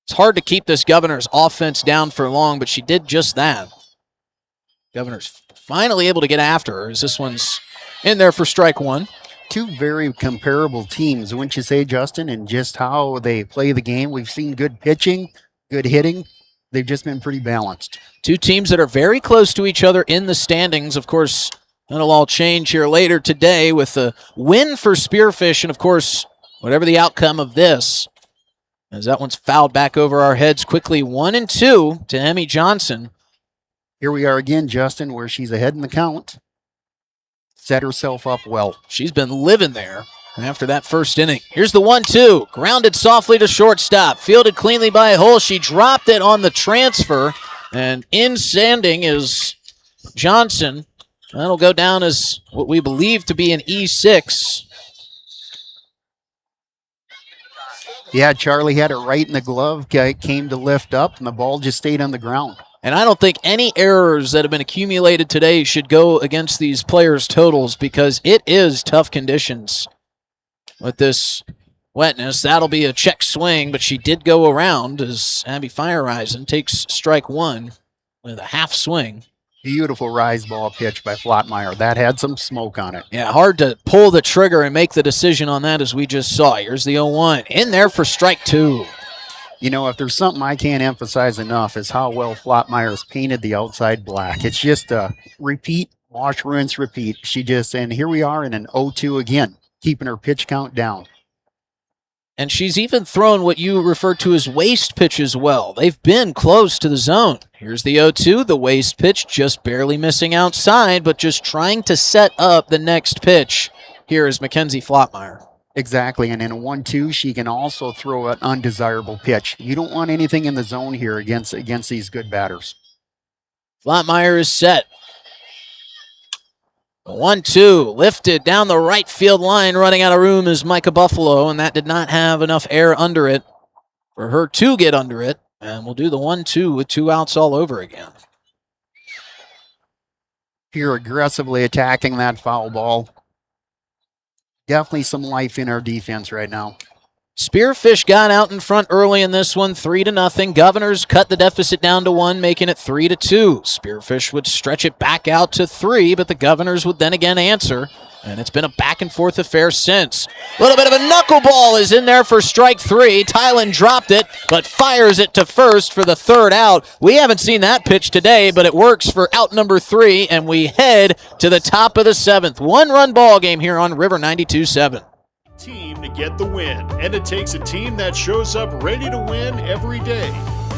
It's hard to keep this Governor's offense down for long, but she did just that. Governor's finally able to get after her as this one's in there for strike 1. 2 very comparable teams, wouldn't you say, Justin, and just how they play the game. We've seen good pitching, good hitting. They've just been pretty balanced. 2 teams that are very close to each other in the standings. Of course, that'll all change here later today with a win for Spearfish and, of course, whatever the outcome of this, as that one's fouled back over our heads quickly. 1-2 to Emmy Johnson. Here we are again, Justin, where she's ahead in the count. Set herself up well. She's been living there after that first inning. Here's the 1-2. Grounded softly to shortstop. Fielded cleanly by Hull. She dropped it on the transfer. And in standing is Johnson. That'll go down as what we believe to be an E6. Yeah, Charlie had it right in the glove, came to lift up, and the ball just stayed on the ground. And I don't think any errors that have been accumulated today should go against these players' totals, because it is tough conditions with this wetness. That'll be a check swing, but she did go around as Abby Fireisen takes strike one with a half swing. Beautiful rise ball pitch by Flottmeyer. That had some smoke on it. Yeah, hard to pull the trigger and make the decision on that, as we just saw. Here's the 0-1. In there for strike two. You know, if there's something I can't emphasize enough is how well Flottmeyer's painted the outside black. It's just a repeat, wash, rinse, repeat. And here we are in an 0-2 again, keeping her pitch count down. And she's even thrown what you refer to as waste pitches well. They've been close to the zone. Here's the 0-2, the waste pitch, just barely missing outside, but just trying to set up the next pitch. Here is Mackenzie Flottmeyer. Exactly, and in a 1-2, she can also throw an undesirable pitch. You don't want anything in the zone here against these good batters. Flottmeyer is set. 1-2, lifted down the right field line, running out of room is Micah Buffalo, and that did not have enough air under it for her to get under it. And we'll do the 1-2 with 2 outs all over again. Here aggressively attacking that foul ball. Definitely some life in our defense right now. Spearfish got out in front early in this one, 3-0. Governors cut the deficit down to 1, making it 3-2. Spearfish would stretch it back out to 3, but the Governors would then again answer, and it's been a back-and-forth affair since. A little bit of a knuckleball is in there for strike 3. Tylen dropped it, but fires it to first for the 3rd out. We haven't seen that pitch today, but it works for out number 3, and we head to the top of the 7th. 1-run ball game here on River 92.7. Team to get the win, and it takes a team that shows up ready to win every day.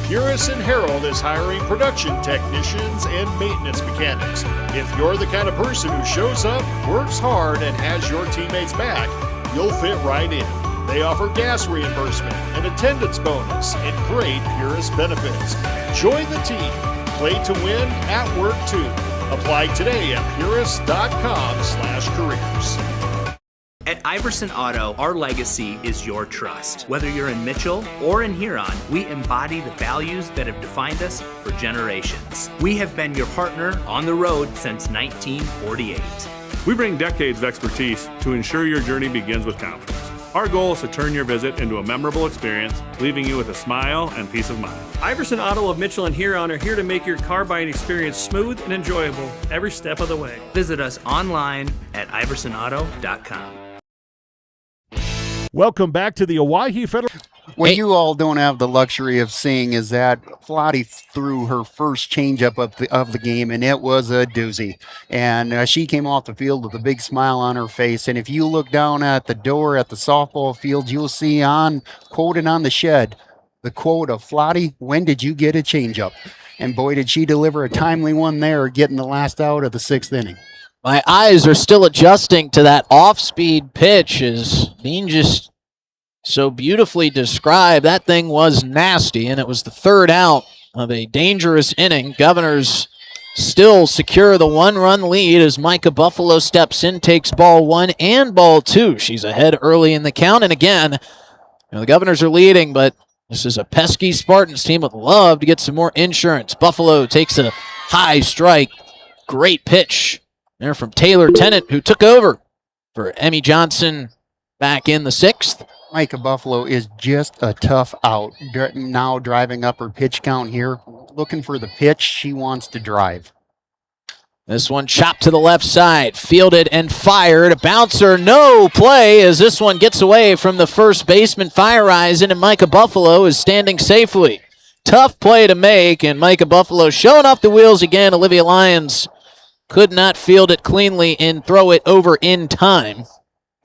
Purist and Harold is hiring production technicians and maintenance mechanics. If you're the kind of person who shows up, works hard, and has your teammates back, you'll fit right in. They offer gas reimbursement, an attendance bonus, and great Purist benefits. Join the team. Play to win at work too. Apply today at purist.com/careers. At Iverson Auto, our legacy is your trust. Whether you're in Mitchell or in Huron, we embody the values that have defined us for generations. We have been your partner on the road since 1948. We bring decades of expertise to ensure your journey begins with confidence. Our goal is to turn your visit into a memorable experience, leaving you with a smile and peace of mind. Iverson Auto of Mitchell and Huron are here to make your car buying experience smooth and enjoyable every step of the way. Visit us online at iversonauto.com. Welcome back to the Owyhee Federal. What you all don't have the luxury of seeing is that Flottie threw her first changeup of the game, and it was a doozy. And she came off the field with a big smile on her face. And if you look down at the door at the softball field, you'll see quoted on the shed, the quote of Flottie, "When did you get a changeup?" And boy, did she deliver a timely one there, getting the last out of the 6th inning. My eyes are still adjusting to that off-speed pitch, as Dean just so beautifully described. That thing was nasty, and it was the 3rd out of a dangerous inning. Governors still secure the 1-run lead as Micah Buffalo steps in, takes ball 1 and ball 2. She's ahead early in the count, and again, the Governors are leading, but this is a pesky Spartans team would love to get some more insurance. Buffalo takes a high strike. Great pitch there from Taylor Tennant, who took over for Emmy Johnson back in the 6th. Micah Buffalo is just a tough out. Now driving up her pitch count here, looking for the pitch she wants to drive. This one chopped to the left side, fielded and fired. A bouncer, no play, as this one gets away from the first baseman, Fireisen, and Micah Buffalo is standing safely. Tough play to make, and Micah Buffalo showing off the wheels again. Olivia Lyons could not field it cleanly and throw it over in time.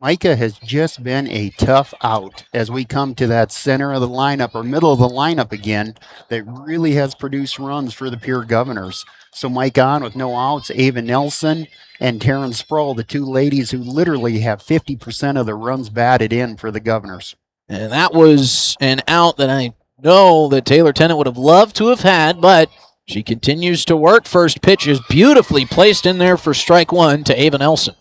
Micah has just been a tough out as we come to that center of the lineup or middle of the lineup again that really has produced runs for the Pierre Governors. So Mike on with no outs, Ava Nelson and Taryn Sproul, the two ladies who literally have 50% of the runs batted in for the Governors. And that was an out that I know that Taylor Tennant would have loved to have had, but she continues to work. First pitch is beautifully placed in there for strike one to Ava Nelson.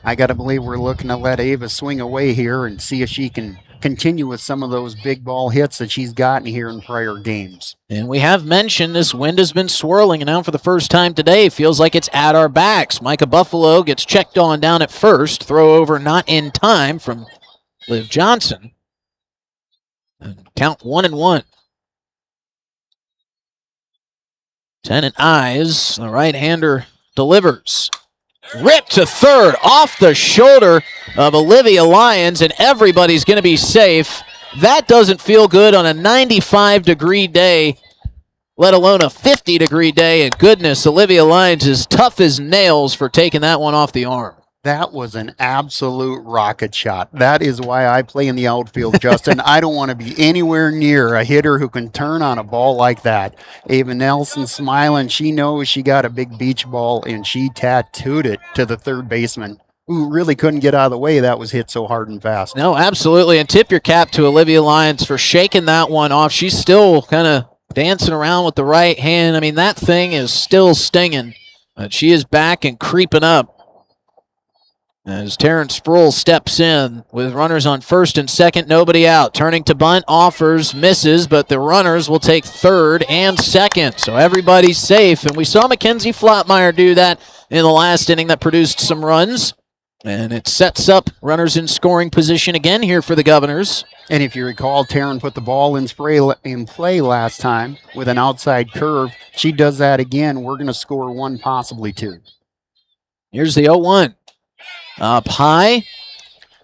I got to believe we're looking to let Ava swing away here and see if she can continue with some of those big ball hits that she's gotten here in prior games. And we have mentioned this wind has been swirling, and now for the first time today, feels like it's at our backs. Micah Buffalo gets checked on down at first. Throw over not in time from Liv Johnson. And count 1-1. Tennant eyes. The right-hander delivers. Ripped to third off the shoulder of Olivia Lyons, and everybody's going to be safe. That doesn't feel good on a 95-degree day, let alone a 50-degree day. And goodness, Olivia Lyons is tough as nails for taking that one off the arm. That was an absolute rocket shot. That is why I play in the outfield, Justin. I don't want to be anywhere near a hitter who can turn on a ball like that. Ava Nelson smiling. She knows she got a big beach ball, and she tattooed it to the third baseman, who really couldn't get out of the way. That was hit so hard and fast. No, absolutely. And tip your cap to Olivia Lyons for shaking that one off. She's still kind of dancing around with the right hand. I mean, that thing is still stinging. But she is back and creeping up. As Taryn Sproul steps in with runners on first and second, nobody out. Turning to bunt, offers, misses, but the runners will take third and second. So everybody's safe. And we saw Mackenzie Flatmeyer do that in the last inning that produced some runs. And it sets up runners in scoring position again here for the Governors. And if you recall, Taryn put the ball in play last time with an outside curve. She does that again. We're going to score one, possibly two. Here's the 0-1. Up high,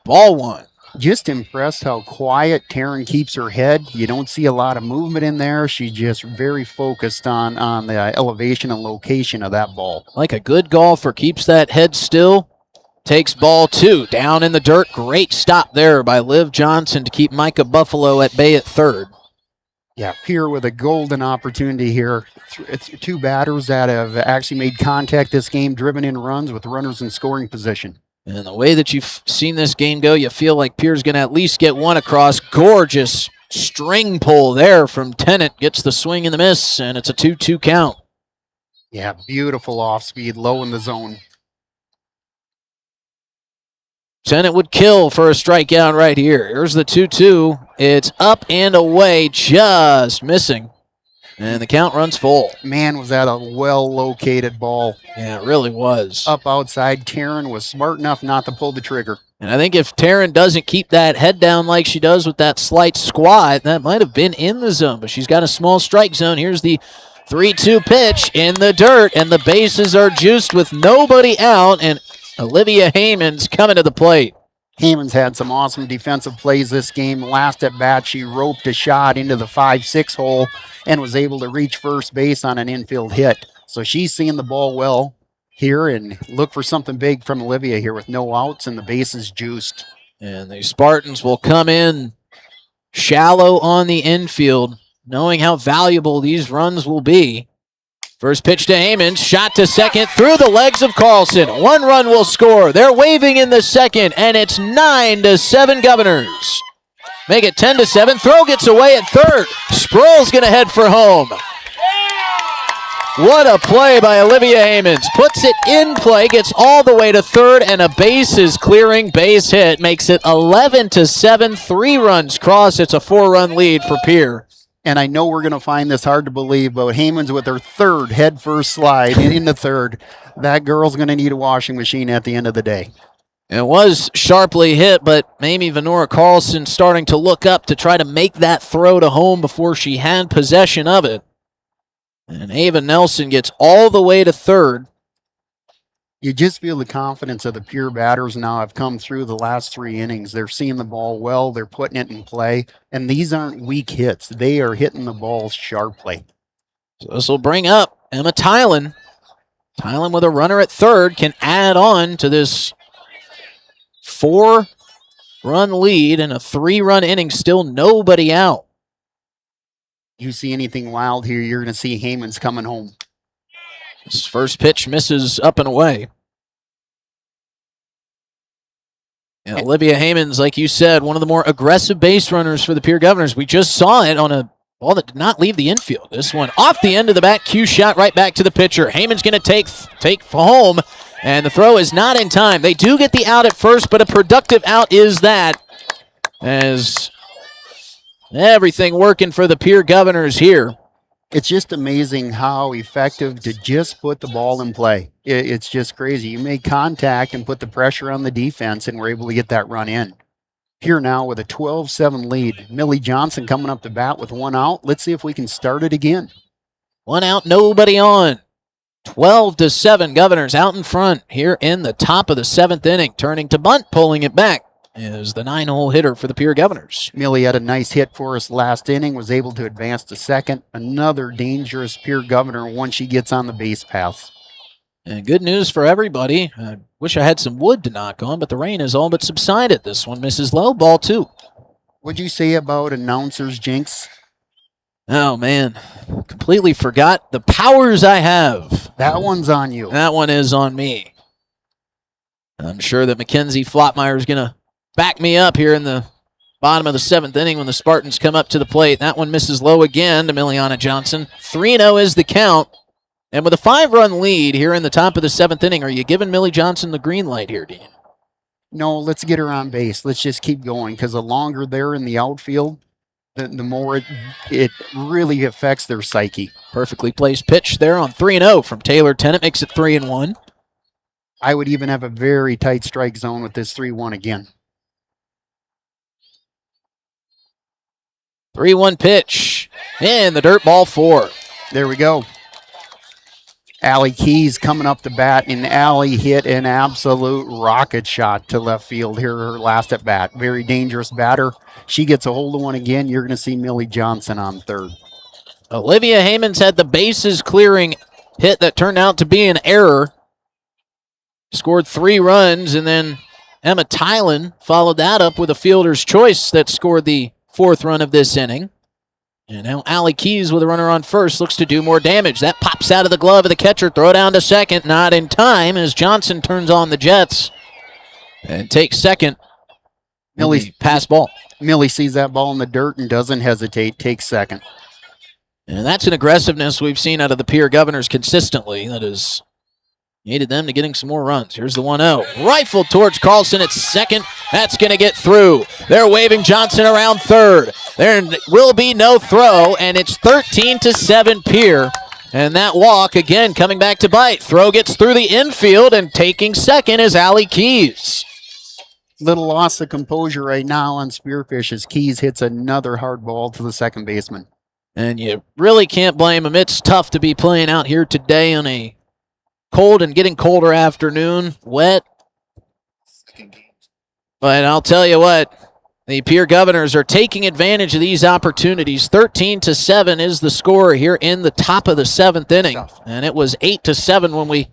ball one. Just impressed how quiet Taryn keeps her head. You don't see a lot of movement in there. She's just very focused on the elevation and location of that ball. Like a good golfer, keeps that head still. Takes ball two, down in the dirt. Great stop there by Liv Johnson to keep Micah Buffalo at bay at third. Yeah, Pierre with a golden opportunity here. It's two batters that have actually made contact this game, driven in runs with runners in scoring position. And the way that you've seen this game go, you feel like Pierre's going to at least get one across. Gorgeous string pull there from Tennant. Gets the swing and the miss, and it's a 2-2 count. Yeah, beautiful off speed, low in the zone. Tennant would kill for a strikeout right here. Here's the 2-2. It's up and away, just missing. And the count runs full. Man, was that a well-located ball. Yeah, it really was. Up outside, Taryn was smart enough not to pull the trigger. And I think if Taryn doesn't keep that head down like she does with that slight squat, that might have been in the zone. But she's got a small strike zone. Here's the 3-2 pitch in the dirt, and the bases are juiced with nobody out, and Olivia Heyman's coming to the plate. Heyman's had some awesome defensive plays this game. Last at bat, she roped a shot into the 5-6 hole and was able to reach first base on an infield hit. So she's seeing the ball well here, and look for something big from Olivia here with no outs and the bases juiced. And the Spartans will come in shallow on the infield, knowing how valuable these runs will be. First pitch to Heyman, shot to second through the legs of Carlson. One run will score. They're waving in the second, and it's 9-7 Governors. Make it 10-7. Throw gets away at third. Sproul's going to head for home. What a play by Olivia Heymans. Puts it in play, gets all the way to third, and a bases clearing base hit. Makes it 11-7. 3 runs cross. It's a 4-run lead for Pierre. And I know we're going to find this hard to believe, but Heyman's with her third head-first slide in the third. That girl's going to need a washing machine at the end of the day. It was sharply hit, but Amy Venora Carlson starting to look up to try to make that throw to home before she had possession of it. And Ava Nelson gets all the way to third. You just feel the confidence of the Pierre batters now have come through the last 3 innings. They're seeing the ball well. They're putting it in play. And these aren't weak hits. They are hitting the ball sharply. So this will bring up Emma Tylen. Tylen with a runner at third can add on to this 4-run lead and a 3-run inning, still nobody out. You see anything wild here, you're going to see Heyman's coming home. This first pitch misses up and away. And Olivia Heyman's, like you said, one of the more aggressive base runners for the Pierre Governors. We just saw it on a ball that did not leave the infield. This one off the end of the bat, cue shot right back to the pitcher. Heyman's going to take home, and the throw is not in time. They do get the out at first, but a productive out is that, as everything working for the Pierre Governors here. It's just amazing how effective to just put the ball in play. It's just crazy. You made contact and put the pressure on the defense, and we're able to get that run in. Here now with a 12-7 lead. Millie Johnson coming up to bat with 1 out. Let's see if we can start it again. 1 out, nobody on. 12-7, Governors out in front here in the top of the 7th inning. Turning to bunt, pulling it back is the 9-hole hitter for the Pierre Governors. Millie had a nice hit for us last inning, was able to advance to second. Another dangerous Pierre Governor once she gets on the base path. And good news for everybody. I wish I had some wood to knock on, but the rain has all but subsided. This one misses low, ball 2. What'd you say about announcers jinx? Oh, man. Completely forgot the powers I have. That one's on you. That one is on me. I'm sure that Mackenzie Flotmeyer is going to back me up here in the bottom of the 7th inning when the Spartans come up to the plate. That one misses low again to Miliana Johnson. 3-0 is the count. And with a 5-run lead here in the top of the 7th inning, are you giving Millie Johnson the green light here, Dean? No, let's get her on base. Let's just keep going, because the longer they're in the outfield, the more it really affects their psyche. Perfectly placed pitch there on 3-0 from Taylor Tennant. Makes it 3-1. I would even have a very tight strike zone with this 3-1 again. 3-1 pitch. And the dirt, ball 4. There we go. Allie Keys coming up to bat, and Allie hit an absolute rocket shot to left field here, her last at bat. Very dangerous batter. She gets a hold of one again. You're going to see Millie Johnson on third. Olivia Heyman's had the bases clearing hit that turned out to be an error. Scored 3 runs, and then Emma Tylen followed that up with a fielder's choice that scored the 4th run of this inning. And now Allie Keys with a runner on first looks to do more damage. That pops out of the glove of the catcher. Throw down to second. Not in time as Johnson turns on the Jets and takes second. Millie pass ball. Millie sees that ball in the dirt and doesn't hesitate. Takes second. And that's an aggressiveness we've seen out of the Pierre Governors consistently. That has aided them to getting some more runs. Here's the 1-0. Rifled towards Carlson at second. That's going to get through. They're waving Johnson around third. There will be no throw, and it's 13-7 Pierre. And that walk, again, coming back to bite. Throw gets through the infield, and taking second is Allie Keys. Little loss of composure right now on Spearfish as Keys hits another hard ball to the second baseman. And you really can't blame him. It's tough to be playing out here today on a cold and getting colder afternoon, wet. But I'll tell you what, the Pierre Governors are taking advantage of these opportunities. 13-7 is the score here in the top of the 7th inning. And it was 8-7 when we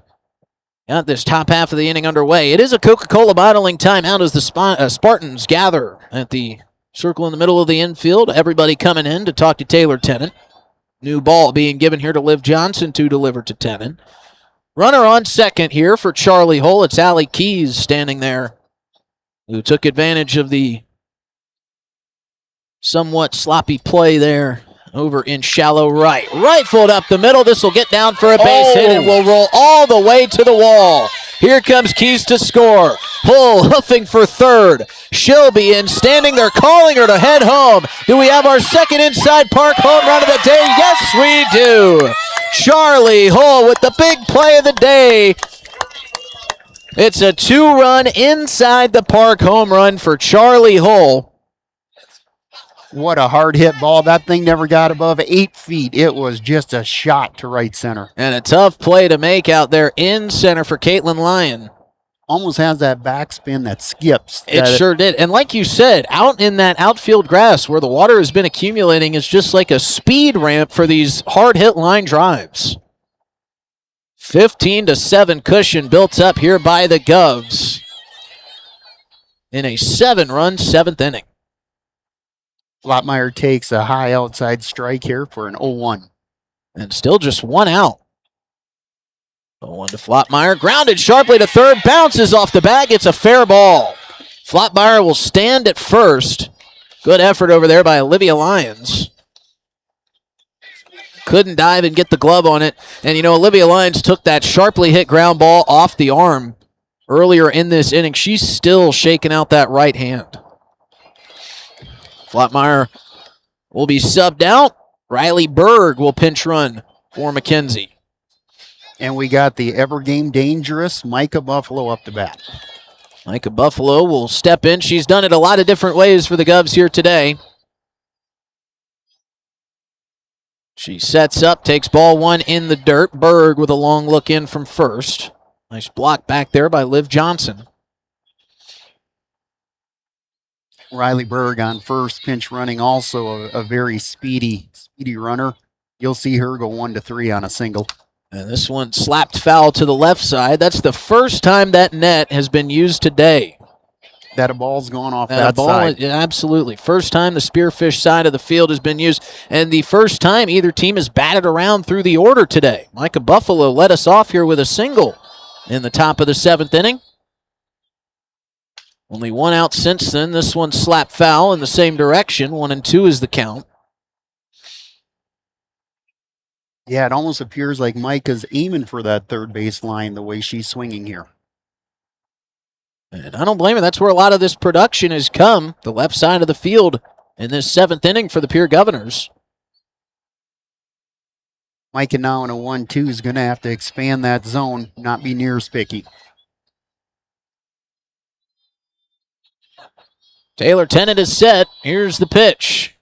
got this top half of the inning underway. It is a Coca-Cola bottling timeout as the Spartans gather at the circle in the middle of the infield. Everybody coming in to talk to Taylor Tennant. New ball being given here to Liv Johnson to deliver to Tennant. Runner on second here for Charlie Hull. It's Allie Keys standing there, who took advantage of the somewhat sloppy play there over in shallow right. Rifled up the middle. This will get down for a base hit and will roll all the way to the wall. Here comes Keys to score. Hull hoofing for third. She'll be in standing there, calling her to head home. Do we have our second inside park home run of the day? Yes, we do. Charlie Hull with the big play of the day. It's a 2-run inside the park home run for Charlie Hull. What a hard hit ball. That thing never got above 8 feet. It was just a shot to right center. And a tough play to make out there in center for Caitlin Lyon. Almost has that backspin that skips. It sure did. And like you said, out in that outfield grass where the water has been accumulating is just like a speed ramp for these hard hit line drives. 15-7 cushion built up here by the Govs. in a 7-run 7th inning. Flottmeyer takes a high outside strike here for an 0-1. And still just 1 out. 0-1 to Flottmeyer. Grounded sharply to third. Bounces off the bag. It's a fair ball. Flottmeyer will stand at first. Good effort over there by Olivia Lyons. Couldn't dive and get the glove on it. And, Olivia Lyons took that sharply hit ground ball off the arm earlier in this inning. She's still shaking out that right hand. Flottmeyer will be subbed out. Riley Berg will pinch run for McKenzie. And we got the ever-game dangerous Micah Buffalo up to bat. Micah Buffalo will step in. She's done it a lot of different ways for the Govs here today. She sets up, takes ball 1 in the dirt. Berg with a long look in from first. Nice block back there by Liv Johnson. Riley Berg on first, pinch running, also a very speedy runner. You'll see her go 1-3 on a single. And this one slapped foul to the left side. That's the first time that net has been used today. That a ball's going off that side. Absolutely. First time the Spearfish side of the field has been used, and the first time either team has batted around through the order today. Micah Buffalo led us off here with a single in the top of the 7th inning. Only 1 out since then. This one slapped foul in the same direction. 1-2 is the count. Yeah, it almost appears like Micah's aiming for that third base line the way she's swinging here. And I don't blame her. That's where a lot of this production has come, the left side of the field in this 7th inning for the Pierre Governors. Micah now in a 1-2 is going to have to expand that zone, not be near as picky. Taylor Tennant is set. Here's the pitch.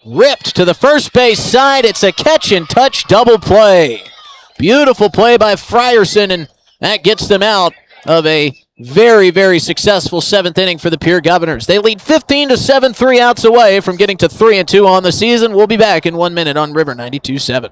Ripped to the first base side. It's a catch and touch double play. Beautiful play by Frierson, and that gets them out of a very, very successful 7th inning for the Pierre Governors. They lead 15-7, 3 outs away from getting to 3-2 on the season. We'll be back in 1 minute on River 92.7.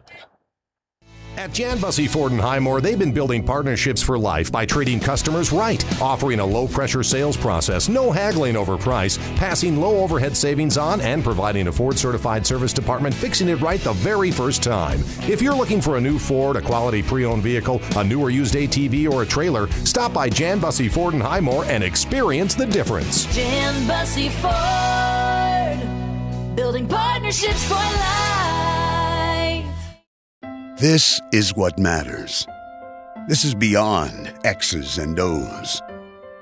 At Janusy Ford in Highmore, they've been building partnerships for life by treating customers right, offering a low-pressure sales process, no haggling over price, passing low overhead savings on, and providing a Ford-certified service department fixing it right the very first time. If you're looking for a new Ford, a quality pre-owned vehicle, a new or used ATV, or a trailer, stop by Janusy Ford in Highmore and experience the difference. Janusy Ford, building partnerships for life. This is what matters. This is beyond X's and O's.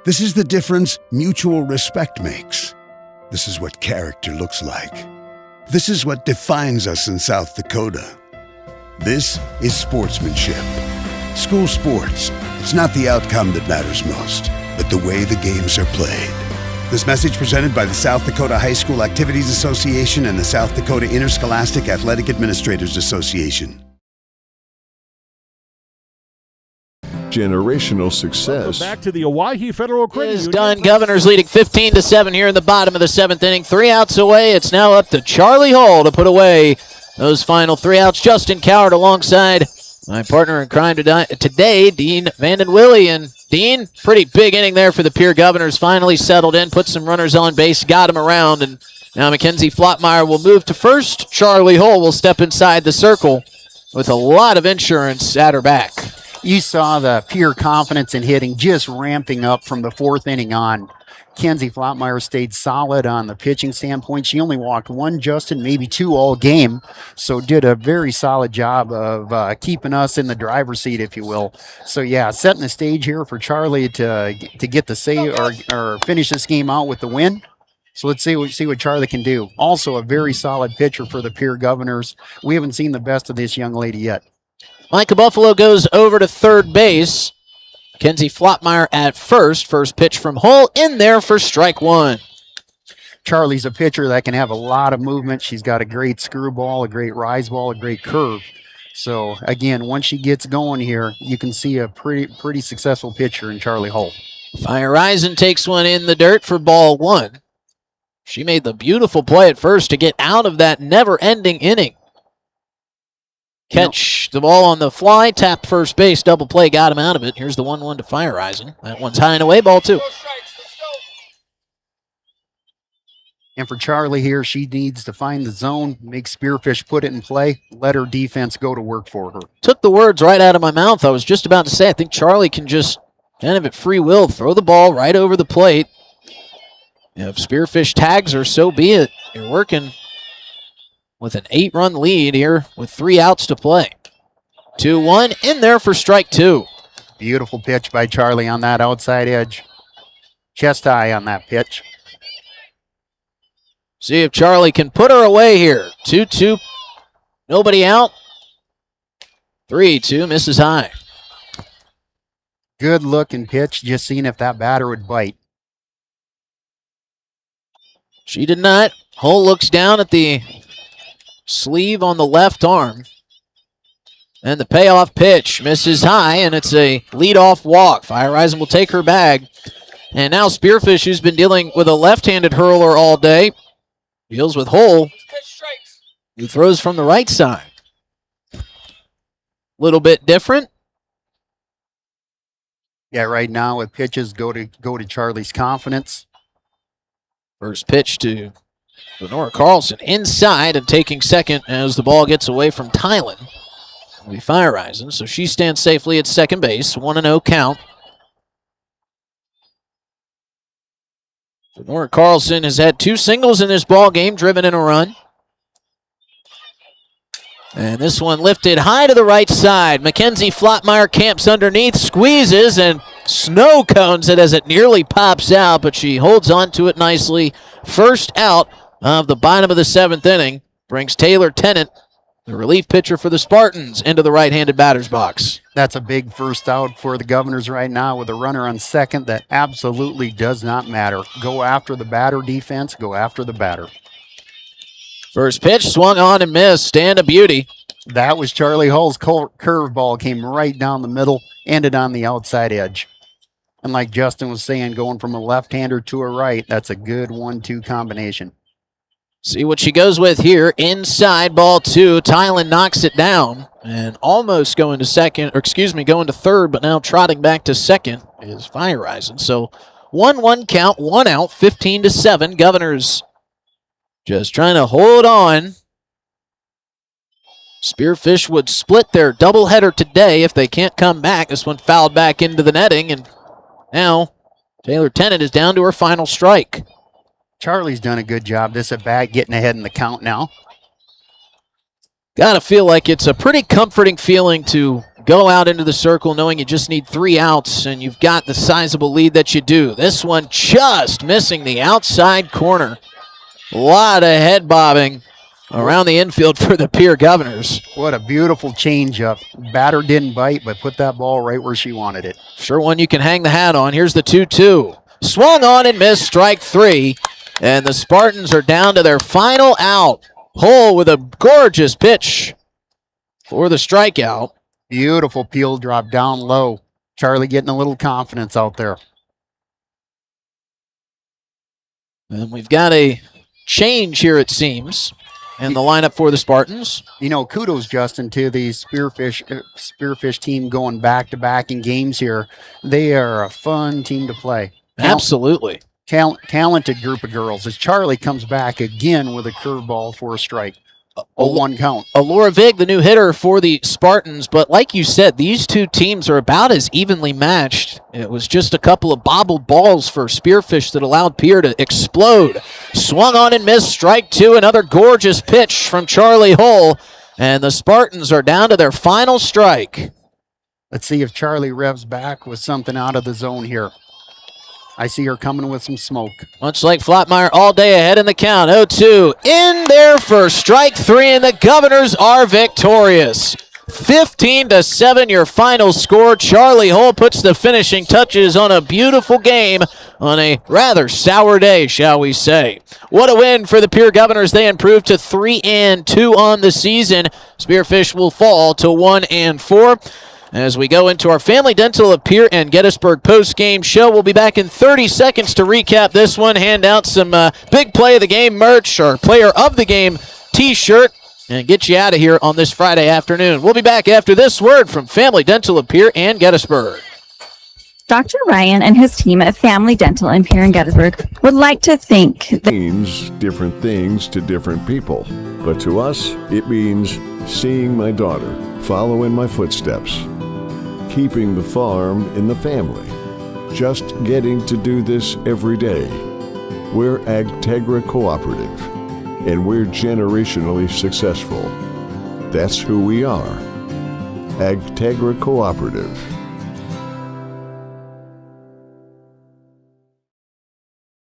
This is the difference mutual respect makes. This is what character looks like. This is what defines us in South Dakota. This is sportsmanship. School sports, it's not the outcome that matters most, but the way the games are played. This message presented by the South Dakota High School Activities Association and the South Dakota Interscholastic Athletic Administrators Association. Generational success. Back to the Owyhee Federal Credit Union. Done. Governors leading 15-7 here in the bottom of the 7th inning. 3 outs away. It's now up to Charlie Hull to put away those final 3 outs. Justin Coward alongside my partner in crime today, Dean Vanden Willie. And Dean, pretty big inning there for the Pierre Governors. Finally settled in, put some runners on base, got him around, and now Mackenzie Flottmeyer will move to first. Charlie Hull will step inside the circle with a lot of insurance at her back. You saw the pure confidence in hitting just ramping up from the 4th inning on. Kenzie Flottmeyer stayed solid on the pitching standpoint. She only walked 1, Justin, maybe 2 all game, so did a very solid job of keeping us in the driver's seat, if you will. So, yeah, setting the stage here for Charlie to get the save or finish this game out with the win. So let's see what Charlie can do. Also a very solid pitcher for the Pierre Governors. We haven't seen the best of this young lady yet. Micah Buffalo goes over to third base. Kenzie Flottmeyer at first. First pitch from Hull in there for strike 1. Charlie's a pitcher that can have a lot of movement. She's got a great screwball, a great rise ball, a great curve. So, again, once she gets going here, you can see a pretty successful pitcher in Charlie Hull. Iverson takes one in the dirt for ball 1. She made the beautiful play at first to get out of that never-ending inning. Catch the ball on the fly, tap first base, double play, got him out of it. Here's the 1-1 to Iverson. That one's high and away, ball 2. And for Charlie here, she needs to find the zone, make Spearfish put it in play, let her defense go to work for her. Took the words right out of my mouth. I was just about to say, I think Charlie can just kind of at free will throw the ball right over the plate. If Spearfish tags her, so be it. You're working with an 8-run lead here with 3 outs to play. 2-1 in there for strike 2. Beautiful pitch by Charlie on that outside edge. Chest high on that pitch. See if Charlie can put her away here. 2-2. Nobody out. 3-2 misses high. Good looking pitch. Just seeing if that batter would bite. She did not. Hull looks down at the sleeve on the left arm. And the payoff pitch misses high, and it's a leadoff walk. Fire Rising will take her bag. And now Spearfish, who's been dealing with a left-handed hurler all day, deals with Hull, who throws from the right side. Little bit different. Yeah, right now with pitches go to Charlie's confidence. First pitch to Lenora Carlson inside and taking second as the ball gets away from Tylen. It'll be Fire Rising, so she stands safely at second base. 1-0 count. Lenora Carlson has had 2 singles in this ball game, driven in a run. And this one lifted high to the right side. Mackenzie Flotmeyer camps underneath, squeezes, and snow cones it as it nearly pops out, but she holds on to it nicely. First out of the bottom of the 7th inning brings Taylor Tennant, the relief pitcher for the Spartans, into the right-handed batter's box. That's a big first out for the Governors right now with a runner on second. That absolutely does not matter. Go after the batter, defense. Go after the batter. First pitch swung on and missed, and a beauty. That was Charlie Hull's curveball. Came right down the middle, ended on the outside edge. And like Justin was saying, going from a left-hander to a right, that's a good 1-2 combination. See what she goes with here. Inside, ball 2. Tylen knocks it down and almost going to third, but now trotting back to second is Fire Rising. So 1-1 count, 1 out, 15-7. Governors just trying to hold on. Spearfish would split their doubleheader today if they can't come back. This one fouled back into the netting, and now Taylor Tennant is down to her final strike. Charlie's done a good job this at bat, getting ahead in the count now. Gotta feel like it's a pretty comforting feeling to go out into the circle knowing you just need 3 outs and you've got the sizable lead that you do. This one just missing the outside corner. A lot of head bobbing around the infield for the Pierre Governors. What a beautiful changeup. Batter didn't bite, but put that ball right where she wanted it. Sure one you can hang the hat on. Here's the 2-2. Swung on and missed, strike 3. And the Spartans are down to their final out. Hull with a gorgeous pitch for the strikeout. Beautiful peel drop down low. Charlie getting a little confidence out there. And we've got a change here, it seems, in the lineup for the Spartans. You know, kudos, Justin, to the Spearfish team going back-to-back in games here. They are a fun team to play. Absolutely. Talented group of girls as Charlie comes back again with a curveball for a strike. A 1 count. Allura Vig, the new hitter for the Spartans, but like you said, these 2 teams are about as evenly matched. It was just a couple of bobbled balls for Spearfish that allowed Pierre to explode. Swung on and missed, strike 2, another gorgeous pitch from Charlie Hull, and the Spartans are down to their final strike. Let's see if Charlie revs back with something out of the zone here. I see her coming with some smoke. Much like Flotmeyer all day ahead in the count. 0-2 in there for strike 3, and the Governors are victorious. 15-7 your final score. Charlie Hull puts the finishing touches on a beautiful game on a rather sour day, shall we say. What a win for the Pierre Governors. They improved to 3-2 on the season. Spearfish will fall to 1-4. As we go into our Family Dental of Pierre and Gettysburg post-game show, we'll be back in 30 seconds to recap this one, hand out some big play of the game merch or player of the game t-shirt, and get you out of here on this Friday afternoon. We'll be back after this word from Family Dental of Pierre and Gettysburg. Dr. Ryan and his team at Family Dental in Pierre and Gettysburg would like to thank means different things to different people, but to us, it means seeing my daughter follow in my footsteps, keeping the farm in the family, just getting to do this every day. We're Agtegra Cooperative, and we're generationally successful. That's who we are. Agtegra Cooperative.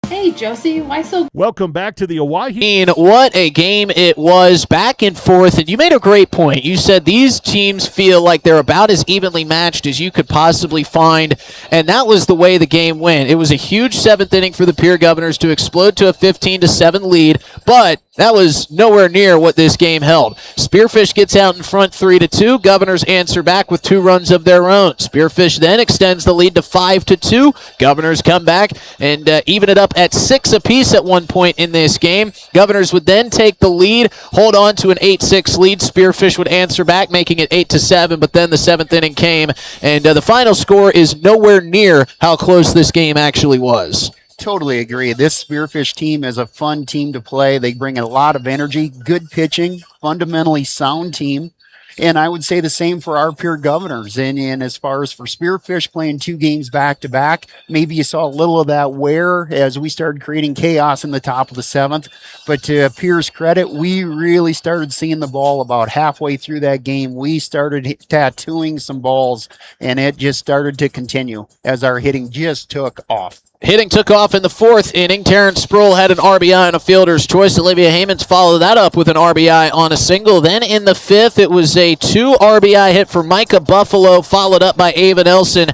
Hey, Josie, why so... Welcome back to the Owyhee. What a game it was, back and forth, and you made a great point. You said these teams feel like they're about as evenly matched as you could possibly find, and that was the way the game went. It was a huge seventh inning for the Pierre Governors to explode to a 15-7 lead, but that was nowhere near what this game held. Spearfish gets out in front 3-2. Governors answer back with 2 runs of their own. Spearfish then extends the lead to 5-2. Governors come back and even it up at 6 apiece at one point in this game. Governors would then take the lead, hold on to an 8-6 lead. Spearfish would answer back, making it 8-7, but then the 7th inning came, and the final score is nowhere near how close this game actually was. Totally agree. This Spearfish team is a fun team to play. They bring a lot of energy, good pitching, fundamentally sound team. And I would say the same for our Pierre Governors. And as far as for Spearfish playing 2 games back-to-back, maybe you saw a little of that wear as we started creating chaos in the top of the 7th. But to Pierre's credit, we really started seeing the ball about halfway through that game. We started tattooing some balls, and it just started to continue as our hitting just took off. Hitting took off in the 4th inning. Terrence Sproul had an RBI on a fielder's choice. Olivia Hammonds followed that up with an RBI on a single. Then in the 5th, it was a 2 RBI hit for Micah Buffalo, followed up by Ava Nelson,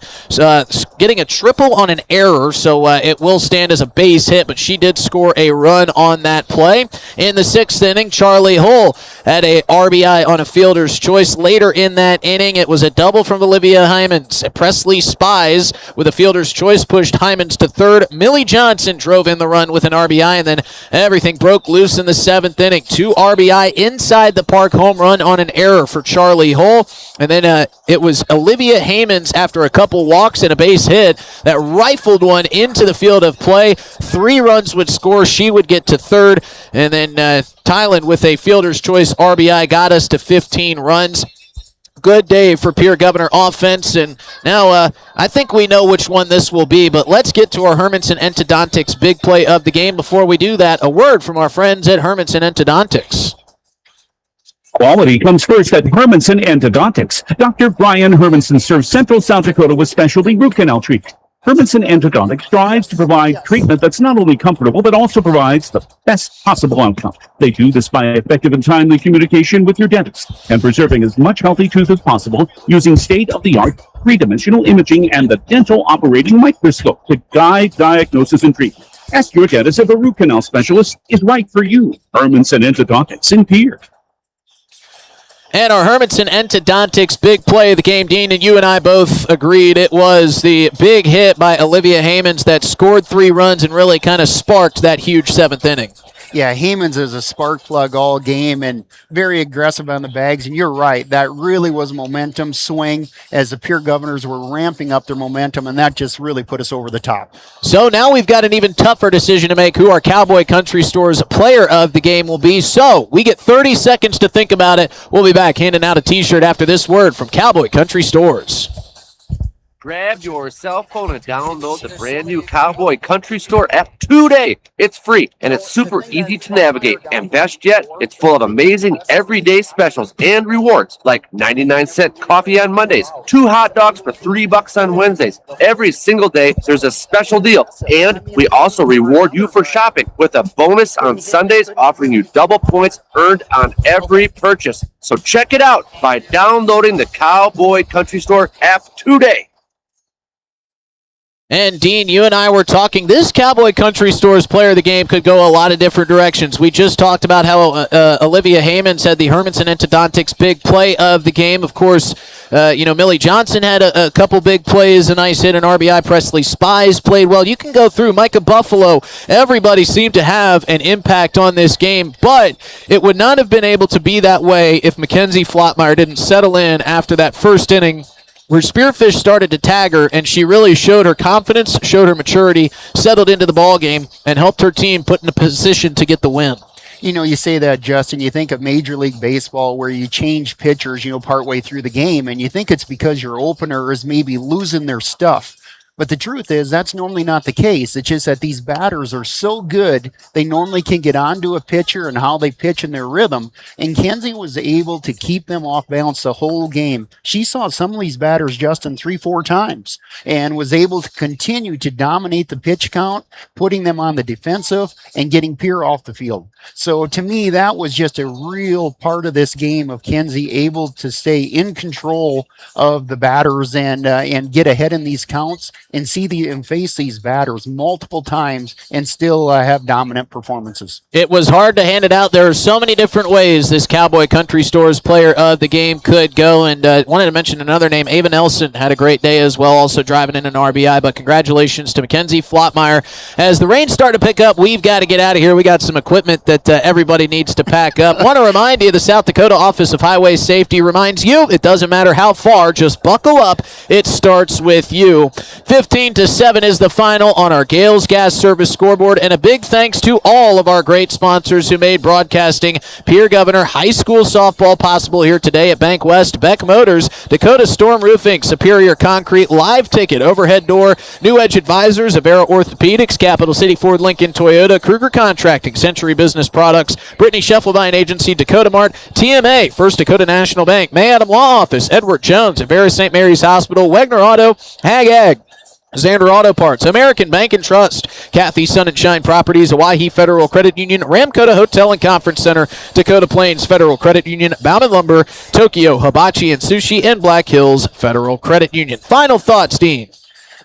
getting a triple on an error, so it will stand as a base hit, but she did score a run on that play. In the 6th inning, Charlie Hull had a RBI on a fielder's choice. Later in that inning, it was a double from Olivia Hyman's. Presley Spies with a fielder's choice pushed Hyman's to 3rd. Millie Johnson drove in the run with an RBI, and then everything broke loose in the 7th inning. 2 RBI inside the park home run on an error for Charlie Hull. And then it was Olivia Hammonds, after a couple walks and a base hit, that rifled one into the field of play. 3 runs would score. She would get to 3rd. And then Tylen with a fielder's choice RBI got us to 15 runs. Good day for Pierre Governor offense, and now I think we know which one this will be, but let's get to our Hermanson Endodontics big play of the game. Before we do that, a word from our friends at Hermanson Endodontics. Quality comes first at Hermanson Endodontics. Dr. Brian Hermanson serves Central South Dakota with specialty root canal treatment. Hermanson Endodontics strives to provide treatment that's not only comfortable, but also provides the best possible outcome. They do this by effective and timely communication with your dentist and preserving as much healthy tooth as possible using state-of-the-art three-dimensional imaging and the dental operating microscope to guide diagnosis and treatment. Ask your dentist if a root canal specialist is right for you. Hermanson Endodontics in Pierre. And our Hermanson Endodontics big play of the game, Dean, and you and I both agreed it was the big hit by Olivia Hammonds that scored 3 runs and really kind of sparked that huge 7th inning. Yeah, Hammonds is a spark plug all game and very aggressive on the bags. And you're right, that really was a momentum swing as the Pierre Governors were ramping up their momentum, and that just really put us over the top. So now we've got an even tougher decision to make who our Cowboy Country Store's player of the game will be. So we get 30 seconds to think about it. We'll be back handing out a T-shirt after this word from Cowboy Country Stores. Grab your cell phone and download the brand new Cowboy Country Store app today. It's free and it's super easy to navigate. And best yet, it's full of amazing everyday specials and rewards like 99-cent coffee on Mondays, 2 hot dogs for $3 on Wednesdays. Every single day, there's a special deal. And we also reward you for shopping with a bonus on Sundays, offering you double points earned on every purchase. So check it out by downloading the Cowboy Country Store app today. And Dean, you and I were talking, this Cowboy Country Store's player of the game could go a lot of different directions. We just talked about how Olivia Hammonds had the Hermanson Endodontics big play of the game. Of course, Millie Johnson had a couple big plays, a nice hit, an RBI. Presley Spies played well. You can go through. Micah Buffalo, everybody seemed to have an impact on this game, but it would not have been able to be that way if Mackenzie Flottmeyer didn't settle in after that first inning where Spearfish started to tag her, and she really showed her confidence, showed her maturity, settled into the ball game, and helped her team put in a position to get the win. You know, you say that, Justin, you think of Major League Baseball where you change pitchers, partway through the game, and you think it's because your opener is maybe losing their stuff. But the truth is, that's normally not the case. It's just that these batters are so good, they normally can get onto a pitcher and how they pitch in their rhythm. And Kenzie was able to keep them off balance the whole game. She saw some of these batters, Justin, 3-4 times and was able to continue to dominate the pitch count, putting them on the defensive and getting Pierre off the field. So to me, that was just a real part of this game of Kenzie able to stay in control of the batters and get ahead in these counts and face these batters multiple times and still have dominant performances. It was hard to hand it out. There are so many different ways this Cowboy Country Store's player of the game could go, and wanted to mention another name. Ava Nelson had a great day as well, also driving in an RBI, but congratulations to Mackenzie Flottmeyer. As the rain started to pick up, we've got to get out of here. We got some equipment that everybody needs to pack up. Want to remind you, the South Dakota Office of Highway Safety reminds you, it doesn't matter how far, just buckle up. It starts with you. 15-7 is the final on our Gales Gas Service scoreboard, and a big thanks to all of our great sponsors who made broadcasting Pierre Governor High School softball possible here today at Bank West, Beck Motors, Dakota Storm Roofing, Superior Concrete, Live Ticket, Overhead Door, New Edge Advisors, Avera Orthopedics, Capital City Ford Lincoln Toyota, Kruger Contracting, Century Business Products, Brittany Scheffelbein Agency, Dakota Mart, TMA, First Dakota National Bank, May Adam Law Office, Edward Jones, Avera St. Mary's Hospital, Wegner Auto, Ag, Xander Auto Parts, American Bank and Trust, Kathy Sun and Shine Properties, Hawaii Federal Credit Union, Ramkota Hotel and Conference Center, Dakota Plains Federal Credit Union, Bauman Lumber, Tokyo Hibachi and Sushi, and Black Hills Federal Credit Union. Final thoughts, Dean.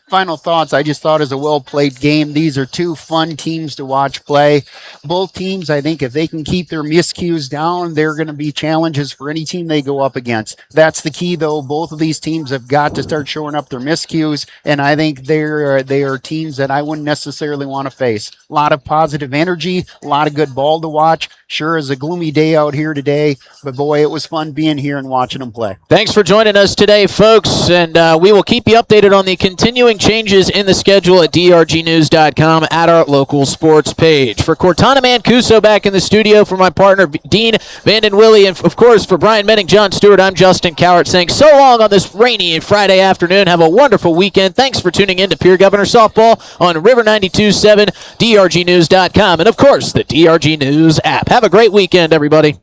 Final thoughts, I just thought it was a well-played game. These are two fun teams to watch play. Both teams, I think, if they can keep their miscues down, they're going to be challenges for any team they go up against. That's the key, though. Both of these teams have got to start showing up their miscues, and I think they are teams that I wouldn't necessarily want to face. A lot of positive energy, a lot of good ball to watch. Sure is a gloomy day out here today, but boy, it was fun being here and watching them play. Thanks for joining us today, folks, and we will keep you updated on the continuing changes in the schedule at drgnews.com at our local sports page. For Cortana Mancuso back in the studio, for my partner Dean Vanden Willie, and of course for Brian Menning, John Stewart, I'm Justin Cowart saying so long on this rainy Friday afternoon. Have a wonderful weekend. Thanks for tuning in to Pierre Governor Softball on River 92.7, drgnews.com, and of course the DRG News app. Have a great weekend, everybody.